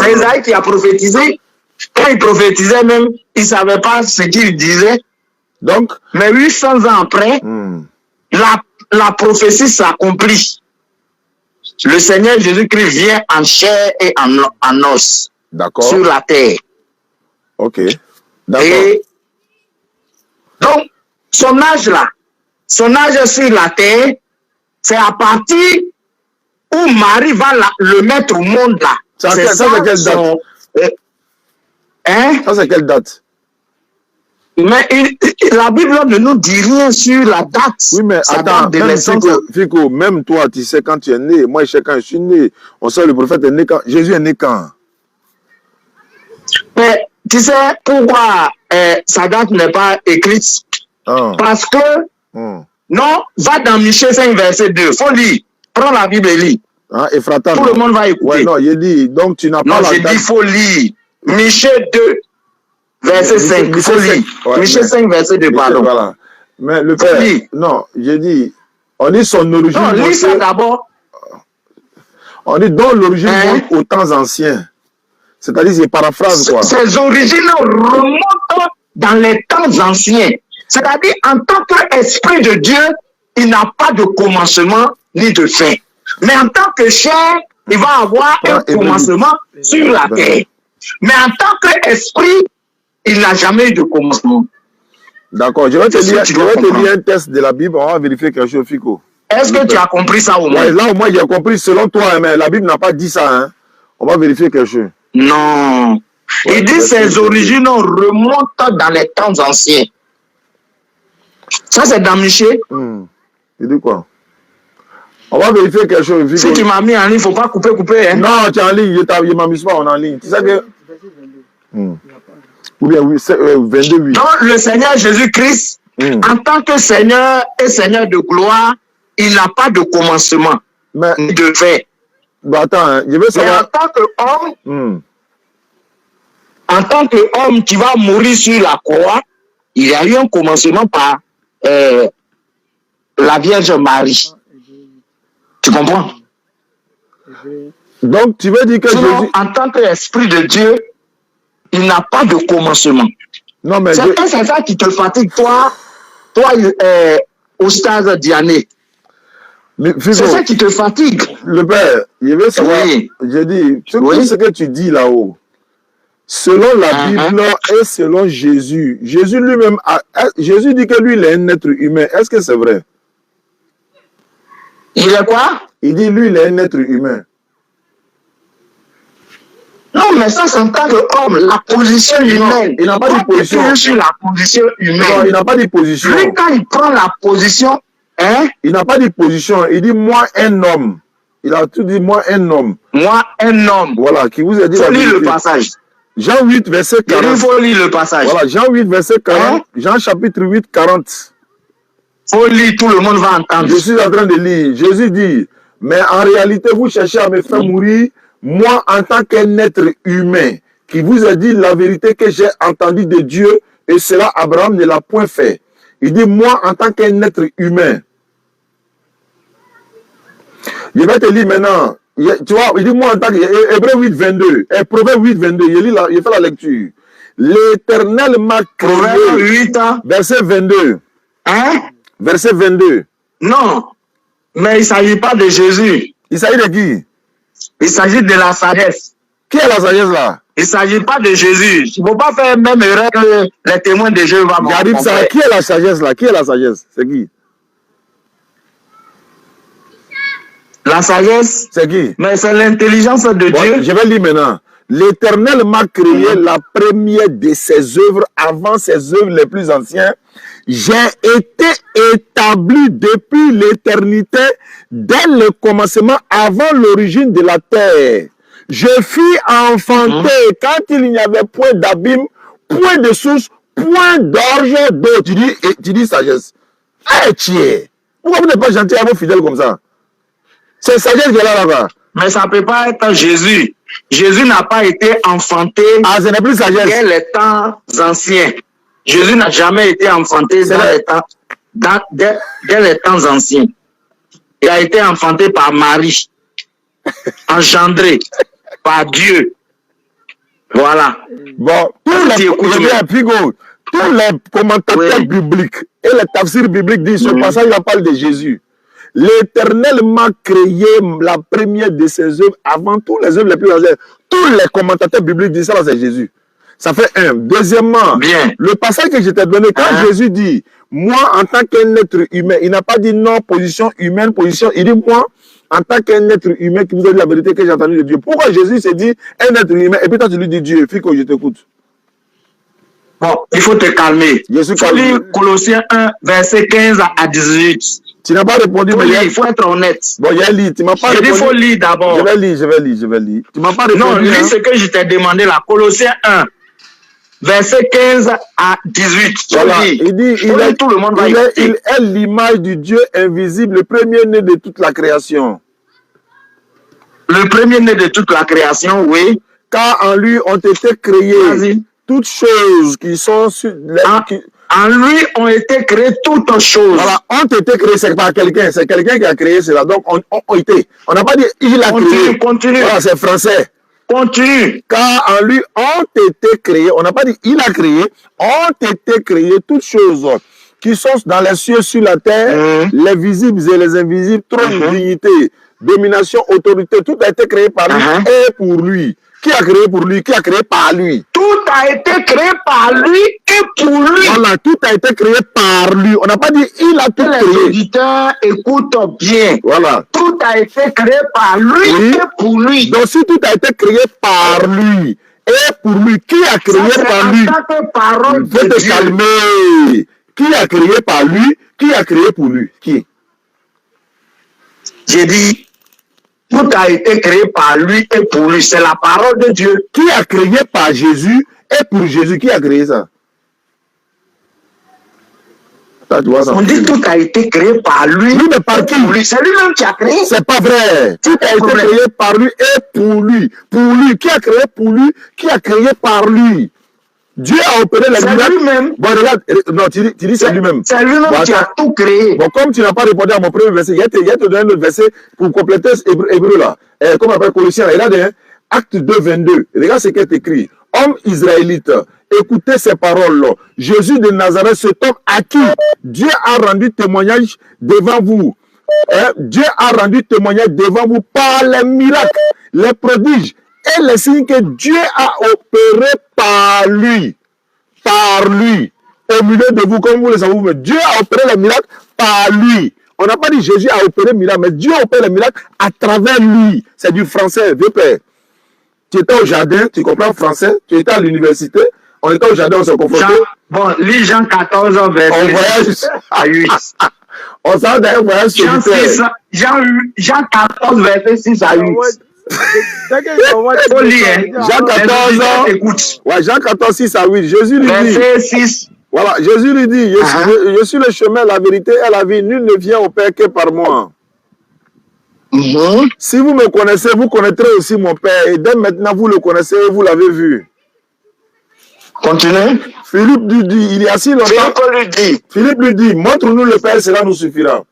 C'est Isaïe qui a prophétisé. Quand il prophétisait même, il ne savait pas ce qu'il disait. Donc, mais 800 ans après, la prophétie s'accomplit. Le Seigneur Jésus-Christ vient en chair et en os. D'accord. Sur la terre. Ok. D'accord. Et donc, son âge là, son âge sur la terre, c'est à partir où Marie va le mettre au monde là. Ça, c'est quelle date? Ça, c'est quelle date? Mais la Bible ne nous dit rien sur la date. Oui, mais attends, Fico, même toi, tu sais quand tu es né. Moi, je sais quand je suis né. On sait le prophète est né quand? Jésus est né quand? Mais tu sais pourquoi sa date n'est pas écrite? Parce que, non, va dans Michée 5, verset 2. Faut lire. Prends la Bible et lis. Hein, Ephrata, tout le monde va écouter. Ouais, non, il dit, donc tu n'as pas la date. Non, j'ai dit, il faut lire. Michée 2, verset 5. Il faut lire. Michée 5, verset 2, pardon. Voilà. Mais le père, non, j'ai dit, on dit son origine. Non, lis ça d'abord. On dit dont l'origine monte aux temps anciens. C'est-à-dire, c'est paraphrase, quoi. Ses origines remontent dans les temps anciens. C'est-à-dire, en tant qu'esprit de Dieu, il n'a pas de commencement ni de fin. Mais en tant que chair, il va avoir un commencement sur la terre. Mais en tant qu'esprit, il n'a jamais eu de commencement. D'accord, je vais te lire un test de la Bible, on va vérifier quelque chose, Fico. Est-ce que tu as compris ça au moins? Ouais, là, au moins, j'ai compris, selon toi, mais la Bible n'a pas dit ça. Hein. On va vérifier quelque chose. Non. Ouais, il dit ses origines remontent dans les temps anciens. Ça, c'est dans Michée. Il dit quoi? On va vérifier quelque chose. Fico. Si tu m'as mis en ligne, il ne faut pas couper. Hein? Non, tu es en ligne, je ne m'amuse pas, on est en ligne. Tu sais que... Ou bien, oui, 22, Donc, le Seigneur Jésus-Christ, en tant que Seigneur et Seigneur de gloire, il n'a pas de commencement, ni de fin. Bah attends, hein, je veux savoir... en tant qu'homme qui va mourir sur la croix, il y a eu un commencement par la Vierge Marie. Tu comprends? Donc, tu veux dire que Jésus... En tant qu'esprit de Dieu, il n'a pas de commencement. Non, mais c'est ça qui te fatigue, toi au stade Diané. C'est ça qui te fatigue. Le père, je veux savoir, je dis, tout ce que tu dis là-haut, selon la Bible et selon Jésus, Jésus lui-même, Jésus dit que lui, il est un être humain. Est-ce que c'est vrai? Il est quoi? Il dit, lui, il est un être humain. Non, mais ça, c'est en tant qu'homme, la position humaine. Il n'a pas de position. Sur la position humaine. Non, il n'a pas de position. Lui, quand il prend la position, il n'a pas de position. Il dit, moi, un homme. Il a tout dit, moi, un homme. Moi, un homme. Voilà, qui vous a dit. Il faut lire le passage. Jean 8, verset 40. Il faut lire le passage. Voilà, Jean 8, verset 40. Jean chapitre 8, 40. Il faut lire, tout le monde va entendre. Je suis en train de lire. Jésus dit, mais en réalité, vous cherchez à me faire mourir. Moi, en tant qu'un être humain, qui vous a dit la vérité que j'ai entendue de Dieu, et cela, Abraham ne l'a point fait. Il dit, moi, en tant qu'un être humain. Je vais te lire maintenant. Tu vois, il dit, moi, en tant que... Hébreu 8, 22. Proverbe 8, 22. Il fait la lecture. L'Éternel m'a créé. Proverbe 8, verset 22. Hein? Verset 22. Non, mais il ne s'agit pas de Jésus. Il s'agit de qui? Il s'agit de la sagesse. Qui est la sagesse là? Il ne s'agit pas de Jésus. Il ne faut pas faire même erreur que les témoins de Jéhovah vont faire. Qui est la sagesse là? Qui est la sagesse? C'est qui? La sagesse? C'est qui? Mais c'est l'intelligence de Dieu. Je vais lire maintenant. L'Éternel m'a créé la première de ses œuvres avant ses œuvres les plus anciennes. J'ai été établi depuis l'éternité, dès le commencement, avant l'origine de la terre. Je fus enfanté quand il n'y avait point d'abîme, point de source, point d'orge d'eau. Tu dis sagesse. Tiens. Pourquoi vous n'êtes pas gentil à vos fidèles comme ça? C'est sagesse qui est là-bas. Mais ça ne peut pas être Jésus. Jésus n'a pas été enfanté ce n'est plus sagesse. Dès les temps anciens. Jésus n'a jamais été enfanté dès les temps anciens. Il a été enfanté par Marie, engendré par Dieu. Voilà. Bon, tous les commentateurs bibliques et les tafsirs bibliques disent ce passage là parle de Jésus. L'Éternel m'a créé la première de ses œuvres avant tous les œuvres les plus anciennes. Tous les commentateurs bibliques disent ça, c'est Jésus. Ça fait un. Deuxièmement, le passage que je t'ai donné, quand Jésus dit, moi en tant qu'un être humain, il n'a pas dit non, position humaine, position, il dit moi, en tant qu'un être humain qui vous a dit la vérité que j'ai entendue de Dieu. Pourquoi Jésus s'est dit un être humain et puis toi tu lui dis Dieu, Fico, je t'écoute. Bon, il faut te calmer. Je suis calmé. Colossiens 1, verset 15 à 18. Tu n'as pas répondu, mais il faut être honnête. Bon, il y a lu, tu m'as pas répondu. Il faut lire d'abord. Je vais lire. Tu m'as pas répondu. Non, lis ce que je t'ai demandé là. Colossiens 1, verset 15 à 18. Voilà. Il dit, tout le monde va écouter. Il est l'image du Dieu invisible, le premier-né de toute la création. le premier-né de toute la création, oui. Car en lui ont été créées toutes choses qui sont sur en lui ont été créées toutes choses. Voilà, ont été créées, c'est pas quelqu'un, c'est quelqu'un qui a créé cela. Donc, on n'a pas dit il a créé. Continue. Voilà, c'est français. Continue. Car en lui ont été créées, on n'a pas dit il a créé, ont été créées toutes choses qui sont dans les cieux, sur la terre, les visibles et les invisibles, trône, dignité, domination, autorité, tout a été créé par lui et pour lui. Qui a créé pour lui? Qui a créé par lui? Tout a été créé par lui et pour lui. Voilà, tout a été créé par lui. On n'a pas dit il a tout créé. Les auditeurs écoutent bien. Voilà. Tout a été créé par lui et pour lui. Donc si tout a été créé par lui et pour lui, qui a créé par lui? Parole faut te calmer. Qui a créé par lui? Qui a créé pour lui? Qui? J'ai dit, tout a été créé par lui et pour lui. C'est la parole de Dieu. Qui a créé par Jésus et pour Jésus? Qui a créé ça? Ça, tu vois ça. On dit tout a été créé par lui. Oui, mais par qui? C'est lui-même qui a créé. C'est pas vrai. Tout a été créé par lui et pour lui. Pour lui. Qui a créé pour lui? Qui a créé par lui? Dieu a opéré les miracles. C'est lui-même. Bon, regarde. Non, tu dis c'est lui-même. C'est lui-même qui a tout créé. Bon, comme tu n'as pas répondu à mon premier verset, il y a te donné le verset pour compléter ce hébreu là. Comme on appelle Colossiens. Regarde, hein, Acte 2, 22. Regarde ce qui est écrit. Homme israélite, écoutez ces paroles-là. Jésus de Nazareth, cet homme à qui Dieu a rendu témoignage devant vous. Dieu a rendu témoignage devant vous par les miracles, les prodiges et les signes que Dieu a opérés par lui. Par lui. Au milieu de vous, comme vous le savez, mais Dieu a opéré les miracles par lui. On n'a pas dit Jésus a opéré les miracles, mais Dieu a opéré les miracles à travers lui. C'est du français, vieux père. Tu étais au jardin, tu comprends français, tu étais à l'université, on était au jardin, on s'est confronté. Bon, lis Jean 14, verset 6 à 8. On s'en d'un voyage solitaire. Jean 14, verset 6 à 8. Jean 14, écoute. Ouais, Jean 14, 6 à 8. Jésus lui dit. Verset 6. Voilà, Jésus lui dit, je suis le chemin, la vérité et la vie. Nul ne vient au Père que par moi. Si vous me connaissez, vous connaîtrez aussi mon Père. Et dès maintenant, vous le connaissez et vous l'avez vu. Continue. Philippe lui dit, il y a si longtemps. Philippe lui dit, montre-nous le Père, cela nous suffira.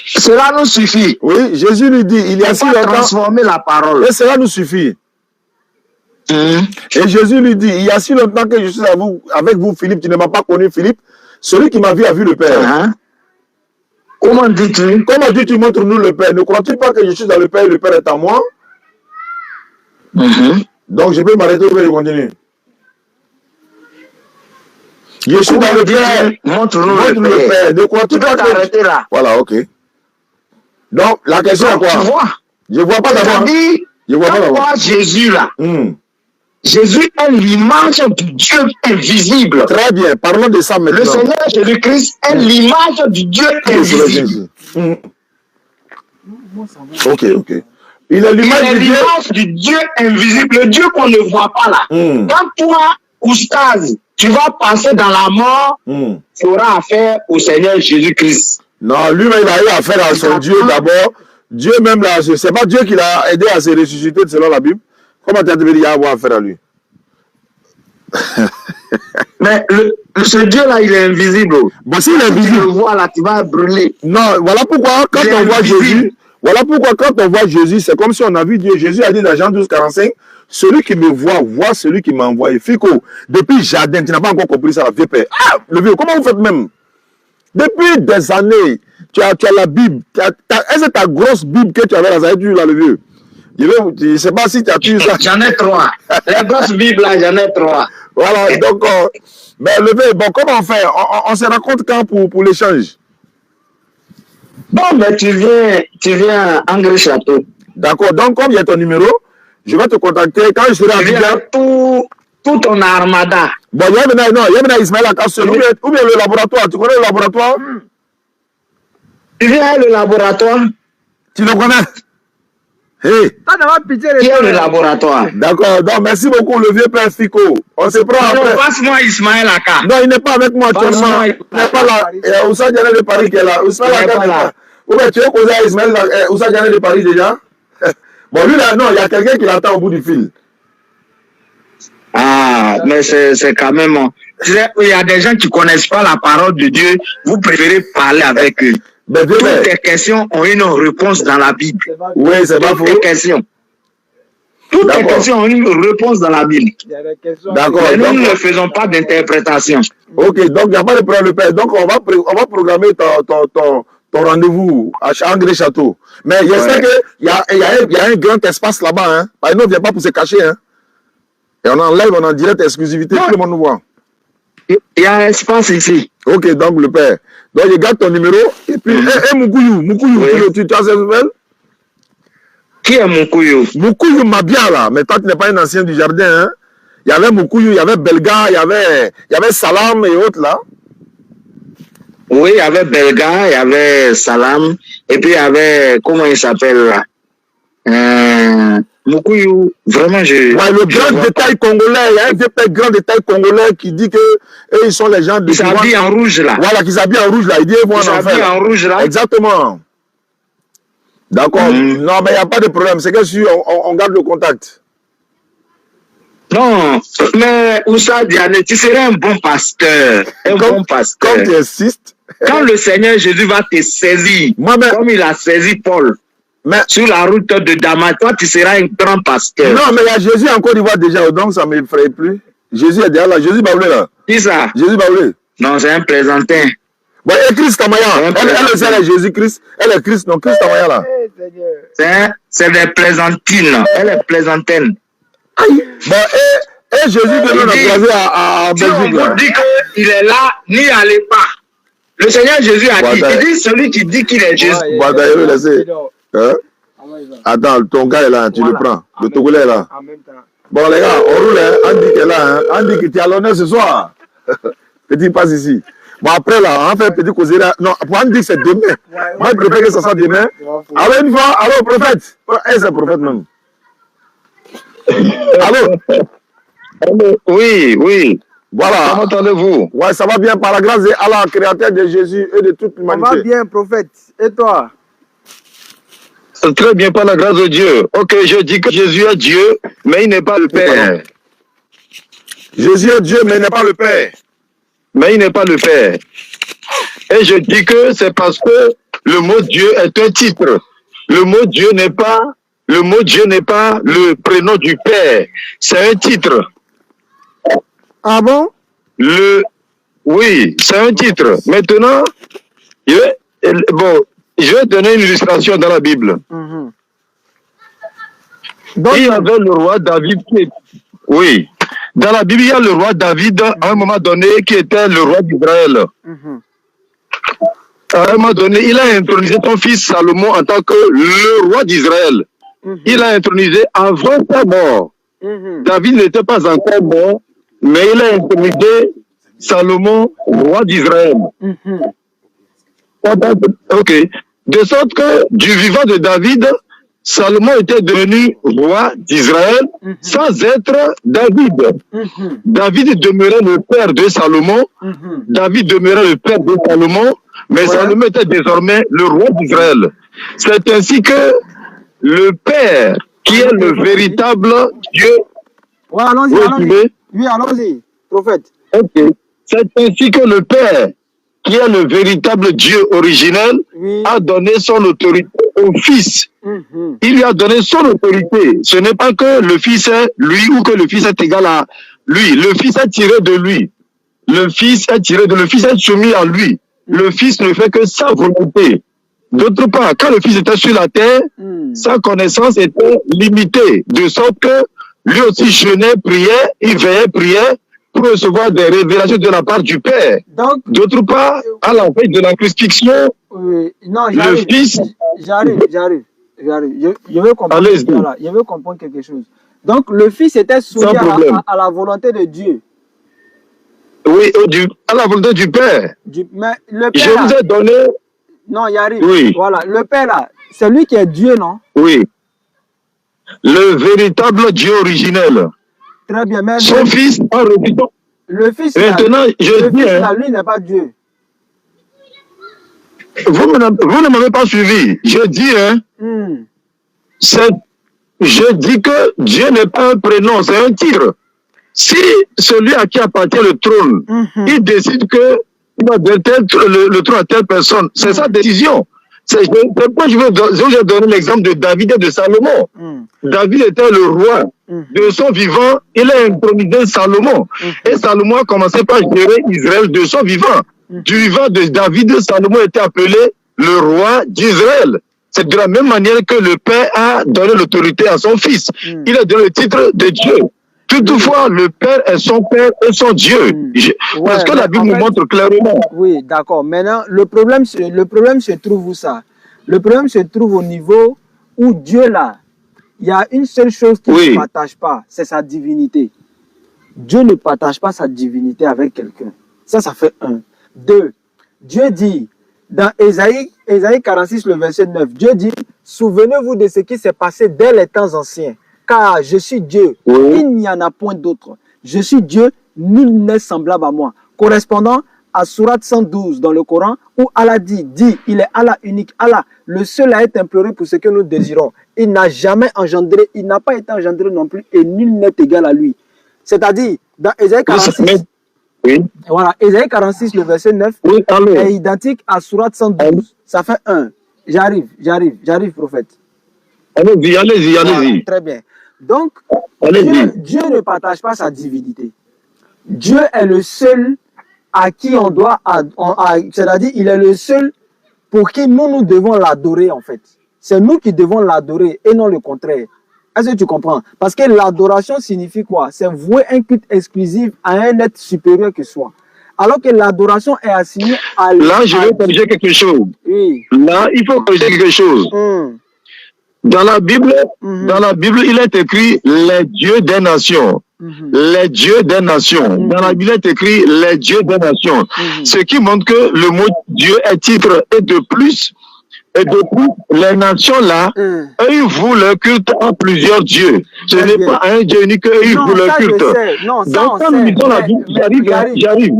Cela nous suffit. Oui, Jésus lui dit, il y a si longtemps. Transformer la parole. Et cela nous suffit. Et Jésus lui dit, il y a si longtemps que je suis avec vous, Philippe, tu ne m'as pas connu, Philippe. Celui qui m'a vu a vu le Père. Comment dis-tu? Comment dis-tu, montre-nous le Père? Ne crois-tu pas que je suis dans le Père et le Père est en moi? Donc je peux m'arrêter ou je continue? Je suis dans le Père. Montre-nous le Père. Ne crois-tu pas que... t'arrêter là. Voilà, ok. Donc la question est quoi? Tu vois? Je vois pas d'abord. Je vois pas d'abord. Jésus là. Jésus est l'image du Dieu invisible. Très bien, parlons de ça maintenant. Le Seigneur Jésus-Christ est l'image du Dieu invisible. Ok. Il est l'image du Dieu invisible, le Dieu qu'on ne voit pas là. Quand toi, Oustaz, tu vas passer dans la mort, tu auras affaire au Seigneur Jésus-Christ. Non, lui-même, il a eu affaire à son Dieu d'abord. Dieu même là, c'est pas Dieu qui l'a aidé à se ressusciter selon la Bible. Comment tu as dit qu'il a avoir affaire à lui? Mais ce Dieu-là, il est invisible. Bon, s'il est invisible. Tu le vois là, tu vas brûler. Non, voilà pourquoi quand on voit Jésus, c'est comme si on a vu Dieu. Jésus a dit dans Jean 12, 45, celui qui me voit celui qui m'a envoyé. Fico, depuis jardin, tu n'as pas encore compris ça, la vieux père. Ah, le vieux, comment vous faites même? Depuis des années, tu as la Bible. Est-ce que ta grosse Bible que tu avais là, ça a été là, le vieux? Je ne sais pas si tu as pu ça. J'en ai 3. La grosse Bible là, j'en ai 3. Voilà, donc, mais le vieux, bon, comment on fait? On se rencontre quand pour l'échange? Bon, mais tu viens à Angre Château. D'accord, donc comme il y a ton numéro, je vais te contacter quand je serai à Abidjan. Tout ton armada. Bon, il y a maintenant Ismaël Akassel, ou bien le laboratoire. Tu connais le laboratoire? Tu viens à le laboratoire? Tu le connais? Hey. Qui est le laboratoire? D'accord, donc merci beaucoup, le vieux père Fico. On se prend après. Non, passe-moi Ismaël Aka. Non, il n'est pas avec moi actuellement. Il n'est pas là. Oussa Diané de Paris qui est là. Ismaël Aka n'est pas là. Ouais, tu es causé à Ismaël Oussa Diané de Paris déjà. Bon, lui là, non, il y a quelqu'un qui l'attend au bout du fil. Ah, mais c'est quand même... Il y a des gens qui ne connaissent pas la parole de Dieu. Vous préférez parler avec eux. Toutes les questions ont une réponse dans la Bible. Oui, c'est pas faux. Toutes les questions. Toutes les questions ont une réponse dans la Bible. D'accord. Mais nous ne faisons pas d'interprétation. Ok, donc il n'y a pas de problème, Père. Donc on va programmer ton rendez-vous à Angré Château. Mais je sais qu'il y a un grand espace là-bas. Hein. Bah, nous, on ne vient pas pour se cacher. Hein. Et on enlève, on en direct exclusivité. Tout le monde nous voit. Il y a un espace ici. Ok, donc le Père. Donc je garde ton numéro. Et puis, Mukuyu, tu as ces nouvelles? Qui est Mukuyu? Mukuyu Mabia là. Mais toi, tu n'es pas un ancien du jardin. Hein. Il y avait Mukuyu, il y avait Belga, il y avait Salam et autres là. Oui, il y avait Belga, il y avait Salam, et puis il y avait, comment il s'appelle là? Mukuyu, vraiment, ouais, le grand détail congolais, il y a un grand détail congolais qui dit que eux, ils sont les gens de... Ils s'habillent en rouge là. Voilà, qu'ils s'habillent en rouge là. Ils s'habillent en rouge là. Exactement. D'accord. Non, mais il n'y a pas de problème. C'est que si on garde le contact. Non, mais Oussa Diané, tu serais un bon pasteur. Bon pasteur. Comme tu insistes. Quand le Seigneur Jésus va te saisir, comme il a saisi Paul, sur la route de Damas, toi tu seras un grand pasteur. Non, mais il y a Jésus en Côte d'Ivoire déjà, donc ça ne m'effraie plus. Jésus est déjà là. Jésus Baoulé là. Qui ça? Jésus Baoulé. Non, c'est un plaisantin. Bon, et Christ Tamaya. Elle est Jésus-Christ. Elle est Christ, non, Christ Tamaya là. C'est des plaisantines. Elle est plaisantine. Aïe. Bon, et Jésus que nous a croisé à Belgique là. Si on vous dit qu'il est là, n'y allez pas. Le Seigneur Jésus a dit, il dit celui qui dit qu'il est Jésus. Bon, d'ailleurs, laissez. Hein? Attends, ton gars est là, tu le prends. Le Togolais est là. Bon, les gars, on roule, hein. Andy qui est là. Hein. Andy qui est à l'honneur ce soir. Petit passe ici. Bon, après là, on va faire un petit causerie. Non, pour Andy, c'est demain. Moi, je préfère que ça soit demain. Alors, une fois, allô, prophète. C'est un prophète même. Allô? Oui. Voilà. Comment entendez-vous? Ouais, ça va bien par la grâce de Allah, créateur de Jésus et de toute l'humanité. Ça va bien, prophète. Et toi? Très bien, par la grâce de Dieu. Ok, je dis que Jésus est Dieu, mais il n'est pas le Père. Jésus est Dieu, mais il n'est pas le Père. Mais il n'est pas le Père. Et je dis que c'est parce que le mot Dieu est un titre. Le mot Dieu n'est pas le prénom du Père. C'est un titre. Ah bon? Oui, c'est un titre. Maintenant, je vais donner une illustration dans la Bible. Donc, il y avait le roi David Oui. Dans la Bible, il y a le roi David, à un moment donné, qui était le roi d'Israël. À un moment donné, il a intronisé son fils Salomon en tant que le roi d'Israël. Il l'a intronisé avant sa mort. David n'était pas encore mort, mais il a intronisé Salomon, roi d'Israël. Ok. De sorte que du vivant de David, Salomon était devenu roi d'Israël sans être David. David demeurait le père de Salomon. David demeurait le père de Salomon, mais Salomon était désormais le roi d'Israël. C'est ainsi que le Père, qui est le véritable Dieu... Ouais, allons-y. Oui, allons-y, prophète. Ok. C'est ainsi que le Père, qui est le véritable Dieu originel, a donné son autorité au Fils. Il lui a donné son autorité. Ce n'est pas que le Fils est lui ou que le Fils est égal à lui. Le Fils est tiré de lui. Le Fils est soumis à lui. Le Fils ne fait que sa volonté. D'autre part, quand le Fils était sur la terre, sa connaissance était limitée, de sorte que lui aussi jeûnait, priait, il veillait, priait, pour recevoir des révélations de la part du Père. D'autre part, à la veille de la crucifixion, le Fils... J'arrive. Je veux comprendre. Voilà, je veux comprendre quelque chose. Donc, le Fils était soumis à la volonté de Dieu. Oui, à la volonté du Père. Mais le Père, je vous ai donné... Non, il arrive. Oui. Voilà, le Père là, c'est lui qui est Dieu, non? Oui. Le véritable Dieu originel. Très bien, mais son Fils en refusant. Le Fils, maintenant, là, lui n'est pas Dieu. Vous ne m'avez pas suivi. Je dis, hein, je dis que Dieu n'est pas un prénom, c'est un titre. Si celui à qui appartient le trône, il décide que il va donner le trône à telle personne, c'est sa décision. Moi, je vais donner l'exemple de David et de Salomon. David était le roi. De son vivant, il a intronisé Salomon. Et Salomon a commencé par gérer Israël de son vivant. Du vivant de David, Salomon était appelé le roi d'Israël. C'est de la même manière que le Père a donné l'autorité à son fils. Il a donné le titre de Dieu. Toutefois, le Père est son Père et son Dieu. Parce que la Bible nous montre clairement. Oui, d'accord. Maintenant, le problème se trouve où ça? Le problème se trouve au niveau où Dieu, là, il y a une seule chose qu'il ne partage pas, c'est sa divinité. Dieu ne partage pas sa divinité avec quelqu'un. Ça fait 1. 2. Dieu dit, dans Ésaïe 46, le verset 9, Dieu dit, souvenez-vous de ce qui s'est passé dès les temps anciens. Car je suis Dieu, il n'y en a point d'autre. Je suis Dieu, nul n'est semblable à moi. Correspondant à Sourate 112 dans le Coran, où Allah dit, il est Allah unique, Allah, le seul à être imploré pour ce que nous désirons. Il n'a jamais engendré, il n'a pas été engendré non plus, et nul n'est égal à lui. C'est-à-dire, dans Ésaïe 46, voilà, Ésaïe 46, le verset 9, est identique à Sourate 112. Ça fait 1. J'arrive, prophète. Allez-y. Voilà, très bien. Donc, Dieu ne partage pas sa divinité. Dieu est le seul à qui on doit, c'est-à-dire, il est le seul pour qui nous devons l'adorer, en fait. C'est nous qui devons l'adorer et non le contraire. Est-ce que tu comprends? Parce que l'adoration signifie quoi? C'est vouer un culte exclusif à un être supérieur que soi. Alors que l'adoration est assignée à... Là, je vais corriger quelque chose. Oui. Là, il faut corriger quelque chose. Dans la Bible, il est écrit les dieux des nations. Les dieux des nations. Dans la Bible, il est écrit les dieux des nations. Ce qui montre que le mot Dieu est titre. Et de plus, les nations là, eux, ils vouent leur culte à plusieurs dieux. Ce n'est pas un Dieu unique, eux, ils vouent leur culte. Donc, quand nous lisons la Bible, j'arrive.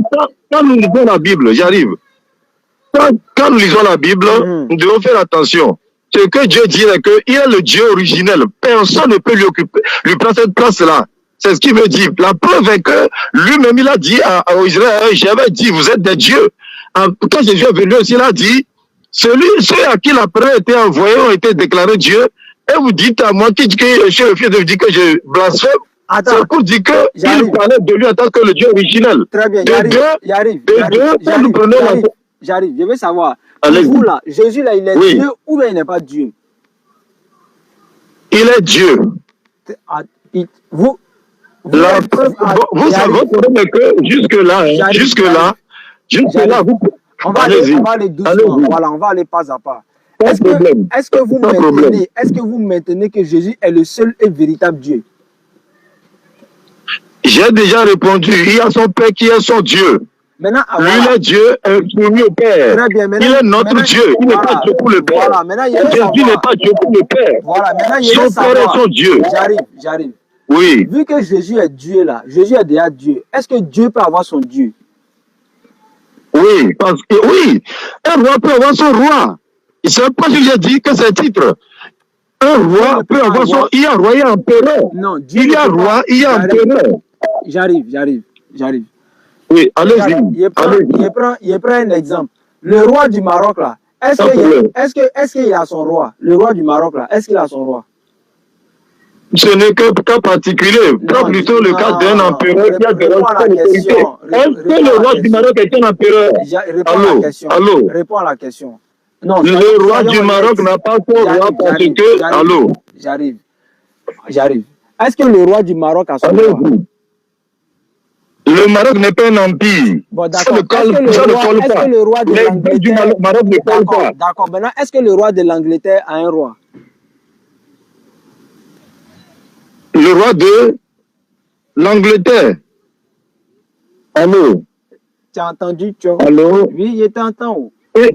Quand nous lisons la Bible, j'arrive. Quand nous lisons la Bible, nous devons faire attention. Ce que Dieu dit est qu'il est le Dieu originel. Personne ne peut lui prendre cette place-là. C'est ce qu'il veut dire. La preuve est que lui-même, il a dit à Israël, j'avais dit, vous êtes des dieux. Quand Jésus est venu aussi, il a dit, ceux à qui la parole a été envoyée ont été déclarés Dieu. Et vous dites à moi qui dit que je suis le fils de Dieu, que je blasphème. C'est pour dire qu'il parlait de lui en tant que le Dieu originel. Très bien, j'arrive. Je veux savoir. Vous là, Jésus là, il est Dieu ou bien il n'est pas Dieu? Il est Dieu. Vous savez que jusque-là, vous... On va aller doucement. Voilà, on va aller pas à pas. Est-ce que vous maintenez que Jésus est le seul et véritable Dieu? J'ai déjà répondu. Il y a son Père qui est son Dieu. Maintenant, lui, il est Dieu soumis au Père. Très bien, il est notre Dieu. Il n'est pas Dieu pour le Père. Voilà, Jésus n'est pas Dieu pour le Père. Voilà, son Père est son Dieu. J'arrive. Oui. Vu que Jésus est Dieu là, Jésus est déjà Dieu. Est-ce que Dieu peut avoir son Dieu? Oui, parce que un roi peut avoir son roi. Et c'est pas ce que j'ai dit que c'est titre. Un roi peut avoir son... Il y a un roi, il y a un empereur. Non, il y a un roi, il y a un empereur. J'arrive. Oui, allez-y. Je prends un exemple. Le roi du Maroc là, est-ce qu'il a son roi? Le roi du Maroc là, est-ce qu'il a son roi? Ce n'est qu'un cas particulier. Prends plutôt le cas d'un empereur qui a des autorités. Est-ce que le roi du Maroc est un empereur? Allô? Réponds à la question. Non, le roi du Maroc n'a pas son roi parce que... Allô? J'arrive. Est-ce que le roi du Maroc a son roi? Le Maroc n'est pas un empire. Bon, d'accord. Est-ce que le roi de l'Angleterre... Maroc ne colle pas. D'accord. Maintenant, est-ce que le roi de l'Angleterre a un roi? Le roi de l'Angleterre. Allô? Tu as entendu, Allô? Oui, il était en temps. Oui,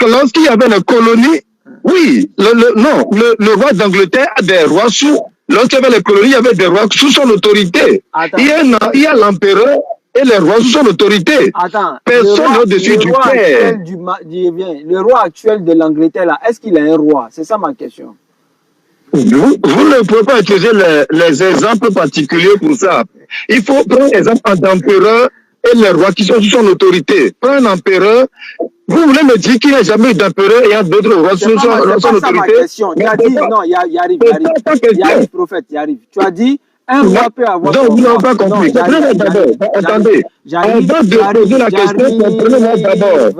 lorsqu'il y avait les colonies, oui, le roi d'Angleterre a des rois sous. Lorsqu'il y avait les colonies, il y avait des rois sous son autorité. Il y a l'empereur et les rois sous son autorité. Attends, Personne n'est au-dessus du Père. Le roi actuel de l'Angleterre, là, est-ce qu'il a un roi? C'est ça ma question. Vous ne pouvez pas utiliser les exemples particuliers pour ça. Il faut prendre l'exemple d'empereur et les rois qui sont sous son autorité. Prends un empereur. Vous voulez me dire qu'il n'y a jamais eu d'empereur et il y a d'autres rois sous son autorité? Tu as dit, non, il arrive, prophète, il arrive. Tu as dit, un roi peut avoir... Donc, vous n'avez pas compris. Comprenez-moi d'abord. Attendez. Avant de poser la question, comprenez-moi d'abord.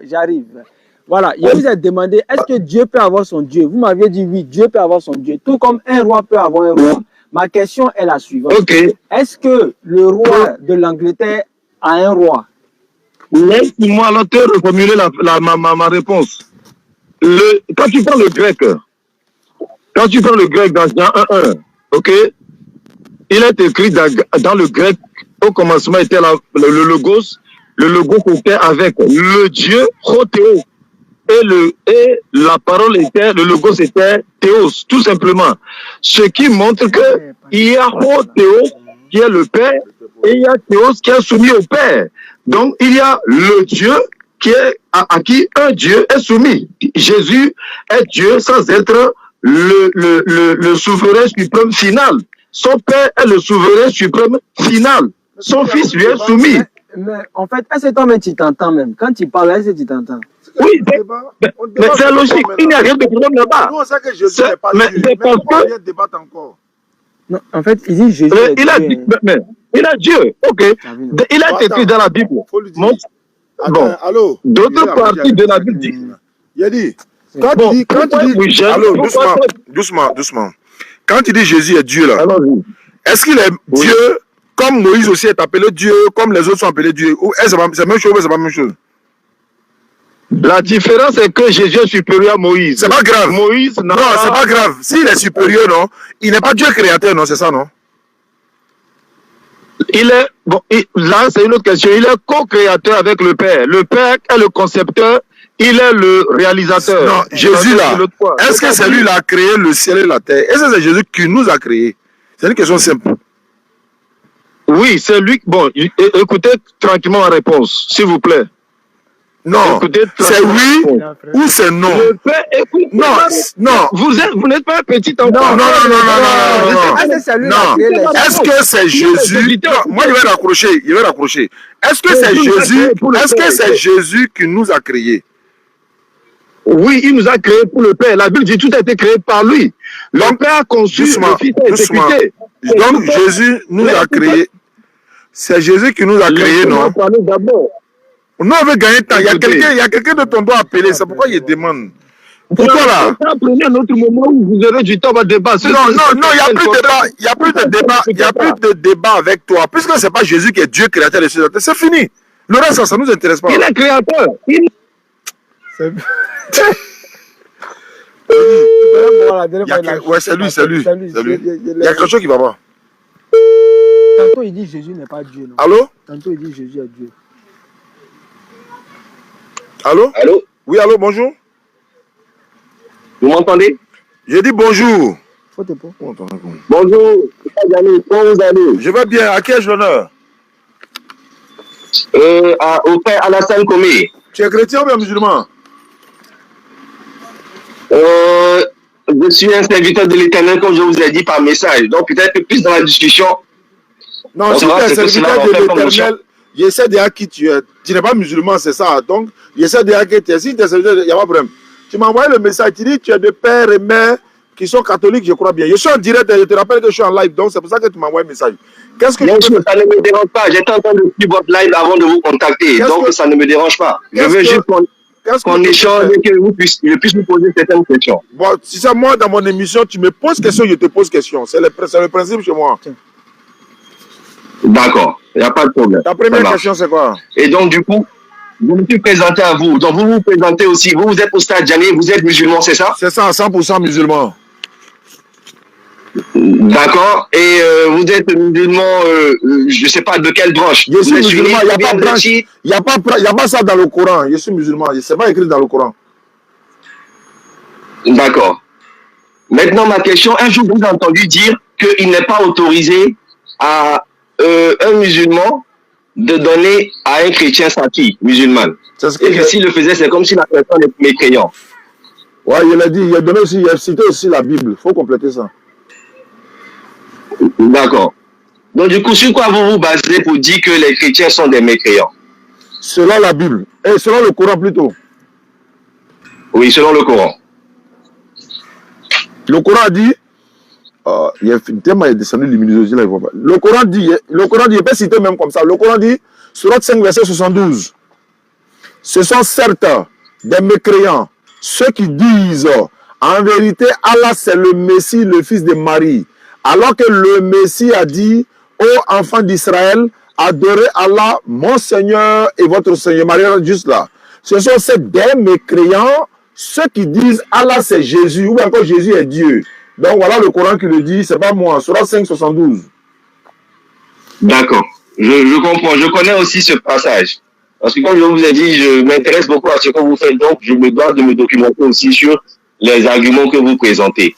J'arrive. Voilà, je vous ai demandé, est-ce que Dieu peut avoir son Dieu? Vous m'aviez dit oui, Dieu peut avoir son Dieu. Tout comme un roi peut avoir un roi. Ma question est la suivante. Okay. Est-ce que le roi de l'Angleterre a un roi? Laisse-moi alors te reformuler ma réponse. Quand tu prends le grec dans Jean 1.1, ok, il est écrit dans le grec, au commencement était le logos était avec le Dieu, Prothéo, et la parole était, le logos était Théos, tout simplement. Ce qui montre que il y a Prothéo qui est le Père, et il y a Théos qui est soumis au Père. Donc, il y a le Dieu qui est à qui un Dieu est soumis. Jésus est Dieu sans être le souverain suprême final. Son Père est le souverain suprême final. Son Fils lui est soumis. Mais en fait, est-ce que toi-même tu t'entends même? Quand tu parles, est-ce que tu t'entends? Oui, mais c'est logique. Il n'y a rien de problème là-bas. Nous, on sait que Jésus n'est pas Dieu. C'est parce que... débattre encore. Non, en fait, il dit Jésus. Il a Dieu. Ok. Il a été écrit dans la Bible. Bon. Allô. D'autres parties de la Bible disent. Il a dit. Quand tu dis. Allô, doucement. Quand tu dis Jésus est Dieu là, est-ce qu'il est Dieu comme Moïse aussi est appelé Dieu, comme les autres sont appelés Dieu? Ou est-ce que c'est la même chose ou c'est pas la même chose? La différence est que Jésus est supérieur à Moïse. C'est pas grave. Moïse, non, c'est pas grave. S'il est supérieur, non, il n'est pas Dieu créateur, non, c'est ça, non? Il est, bon, là, c'est une autre question. Il est co-créateur avec le Père. Le Père est le concepteur, il est le réalisateur. Non, Jésus, là, est-ce que c'est lui qui a créé le ciel et la terre? Est-ce que c'est Jésus qui nous a créés? C'est une question simple. Oui, c'est lui. Bon, écoutez tranquillement ma réponse, s'il vous plaît. Non, c'est oui ou c'est non. Non. Vous n'êtes pas un petit enfant. Non. Est-ce que c'est Jésus? Non, moi, je vais raccrocher. Est-ce que c'est Jésus? Est-ce que c'est Jésus qui nous a créés? Oui, il nous a créés pour le Père. La Bible dit tout a été créé par lui. Le Père a conçu, le Fils a exécuté. Donc, Jésus nous a créés. C'est Jésus qui nous a créés, non? Nous, on veut gagner temps. Il y a quelqu'un de ton doigt appelé. C'est pourquoi il demande. Pour toi, là. Prenez un autre moment où vous aurez du temps à débattre. Non, il n'y a plus de débat. Il n'y a plus de débat. Il n'y a plus de débat avec toi. Puisque ce n'est pas Jésus qui est Dieu créateur des choses. C'est fini. Le reste, ça ne nous intéresse pas. Il est créateur. C'est lui. Il y a quelque chose qui va pas. Tantôt il dit Jésus n'est pas Dieu. Non? Allô? Tantôt il dit Jésus est Dieu. Allô? Allô? Oui, allô, bonjour. Vous m'entendez? J'ai dit bonjour. Bonjour. Comment vous allez? Je vais bien. À qui ai-je l'honneur? Au père Alassane Komé. Tu es chrétien ou bien musulman? Je suis un serviteur de l'Éternel, comme je vous ai dit par message. Donc peut-être plus dans la discussion. Non, si tu es un serviteur de l'Éternel, je sais déjà qui tu es. Tu n'es pas musulman, c'est ça. Donc, je sais déjà qui tu es. Si tu es serviteur, il n'y a pas de problème. Tu m'as envoyé le message, tu dis que tu es de père et mère qui sont catholiques, je crois bien. Je suis en direct, je te rappelle que je suis en live, donc c'est pour ça que tu m'as envoyé le message. Qu'est-ce que bien sûr, ça ne me dérange pas. J'étais en train de suivre votre live avant de vous contacter, donc ça ne me dérange pas. Je veux juste qu'on échange et que je puisse vous poser certaines questions. Bon, si c'est moi dans mon émission, tu me poses question, je te pose question. C'est le principe chez moi. D'accord, il n'y a pas de problème. Ta première question, c'est quoi? Et donc, du coup, je me suis présenté à vous. Donc, vous vous présentez aussi. Vous êtes Oustaz Diané, vous êtes musulman, c'est ça? C'est ça, 100% musulman. D'accord. Et vous êtes musulman, je ne sais pas de quelle branche. Je suis musulman, il n'y a pas de branche. Il n'y a pas ça dans le Coran. Je suis musulman, ce n'est pas écrit dans le Coran. D'accord. Maintenant, ma question, un jour, vous avez entendu dire qu'il n'est pas autorisé à un musulman de donner à un chrétien sa fille musulmane. Et que s'il le faisait, c'est comme si la personne est mécréant. Ouais, il a dit, il a donné aussi, il a cité aussi la Bible. Il faut compléter ça. D'accord. Donc du coup, sur quoi vous vous basez pour dire que les chrétiens sont des mécréants? Selon la Bible. Et selon le Coran plutôt. Oui, selon le Coran. Le Coran dit, il y a tellement il est descendu luminosité là, il voit pas. Le Coran dit, il peut citer même comme ça. Le Coran dit, Sourate 5, verset 72. Ce sont certes des mécréants, ceux qui disent, en vérité, Allah c'est le Messie, le fils de Marie. Alors que le Messie a dit, ô enfants d'Israël, adorez Allah, mon Seigneur et votre Seigneur. Marie est juste là. Ce sont ces des mécréants, ceux qui disent Allah c'est Jésus, ou encore Jésus est Dieu. Donc voilà le Coran qui le dit, c'est pas moi. Sourate 5, 72. D'accord. Je comprends. Je connais aussi ce passage. Parce que comme je vous ai dit, je m'intéresse beaucoup à ce que vous faites, donc je me dois de me documenter aussi sur les arguments que vous présentez.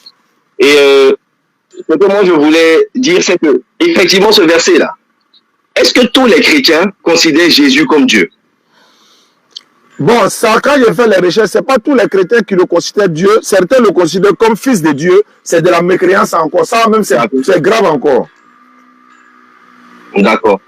Et ce que moi je voulais dire, c'est que, effectivement, ce verset-là, est-ce que tous les chrétiens considèrent Jésus comme Dieu? Bon, ça, quand j'ai fait les recherches, c'est pas tous les chrétiens qui le considèrent Dieu. Certains le considèrent comme fils de Dieu. C'est de la mécréance encore. Ça même, c'est grave encore. D'accord.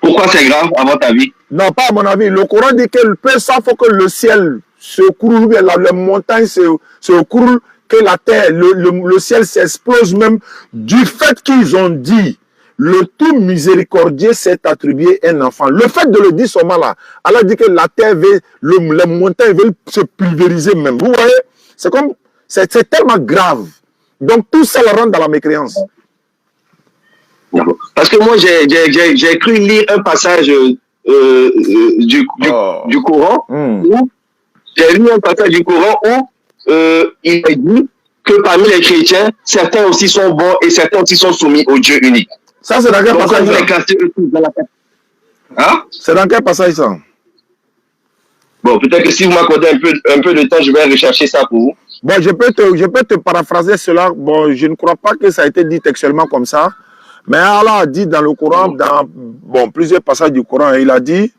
Pourquoi c'est grave, à votre avis? Non, pas à mon avis. Le Coran dit que ça faut que le ciel se croule, les montagnes se croulent, que la terre, le ciel s'explose même du fait qu'ils ont dit le tout miséricordieux s'est attribué un enfant. Le fait de le dire seulement là, Allah dit que la terre veut, les montagnes veulent se pulvériser même. Vous voyez, c'est comme, c'est tellement grave. Donc tout ça le rend dans la mécréance. Parce que moi j'ai cru lire un passage du Coran où j'ai lu un passage du Coran où il est dit que parmi les chrétiens, certains aussi sont bons et certains aussi sont soumis au Dieu unique. Ça, c'est dans quel passage hein? C'est dans quel passage ça? Bon, peut-être que si vous m'accordez un peu de temps, je vais rechercher ça pour vous. Bon, je peux te paraphraser cela. Bon, je ne crois pas que ça a été dit textuellement comme ça. Mais Allah a dit dans le Coran, dans plusieurs passages du Coran, il a dit,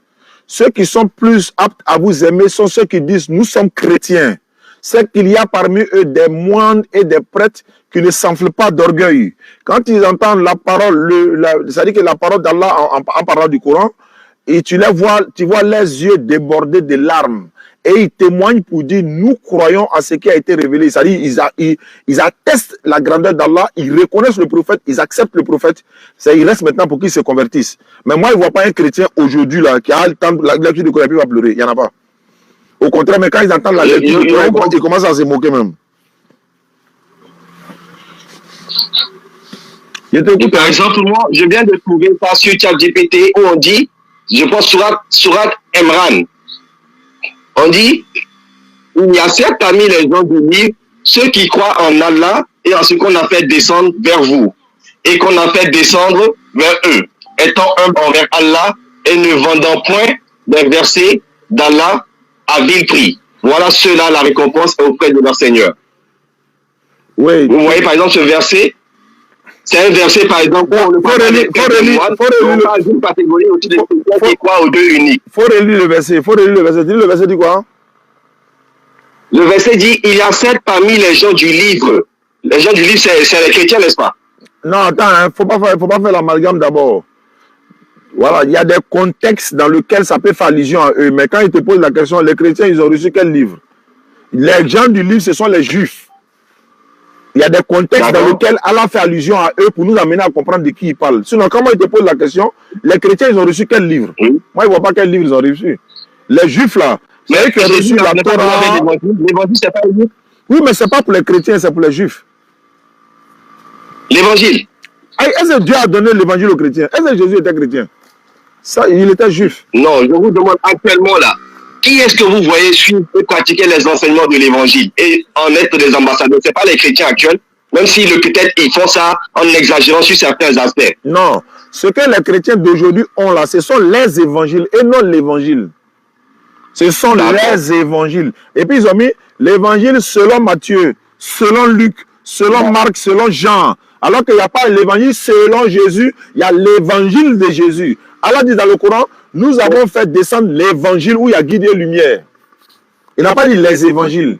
ceux qui sont plus aptes à vous aimer sont ceux qui disent, nous sommes chrétiens. C'est qu'il y a parmi eux des moines et des prêtres qui ne s'enflent pas d'orgueil. Quand ils entendent la parole, c'est-à-dire que la parole d'Allah en parlant du Coran, et tu vois leurs yeux déborder de larmes. Et ils témoignent pour dire, nous croyons à ce qui a été révélé. C'est-à-dire, ils attestent la grandeur d'Allah, ils reconnaissent le prophète, ils acceptent le prophète. Il reste maintenant pour qu'ils se convertissent. Mais moi, je ne vois pas un chrétien aujourd'hui là qui a le temps, la lecture du Coran, il va pleurer. Il n'y en a pas. Au contraire, mais quand ils entendent la lecture du Coran, ils commencent à se moquer même. Par exemple, moi, je viens de trouver ça sur ChatGPT où on dit, je pense Sourate Imran. On dit, il y a certes parmi les gens du livre, ceux qui croient en Allah et en ce qu'on a fait descendre vers vous, et qu'on a fait descendre vers eux, étant humbles envers Allah et ne vendant point des versets d'Allah à vil prix. Voilà ceux-là, la récompense est auprès de leur Seigneur. Oui. Vous voyez par exemple ce verset, c'est un verset par exemple où on ne parle pas des d'une catégorie au-dessus des chrétiens qui croient aux deux uniques. Faut relire le verset. Le verset dit quoi? Le verset dit, il y a certes parmi les gens du livre. Les gens du livre, c'est les chrétiens, n'est-ce pas? Non, attends, hein, faut pas faire l'amalgame d'abord. Voilà, il y a des contextes dans lesquels ça peut faire allusion à eux. Mais quand ils te posent la question, les chrétiens, ils ont reçu quel livre? Les gens du livre, ce sont les juifs. Il y a des contextes dans lesquels Allah fait allusion à eux pour nous amener à comprendre de qui il parle. Sinon, comment ils te posent la question, les chrétiens, ils ont reçu quel livre? Moi, je ne vois pas quel livre ils ont reçu. Les juifs, là, c'est eux qui ont reçu la Torah. L'évangile, c'est pas le livre. Oui, mais ce n'est pas pour les chrétiens, c'est pour les juifs. L'évangile. Est-ce que Dieu a donné l'évangile aux chrétiens? Est-ce que Jésus était chrétien? Ça, il était juif. Non, je vous demande actuellement là, qui est-ce que vous voyez suivre et pratiquer les enseignements de l'évangile et en être des ambassadeurs? Ce n'est pas les chrétiens actuels, même si peut-être ils font ça en exagérant sur certains aspects. Non, ce que les chrétiens d'aujourd'hui ont là, ce sont les évangiles et non l'évangile. Ce sont les évangiles. Et puis ils ont mis l'évangile selon Matthieu, selon Luc, selon Marc, selon Jean. Alors qu'il n'y a pas l'évangile selon Jésus, il y a l'évangile de Jésus. Allah dit dans le Coran, nous avons fait descendre l'évangile où il y a guide et lumière. Il n'a pas dit les évangiles.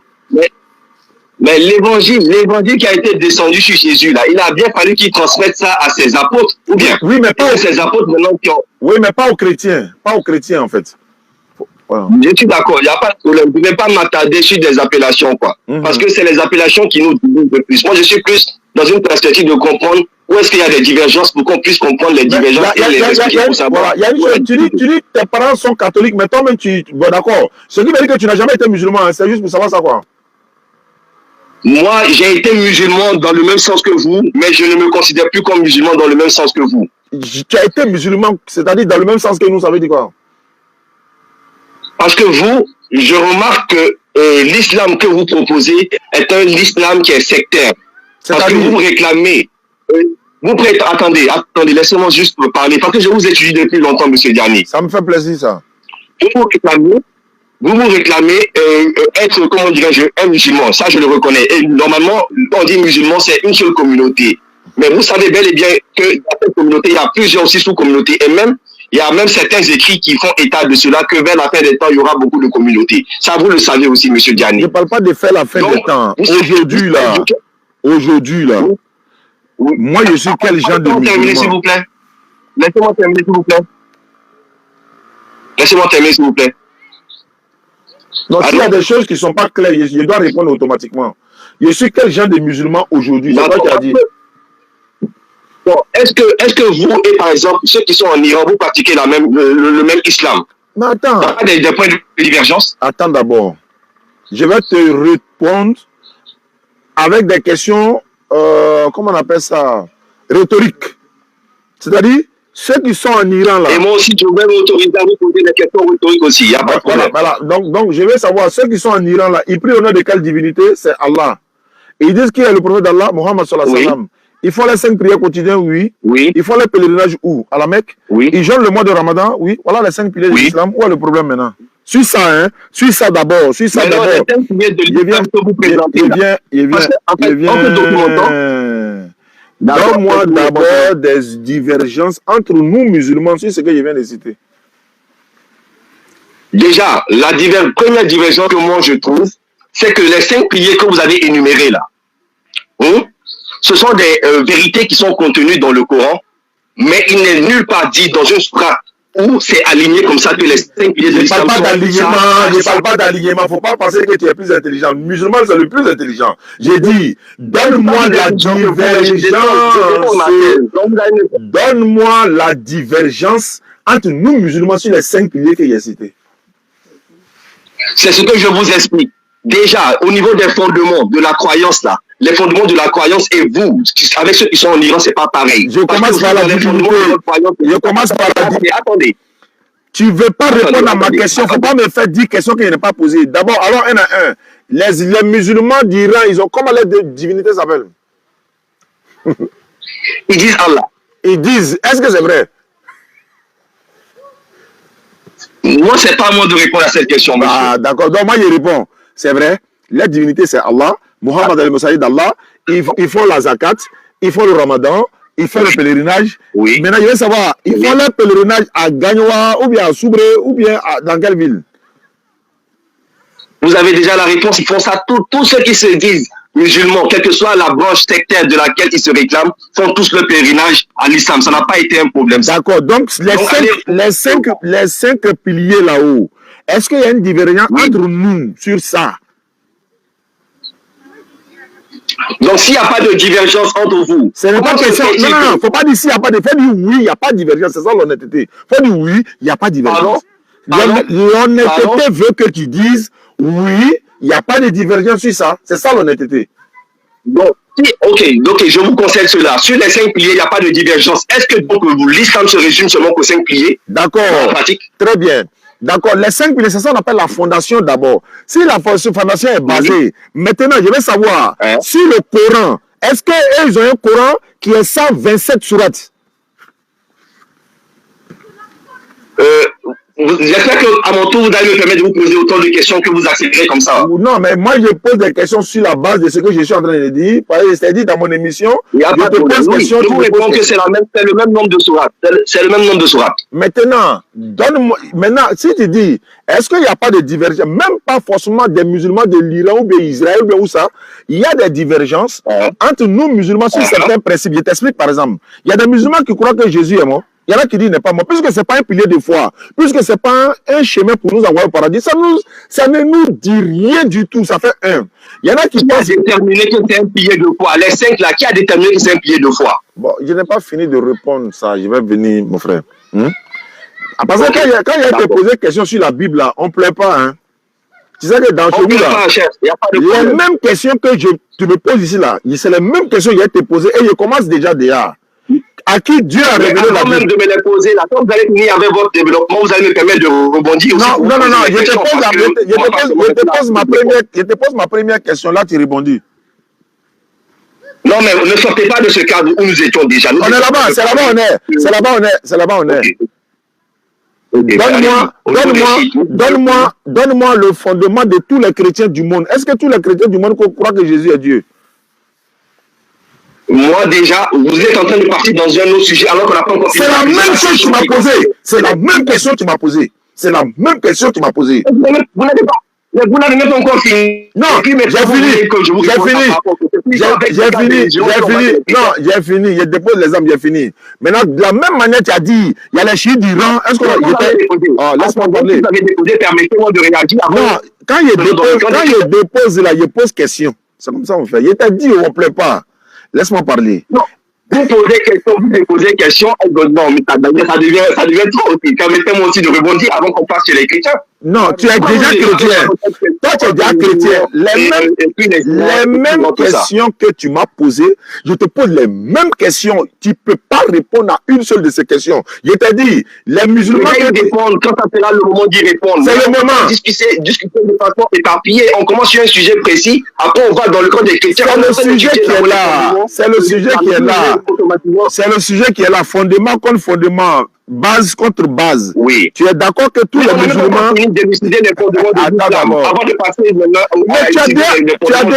Mais l'évangile qui a été descendu sur Jésus, là, il a bien fallu qu'il transmette ça à ses apôtres, ou bien oui, mais pas ses apôtres maintenant qui ont... Oui, mais pas aux chrétiens. Pas aux chrétiens, en fait. Voilà. Je suis d'accord, il n'y a pas de problème. Je ne vais pas m'attarder sur des appellations, quoi. Parce que c'est les appellations qui nous divisent le plus. Moi, je suis plus dans une perspective de comprendre où est-ce qu'il y a des divergences pour qu'on puisse comprendre les divergences et les expliquer pour savoir. Voilà, il y a une chose, tu dis tes parents sont catholiques, mais toi-même, bon, d'accord. Ce qui veut dire que tu n'as jamais été musulman, hein, c'est juste pour savoir ça, quoi. Moi, j'ai été musulman dans le même sens que vous, mais je ne me considère plus comme musulman dans le même sens que vous. Tu as été musulman, c'est-à-dire dans le même sens que nous, ça veut dire quoi? Parce que vous, je remarque que l'islam que vous proposez est un islam qui est sectaire. Parce que vous réclamez... attendez, laissez-moi juste me parler, parce que je vous étudie depuis longtemps, monsieur Diani. Ça me fait plaisir, ça. Vous réclamez être, comment dirais-je, un musulman. Ça, je le reconnais. Et normalement, on dit musulman, c'est une seule communauté. Mais vous savez bel et bien que dans cette communauté, il y a plusieurs aussi sous-communautés. Et même, il y a même certains écrits qui font état de cela, que vers la fin des temps, il y aura beaucoup de communautés. Ça, vous le savez aussi, monsieur Diani. Je ne parle pas de faire la fin des temps. Aujourd'hui, là. Oui. Moi, je suis quel genre de musulman? S'il vous plaît. Laissez-moi terminer, s'il vous plaît. Laissez-moi terminer, s'il vous plaît. Donc, s'il y a des choses qui ne sont pas claires, je dois répondre automatiquement. Je suis quel genre de musulman aujourd'hui? C'est toi qui as dit. Bon, est-ce que vous et par exemple ceux qui sont en Iran, vous pratiquez le même islam? Mais attends. Il y a des points de divergence? Attends d'abord. Je vais te répondre avec des questions, comment on appelle ça? Rhétoriques. C'est-à-dire, ceux qui sont en Iran là. Et moi aussi, je vais m'autoriser à vous poser des questions rhétoriques aussi. Il n'y a pas de problème. Voilà. Donc, je vais savoir, ceux qui sont en Iran là, ils prient au nom de quelle divinité? C'est Allah. Et ils disent qu'il est le prophète d'Allah, Mohammed sallallahu alayhi wa sallam. Ils font les 5 prières quotidiennes, oui. Ils font les pèlerinages où? À la Mecque. Ils jeûnent le mois de Ramadan, oui. Voilà les 5 piliers de l'islam. Où est le problème maintenant? Suis ça, hein. Suis ça d'abord. Suis ça d'abord. Donne-moi d'abord des divergences entre nous musulmans sur ce que je viens de citer. Déjà, la première divergence que moi je trouve, c'est que les 5 piliers que vous avez énumérés là, ce sont des vérités qui sont contenues dans le Coran, mais il n'est nulle part dit dans une sourate où c'est aligné comme ça que les 5 piliers de l'islam sont... Je ne parle pas d'alignement, il ne faut pas penser que tu es plus intelligent. Le musulman, c'est le plus intelligent. J'ai dit, donne-moi la divergence. Donne-moi la divergence entre nous musulmans sur les 5 piliers que j'ai cités. C'est ce que je vous explique. Déjà, au niveau des fondements de la croyance là, les fondements de la croyance et vous, avec ceux qui sont en Iran, c'est pas pareil. Je commence par la divinité. Attendez. Tu ne veux pas répondre à ma question. Il ne faut pas me faire 10 questions que je n'ai pas posées. D'abord, alors un à un. Les musulmans d'Iran, ils ont comment les divinités s'appellent? Ils disent Allah. Ils disent. Est-ce que c'est vrai? Moi, c'est pas à moi de répondre à cette question, monsieur. Ah, d'accord. Donc, moi, je réponds. C'est vrai. La divinité, c'est Allah. Mohammed al-Messaïd d'Allah. Ils font la zakat. Ils font le ramadan. Ils font le pèlerinage. Oui. Maintenant, je veux savoir, ils font le pèlerinage à Gagnoa, ou bien à Soubré, ou bien dans quelle ville? Vous avez déjà la réponse. Ils font ça. Tous ceux qui se disent musulmans, quelle que soit la branche sectaire de laquelle ils se réclament, font tous le pèlerinage à l'islam. Ça n'a pas été un problème. D'accord. Donc, les cinq piliers là-haut, est-ce qu'il y a une divergence entre nous sur ça? Donc, s'il n'y a pas de divergence entre vous... Ce n'est pas question... Non, il ne faut pas dire s'il n'y a pas de... Il faut dire oui, il n'y a pas de divergence. C'est ça l'honnêteté. Il faut dire oui, il n'y a pas de divergence. L'honnêteté veut que tu dises oui, il n'y a pas de divergence sur ça. C'est ça l'honnêteté. Donc, ok, je vous conseille cela. Sur les 5 piliers, il n'y a pas de divergence. Est-ce que donc l'islam se résume seulement aux 5 piliers? D'accord. Très bien. D'accord. Les 5 piliers, c'est ça qu'on appelle la fondation d'abord. Si la fondation est basée, maintenant, je vais savoir, sur le Coran, est-ce qu'ils ont un Coran qui est 127 sourates? J'espère qu'à mon tour, vous allez me permettre de vous poser autant de questions que vous accélérez comme ça. Non, mais moi, je pose des questions sur la base de ce que je suis en train de dire. Parce que je t'ai dit dans mon émission, Il n'y a pas de problème. Oui, je vous réponds que c'est le même nombre de sourates. C'est le même nombre de sourates. Maintenant, si tu dis, est-ce qu'il n'y a pas de divergence, même pas forcément des musulmans de l'Iran ou bien Israël ou bien où ça, il y a des divergences entre nous musulmans sur certains principes. Je t'explique par exemple. Il y a des musulmans qui croient que Jésus est mort. Il y en a qui disent n'est pas mort, puisque ce n'est pas un pilier de foi, puisque ce n'est pas un chemin pour nous envoyer au paradis. Ça ne nous dit rien du tout, ça fait un. Il y en a qui pensent déterminer que c'est un pilier de foi. Les 5 là, qui a déterminé que c'est un pilier de foi? Bon, je n'ai pas fini de répondre ça, je vais venir, mon frère. Parce que quand il y a été posé question sur la Bible, là, on ne plaît pas. Hein. Tu sais que dans chez nous, là, les mêmes questions que tu me poses ici, là, c'est les mêmes questions qui ont été posées et je commence déjà déjà. À qui Dieu a révélé la Bible. Même de me les poser, là, quand vous allez finir avec votre développement, vous allez me permettre de rebondir aussi. Non, je te pose ma première question, là tu rebondis. Non, mais ne sortez pas de ce cadre où nous étions déjà. On est là-bas, c'est là-bas on est. Donne-moi le fondement de tous les chrétiens du monde. Est-ce que tous les chrétiens du monde croient que Jésus est Dieu? Moi déjà, vous êtes en train de partir dans un autre sujet alors qu'on n'a pas encore... C'est la même chose que tu m'as posée. C'est la même question que tu m'as posée. C'est la même question que tu m'as posée. Vous n'avez même pas encore fini. Non, j'ai fini. J'ai fini. Je dépose l'exemple, j'ai fini. Maintenant, de la même manière, tu as dit, il y a les chiites d'Iran. Est-ce qu'on a... laisse-moi parler. Vous avez déposé, permettez-moi de réagir. Non, quand je dépose là, je pose question. C'est comme ça qu'on fait. Je t'ai dit, on ne plaît pas. Laisse-moi parler. Non, vous posez question, vous déposez question, non, mais ça devient trop. Permettez-moi aussi de rebondir avant qu'on passe chez les chrétiens. Non, tu es déjà chrétien. Toi, tu es déjà chrétien. Les mêmes questions que tu m'as posées, je te pose les mêmes questions. Tu ne peux pas répondre à une seule de ces questions. Je t'ai dit, les musulmans... répondre quand ça sera le moment d'y répondre. C'est le moment. Discuter de façon éparpillée. On commence sur un sujet précis. Après, on va dans le camp des chrétiens. C'est le sujet qui est là. C'est le sujet qui est là. C'est le sujet qui est là. Fondement contre fondement. Base contre base. Oui. Tu es d'accord que tous les musulmans... Décider les fondements de l'islam avant de passer mais tu as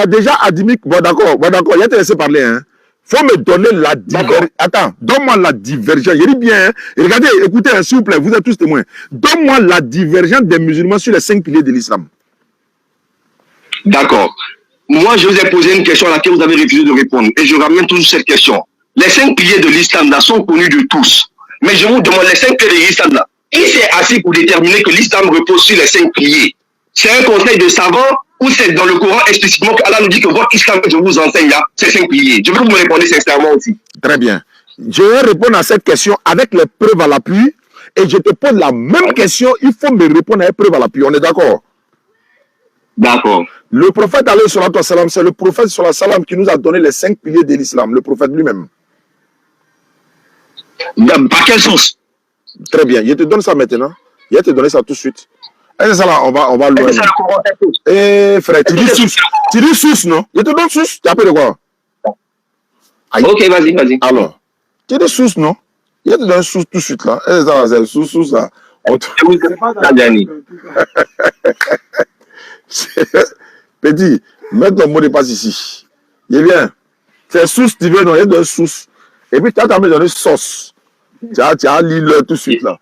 déjà admis que... Bon, d'accord, il y a te laisser parler. Hein. Faut me donner la divergence. Attends, donne-moi la divergence. Je dis bien, hein. Regardez, écoutez, hein, s'il vous plaît, vous êtes tous témoins. Donne-moi la divergence des musulmans sur les 5 piliers de l'islam. D'accord. Moi, je vous ai posé une question à laquelle vous avez refusé de répondre. Et je ramène toujours cette question. Les 5 piliers de l'islam là sont connus de tous. Mais je vous demande, les 5 piliers de l'islam là, qui s'est assis pour déterminer que l'islam repose sur les 5 piliers? C'est un conseil de savants ou c'est dans le Coran explicitement qu'Allah nous dit que votre islam que je vous enseigne là, c'est 5 piliers? Je veux que vous me répondiez sincèrement aussi. Très bien. Je vais répondre à cette question avec les preuves à l'appui et je te pose la même question. Il faut me répondre avec preuves à l'appui. On est d'accord? D'accord. Le prophète, c'est le prophète salam qui nous a donné les 5 piliers de l'islam, le prophète lui-même. Par quelle source? Très bien, je te donne ça maintenant. Je vais te donner ça tout de suite. Et c'est ça là, on va loin. Eh frère, tu dis source. Tu dis source, non? Je te donne source. Tu appelles de quoi? Aïe. Ok, vas-y. Alors, tu dis source, non? Je te donne source tout de suite là. Et c'est ça là, c'est source là. Petit, mets ton mot de passe ici. Il vient. C'est source, tu veux, non? Il y a de source. Et puis, tu as me donné sauce. Tu as lu tout de suite là.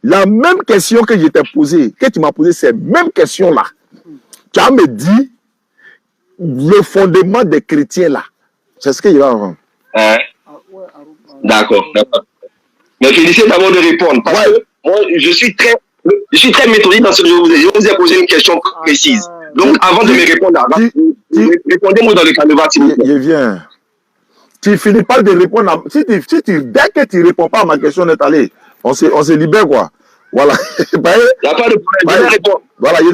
La même question que je t'ai posée, que tu m'as posée, ces mêmes questions-là. Tu as me dit le fondement des chrétiens là. C'est ce qu'il va avant. D'accord. Mais félicitez d'abord de répondre. Parce que moi, je suis très méthodique dans ce que je vous ai dit. Je vous ai posé une question précise. Donc, avant de me répondre, répondez-moi dans le canevas. Je viens. Tu finis pas de répondre. Dès que tu ne réponds pas à ma question, on est allé. On se libère, quoi. Voilà. Il n'y a pas de problème. Je réponds. Voilà, je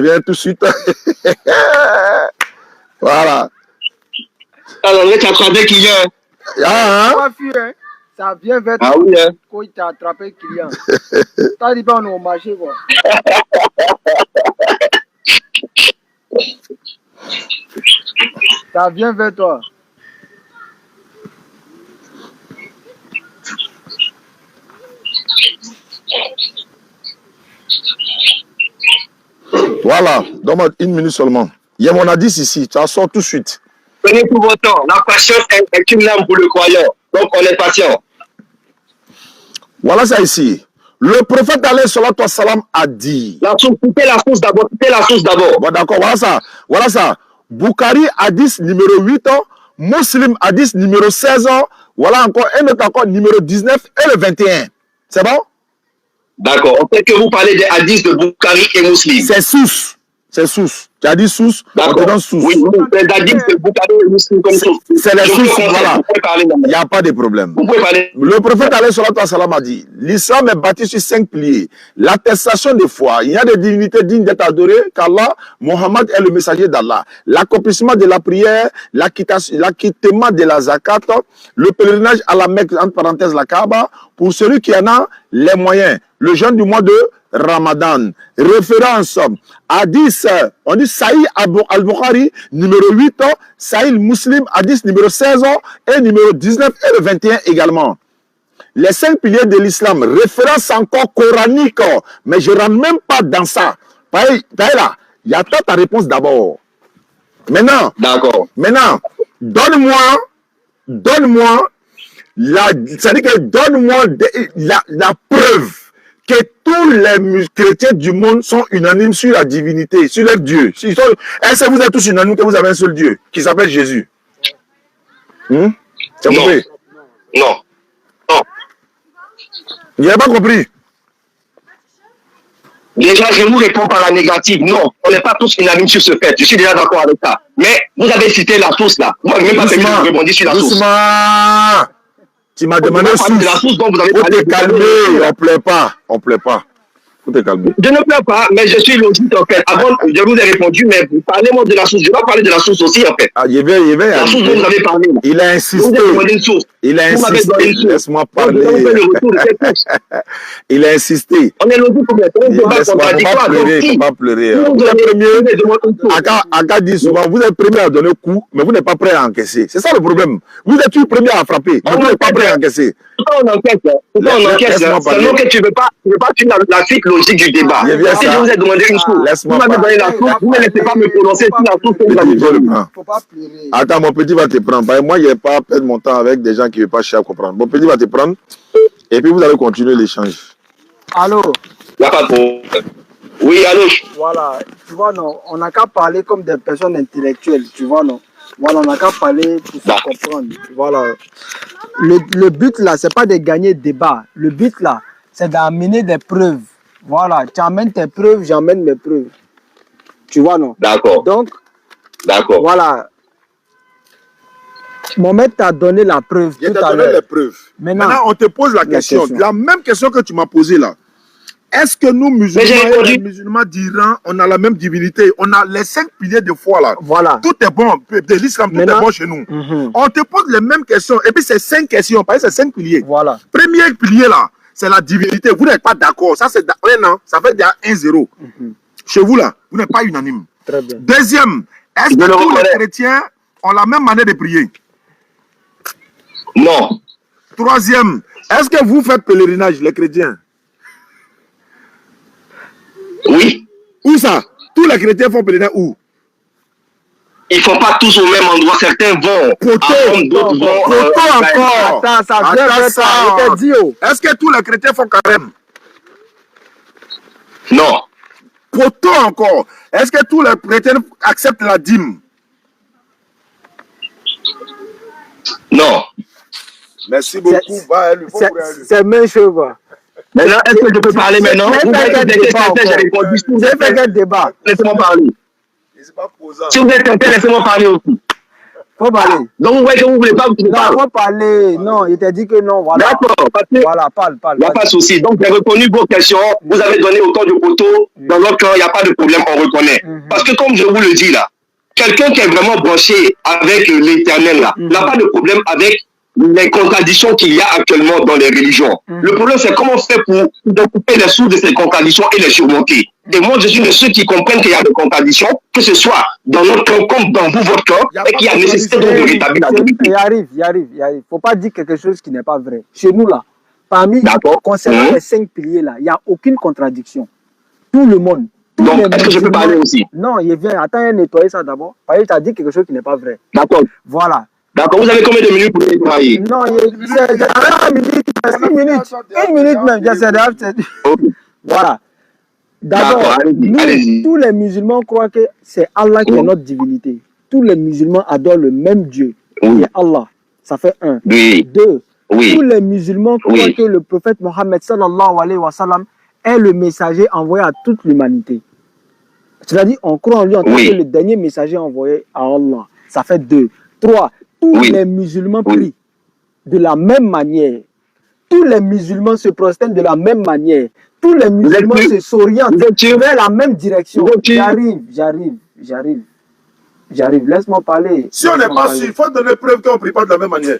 viens tout de suite. Voilà. Alors, là, tu as attrapé client. Ça vient vers toi. Ah oui, hein. Quand il t'a attrapé client. T'as dit pas on est au marché, quoi. Ça vient vers toi. Voilà, donne-moi 1 minute seulement. Il y a mon hadith ici, tu en sors tout de suite. Prenez tout votre temps. La patience est une arme pour le croyant. Donc on est patient. Voilà ça ici. Le prophète alayhi salatu wassalam a dit. La source, coupez la source d'abord. Coupez la source d'abord. Bon, d'accord, voilà ça. Voilà ça. Bukhari hadith numéro 8, Muslim hadith numéro 16, voilà encore un autre encore numéro 19 et le 21. C'est bon? D'accord. On sait que vous parlez des hadiths de Bukhari et Muslim. C'est sous. C'est sous. Tu as dit sous, on te donne sous. Oui, c'est les hadiths de Bukhari et Muslim comme sous. C'est les sous, voilà. Il n'y a pas de problème. Vous pouvez parler. Le prophète alayhi salatu wassalam a dit, l'islam est bâti sur 5 piliers. L'attestation de foi. Il y a des divinités dignes d'être adorées qu'Allah, Mohammed est le messager d'Allah. L'accomplissement de la prière, l'acquittement de la zakat, le pèlerinage à la Mecque, entre parenthèses la Kaaba, pour celui qui en a les moyens. Le jeûne du mois de Ramadan. Référence, hadith, on dit Sahih al-Bukhari, numéro 8, Sahih Muslim, hadith numéro 16 et numéro 19 et le 21 également. Les 5 piliers de l'islam, référence encore coranique, mais je ne rentre même pas dans ça. Là, il y a ta réponse d'abord. Maintenant, d'accord. Maintenant, donne-moi, c'est-à-dire que donne-moi la preuve que tous les chrétiens du monde sont unanimes sur la divinité, sur leur Dieu. Est-ce que vous êtes tous unanimes que vous avez un seul Dieu qui s'appelle Jésus? Non. Compris? Non. Non. Vous n'avez pas compris? Déjà, je vous réponds par la négative. Non, on n'est pas tous unanimes sur ce fait. Je suis déjà d'accord avec ça. Mais vous avez cité la source là. Moi, je n'ai même pas fait que je rebondis sur la source. Doucement. Tu m'as demandé la source dont vous avez faut parlé. te calmer, on plaît pas. On plaît pas. Faut te calmer. Je ne pleure pas, mais je suis logique en fait. Avant, je vous ai répondu, mais parlez-moi de la source. Je vais parler de la source aussi en fait. Ah, il va. La source dont vous avez parlé. Là. Il a insisté. Vous avez demandé une source. Il a insisté. Laisse-moi parler. Il a insisté. On est logique pour mettre un débat contradictoire. Faut pas pleurer. Vous êtes premier. Aka dit souvent, vous êtes premier à donner coup, mais vous n'êtes pas prêt à encaisser. C'est ça le problème. Vous êtes le premier à frapper, mais vous n'êtes pas prêt à encaisser. Pourquoi on encaisse? Pourquoi on encaisse? Seulement que tu ne veux pas suivre la suite logique du débat. Si je vous ai demandé une chose, vous m'avez donné la source, vous ne laissez pas me prononcer sur la source que vous avez donnée. Faut pas pleurer. Attends, mon petit va te prendre. Parce que moi, je n'ai pas perdre mon temps avec des gens qui ne veulent pas chercher à comprendre. Mon petit va te prendre et puis vous allez continuer l'échange. Allô? Il n'y a pas de problème. Oui, allô? Voilà, tu vois, non, on n'a qu'à parler comme des personnes intellectuelles, tu vois, non? Voilà, on n'a qu'à parler pour se comprendre. Voilà. Le but là, c'est pas de gagner le débat. Le but là, c'est d'amener des preuves. Voilà, tu amènes tes preuves, j'amène mes preuves. Tu vois, non? D'accord. Donc, d'accord. Voilà. Mohamed t'a donné la preuve tout à l'heure. Je t'ai donné les preuves. Maintenant, on te pose la question. La même question que tu m'as posée là. Est-ce que nous, musulmans, les musulmans d'Iran, on a la même divinité? On a les 5 piliers de foi là. Voilà. Tout est bon. De l'islam, tout est bon chez nous. On te pose les mêmes questions. Et puis, c'est 5 questions. Parce que c'est 5 piliers. Voilà. Premier pilier là, c'est la divinité. Vous n'êtes pas d'accord. Ça, c'est non. Ça fait déjà 1-0. Chez vous là, vous n'êtes pas unanime. Très bien. Deuxième, est-ce que tous les chrétiens ont la même manière de prier? Non. Troisième, est-ce que vous faites pèlerinage, les chrétiens? Oui. Où ça? Tous les chrétiens font pèlerinage où? Ils ne font pas tous au même endroit. Certains vont. D'autres vont. Encore. Attends, ça vient ça. Est-ce que tous les chrétiens font carême? Non. Pourtant encore. Est-ce que tous les chrétiens acceptent la dîme? Non. Merci beaucoup. C'est la même chose. Maintenant, est-ce que je peux parler maintenant? Vous êtes quel débat? Laissez-moi parler. Si vous êtes tenté, laissez-moi parler aussi. Faut parler. Donc vous voyez que vous ne voulez pas que je parle. Non, faut parler. Non, il t'a dit que non. Voilà. D'accord. Voilà, parle. Il n'y a pas de souci. Donc j'ai reconnu vos questions. Vous avez donné autant de poteaux. Dans notre cœur, il n'y a pas de problème, on reconnaît. Parce que comme je vous le dis là, quelqu'un qui est vraiment branché avec l'éternel là, n'a pas de problème avec les contradictions qu'il y a actuellement dans les religions. Le problème, c'est comment on fait pour couper les sources de ces contradictions et les surmonter. Et moi, je suis de ceux qui comprennent qu'il y a des contradictions, que ce soit dans notre camp comme dans vous, votre camp, et qu'il y a nécessité de rétablir la vérité. Il arrive. Faut pas dire quelque chose qui n'est pas vrai. Chez nous, là, parmi, concernant les 5 piliers, là, il n'y a aucune contradiction. Tout le monde Donc, est-ce que je peux parler aussi? Non, il vient. Attends, il a nettoyé ça d'abord. Parce que tu as dit quelque chose qui n'est pas vrai. D'accord. Voilà. D'accord, vous avez combien de minutes pour nettoyer? Non, une minute même. Voilà. D'abord, tous les musulmans croient que c'est Allah qui est notre divinité. Tous les musulmans adorent le même Dieu, qui est Allah. Ça fait un. Oui. Deux. Oui. Tous les musulmans croient que le prophète Mohammed sallallahu alayhi wa sallam est le messager envoyé à toute l'humanité. C'est-à-dire, on croit en lui en tant que le dernier messager envoyé à Allah. Ça fait deux. Trois. Tous les musulmans prient de la même manière. Tous les musulmans se prosternent de la même manière. Tous les musulmans s'orientent vers la même direction. J'arrive. Laisse-moi parler. Si on n'est pas sûr, il faut donner preuve qu'on ne prie pas de la même manière.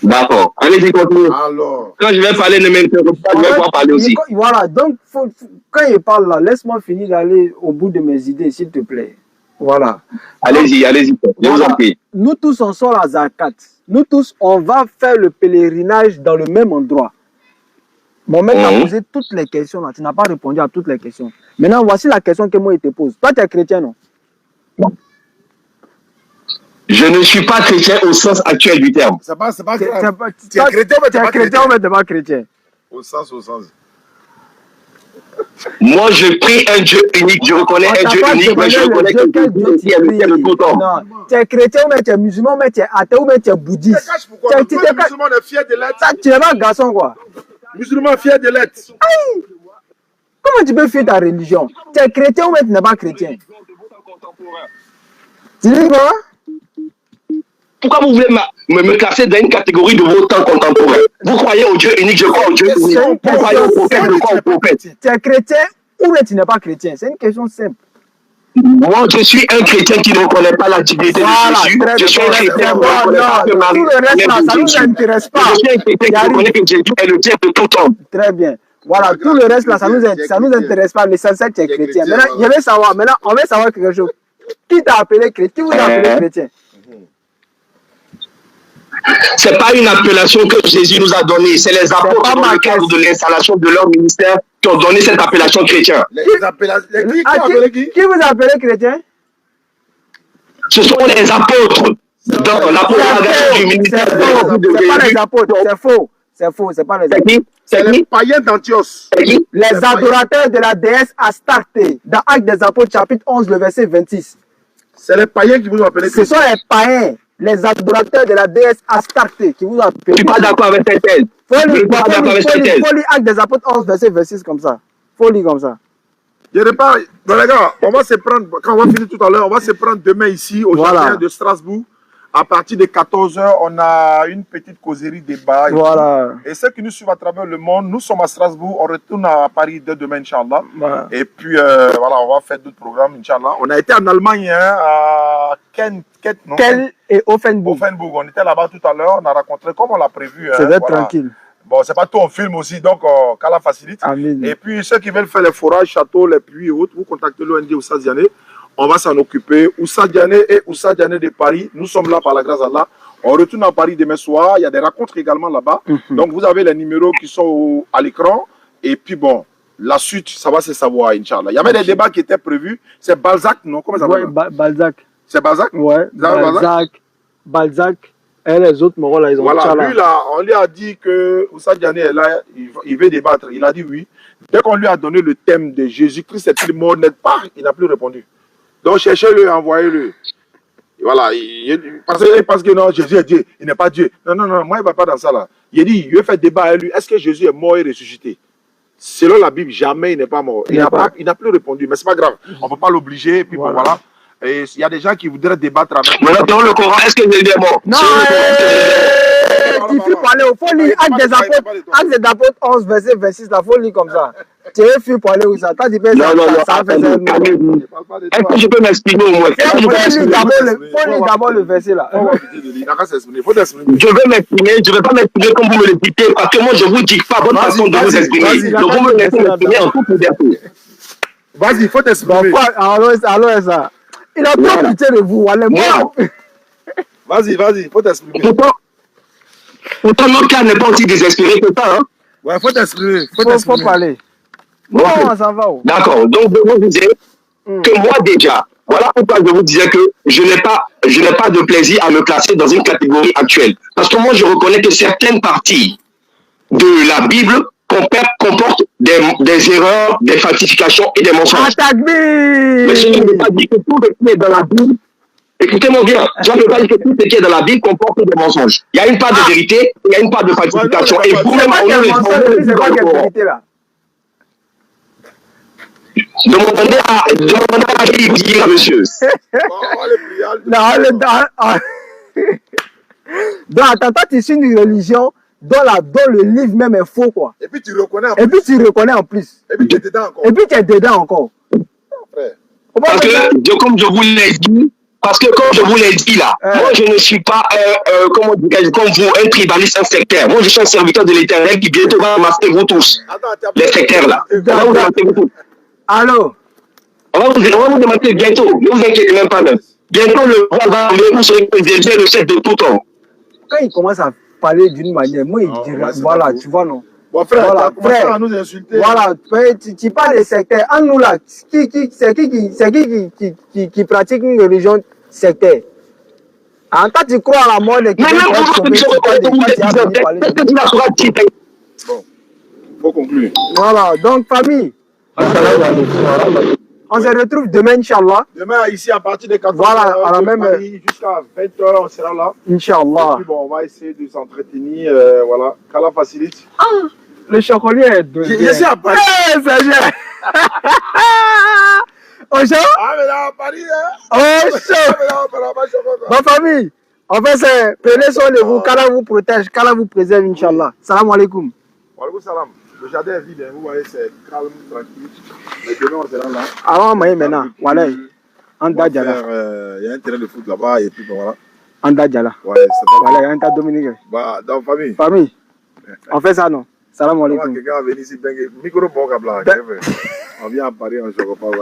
D'accord. Allez-y, continuez. Alors. Quand je vais parler, ne m'interromps pas, je vais pouvoir parler aussi. Voilà, donc quand il parle là, laisse-moi finir d'aller au bout de mes idées, s'il te plaît. Voilà. Allez-y. Je vous en prie. Nous tous, on sort la zakat. Nous tous, on va faire le pèlerinage dans le même endroit. Mohamed t'a posé toutes les questions là. Tu n'as pas répondu à toutes les questions. Maintenant, voici la question que moi, il te pose. Toi, tu es chrétien, non? Je ne suis pas chrétien au sens actuel du terme. C'est pas grave. Tu es chrétien, mais tu n'es pas chrétien. Au sens. Moi, je prie un Dieu unique. Je reconnais un Dieu unique, mais je reconnais que Dieu est le tout temps. Non, tu es chrétien, mais tu es musulman, mais tu es athée, mais tu es bouddhiste. Pourquoi le musulman est fier de l'être? Tu n'es pas un garçon, quoi. Musulman fier de l'être. Comment tu peux fuir ta religion? Tu es chrétien ou tu n'es pas chrétien? Tu dis quoi? Pourquoi vous voulez me classer dans une catégorie de vos temps contemporains? Vous croyez au Dieu unique, je crois au Dieu unique. Vous croyez au prophète, je crois au prophète. Tu es chrétien ou tu n'es pas chrétien? C'est une question simple. Moi, je suis un chrétien qui ne reconnaît pas la divinité de Jésus. Je suis un chrétien qui ne reconnaît pas que Marie est ça ne nous intéresse pas. Je suis un chrétien qui reconnaît que Jésus est le Dieu de tout temps. Très bien. Voilà, tout le reste là, ça nous intéresse pas. L'essentiel, tu es chrétien. Maintenant, on veut savoir quelque chose. Qui t'a appelé chrétien? Qui vous a appelé chrétien? C'est pas une appellation que Jésus nous a donnée. C'est les apôtres dans le cadre de l'installation de leur ministère qui ont donné cette appellation chrétien. Qui vous a appelé chrétien? Ce sont les apôtres dans la propagation du ministère de C'est pas les apôtres, c'est faux, c'est pas les apôtres. C'est les païens d'Antioche. Les adorateurs de la déesse Astarté, dans Actes des Apôtres, chapitre 11, le verset 26. C'est les païens qui vous ont appelé chrétien. Ce sont les païens, les adorateurs de la déesse Astarté qui vous ont appelé. Je ne suis pas d'accord avec cette thèse. Faut lire Actes des Apôtres 11, verset 26 comme ça. Faut lire comme ça. Je repars. Bon, les gars, on va se prendre, quand on va finir tout à l'heure, on va se prendre demain ici au jardin de Strasbourg. À partir de 14h, on a une petite causerie débat. Voilà. Et ceux qui nous suivent à travers le monde, nous sommes à Strasbourg, on retourne à Paris dès demain, Inch'Allah. Voilà. Et puis, voilà, on va faire d'autres programmes, Inch'Allah. On a été en Allemagne, à Kel et Offenburg. On était là-bas tout à l'heure, on a rencontré comme on l'a prévu. C'est d'être tranquille. Bon, c'est pas tout, on filme aussi, donc qu'Allah facilite. Amen. Et puis, ceux qui veulent faire les forages, châteaux, les puits et autres, vous contactez l'ONG Oussa Diané. On va s'en occuper. Oussa Diané et Oussa Diané de Paris, nous sommes là par la grâce d'Allah. On retourne à Paris demain soir. Il y a des rencontres également là-bas. Donc, vous avez les numéros qui sont à l'écran. Et puis, bon, la suite, ça va se savoir, Inch'Allah. Il y avait des débats qui étaient prévus. C'est Balzac, non? Comment ça s'appelle? Balzac. C'est Balzac? Ouais, Balzac. Et les autres moraux, là, ils ont voilà, lui, là, on lui a dit que Oussa Diané est là, il veut débattre. Il a dit oui. Dès qu'on lui a donné le thème de Jésus-Christ est-il mort, n'est pas, il n'a plus répondu. Donc, cherchez-le, envoyez-le. Voilà. Parce que non, Jésus est Dieu. Il n'est pas Dieu. Non, moi, il ne va pas dans ça, là. Il dit, il veut faire débat avec lui. Est-ce que Jésus est mort et ressuscité? Selon la Bible, jamais il n'est pas mort. Il n'a plus répondu. Mais ce n'est pas grave. On ne peut pas l'obliger. Puis bon, voilà. Et il y a des gens qui voudraient débattre avec lui. Maintenant, dans le Coran, est-ce que Jésus est mort? Non, il faut parler au folie. Acte des apôtres 11, verset 26, il faut lire comme ça. Tu es fui pour aller où ça? Non. Est-ce que je peux m'exprimer au moins? Il faut lire d'abord le verset là. Je veux m'exprimer, je ne vais pas m'exprimer comme vous me le dites, parce que moi je ne vous dis pas votre façon de vous exprimer. Donc vous me laissez m'exprimer en toute liberté. Vas-y, il faut t'exprimer. Alors ça. Il a pas pitié de vous. Vas-y, il faut t'exprimer. Pourtant, notre cas n'est pas aussi désespéré que ça. Hein? Ouais, il faut t'exprimer. Faut parler. Non, ça va. D'accord. Donc, je vous disais que moi déjà, voilà pourquoi je vous disais que je n'ai pas de plaisir à me placer dans une catégorie actuelle. Parce que moi, je reconnais que certaines parties de la Bible comportent des erreurs, des falsifications et des mensonges. Mais je ne veux pas dire que tout ce qui est dans la Bible, écoutez-moi bien, je ne veux pas dire que tout ce qui est dans la Bible comporte des mensonges. Il y a une part de vérité, il y a une part de falsification. Et vous-même, demandez à qui dire, monsieur. Donc, attends, toi, tu es une religion dont le livre même est faux, quoi. Et puis tu reconnais en plus. Et puis tu reconnais en plus. Et puis tu es dedans encore. Et puis tu es dedans encore. Parce que, comme je vous l'ai dit, là, moi je ne suis pas, comme vous, un tribaliste, un sectaire. Moi je suis un serviteur de l'Éternel qui bientôt va masser vous tous. Les sectaires là. On va vous démasser vous tous. Allô? On va vous démasser bientôt. Ne vous inquiétez même pas. Bientôt le roi va arriver, vous serez le chef de tout temps. Quand il commence à parler d'une manière, moi il dirait, voilà, tu vois, non? Bon, frère, voilà, frère, à nous insulter. Voilà, tu parles des sectaires. En nous là, c'est qui pratique une religion sectaire? En tant que tu crois à la mort de quelqu'un, bon, faut conclure. Voilà, donc famille, on se retrouve demain, Inch'Allah. Demain, ici, à partir de 14h, voilà, à la même heure. Jusqu'à 20h, on sera là. Inch'Allah. Et puis, bon, on va essayer de s'entretenir. Voilà, qu'Allah facilite. Le chocolat est de. Je suis à Paris. Au chaud? Ah, mais là, à Paris, hein? Au chaud! Ma famille, en fait, c'est prenez soin de vous, qu'Allah vous protège, qu'Allah vous préserve, Inch'Allah. Salam alaikum. Wa alaikum salam. Le jardin est vide, vous voyez, c'est calme, tranquille. Mais demain, on sera là. Alors, moi, maintenant, voilà. Anda Djala. Il y a un terrain de foot là-bas, et puis bon, voilà. Anda Djala. Ouais, c'est voilà, il y a un tas de Dominique. Bah, dans la famille. Famille. On fait ça, non? Salam alaikum. Quelqu'un va venir ici, micro bon câble. On vient à Paris, on ne choque pas. Vous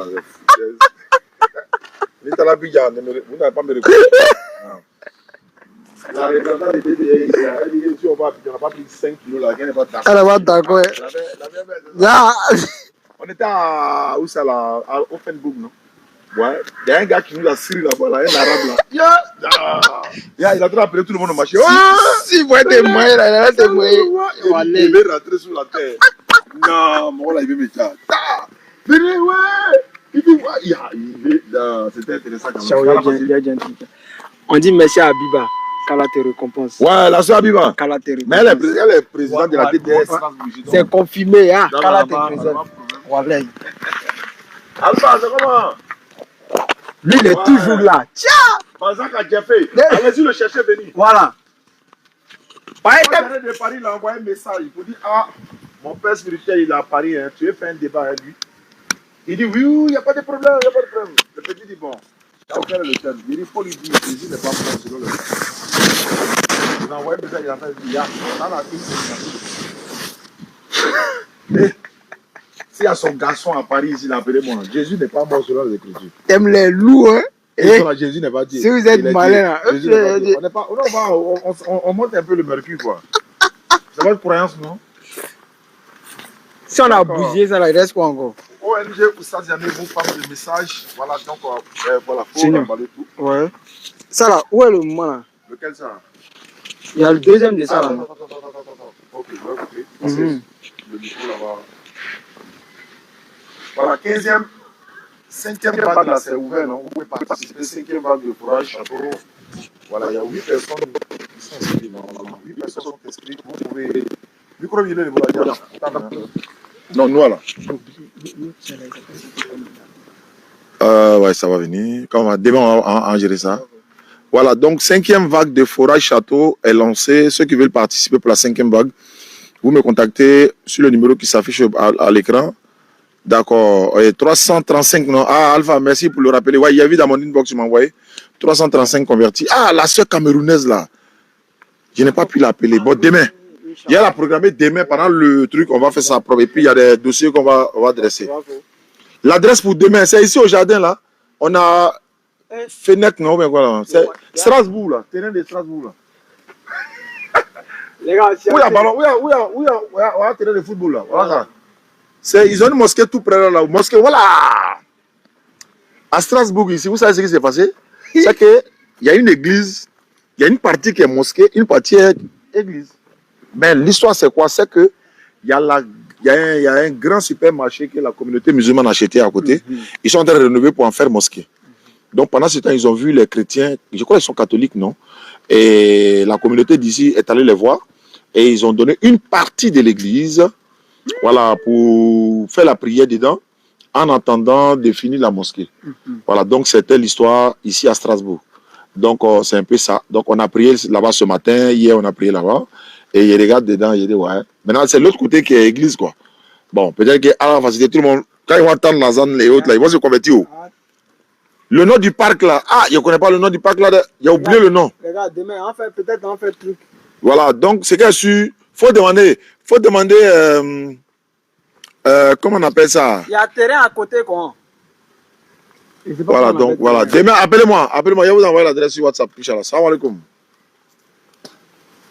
n'avez pas me reconnaître. La représentante était elle dit que si on n'a pas pris 5 kilos là, elle n'est pas d'accord. Elle n'est pas d'accord. On était à où ça là, à Offenburg, non? Ouais, il y a un gars qui nous a siri là-bas, là, un arabe là. Il a train d'appeler tout le monde au marché. Si vous êtes moyen, là, il est moyen. Il veut rentrer sur la terre. Non, mon là, il veut me dire. Venez, ouais. Il dit, c'était intéressant quand même. On dit merci à Abiba. Qu'Allah te récompense. Ouais, la soeur Abiba. Qu'Allah te récompense. Mais elle est présidente de la TDS. C'est confirmé, hein. Qu'Allah te récompense. Voilà. Alpha, c'est comment? Lui, il est toujours là. Tiens! Bazak a déjà fait. Allez-y le chercher, venir. Voilà. Quand il est de Paris, il a envoyé un message. Il faut dire, mon père spirituel, il est à Paris. Hein. Tu veux faire un débat avec lui? Il dit, oui, il n'y a pas de problème, il n'y a pas de problème. Le petit dit, bon, il a aucun le thème. Il dit, il faut lui dire, Jésus n'est pas mort selon le thème. Il a envoyé un message, il a fait, il y a s'il y a son garçon à Paris, il a appelé moi. Jésus n'est pas mort selon les Écritures. T'aimes les loups, hein? Et Jésus n'est pas dit. Si vous êtes malin, on monte un peu le mercure, quoi. C'est votre croyance, non? Si on a bougé, ça, il reste quoi encore? ONG, Oustaz Yamé, vous parlez de message. Voilà, donc, voilà, faut emballer tout. Ouais. Ça là, où est le moment là? Lequel ça? Il y a le deuxième de ça là. Ok, je vais écouter. Le micro là-bas. Voilà, 5e vague là, c'est ouvert, non? Vous pouvez participer. 5e vague de forage, château. Voilà, il y a 8 personnes qui sont inscrites. 8 personnes sont inscrites. Vous pouvez. Micro, il est le voilà. Non, nous là. Ouais, ça va venir. Demain, on va gérer ça. Voilà, donc 5e vague de forage château est lancée. Ceux qui veulent participer pour la 5e vague, vous me contactez sur le numéro qui s'affiche à l'écran. D'accord. 335, non. Ah, Alpha, merci pour le rappeler. Ouais, il y a vu dans mon inbox, tu m'as envoyé. 335 convertis. Ah, la soeur camerounaise là. Je n'ai pas pu l'appeler. Bon, demain. Il y a la programmée demain pendant le truc, on va faire ça propre. Et puis il y a des dossiers qu'on va dresser. L'adresse pour demain, c'est ici au jardin là. On a Fenech, non, mais voilà. C'est Strasbourg là. Terrain de Strasbourg là. Les gars, où il y a ballon, où il y a terrain de football là. Voilà ça. Ils ont une mosquée tout près de la mosquée. Voilà. À Strasbourg, ici, vous savez ce qui s'est passé? C'est qu'il y a une église, il y a une partie qui est mosquée, une partie est église. Mais l'histoire, c'est quoi? C'est que il y a un grand supermarché que la communauté musulmane a acheté à côté. Ils sont en train de rénover pour en faire mosquée. Donc pendant ce temps, ils ont vu les chrétiens, je crois qu'ils sont catholiques, non? Et la communauté d'ici est allée les voir et ils ont donné une partie de l'église, voilà, pour faire la prière dedans, en attendant de finir la mosquée. Voilà, donc c'était l'histoire ici à Strasbourg. Donc c'est un peu ça. Donc on a prié là-bas ce matin, hier on a prié là-bas, et il regarde dedans, il dit ouais. Maintenant c'est l'autre côté qui est l'église, quoi. Bon, peut-être qu'à la facilité, tout le monde, quand ils vont attendre la zone, les autres, là, ils vont se convertir où? Le nom du parc là, je ne connais pas le nom du parc là, il a oublié le nom. Regarde, demain, peut-être on fait truc. Voilà, donc c'est qu'il su, faut demander, comment on appelle ça? Il y a un terrain à côté, quoi. Voilà, donc voilà. Demain, appelez-moi, je vais vous envoyer l'adresse sur WhatsApp. Inch'Allah. Salam alaikum.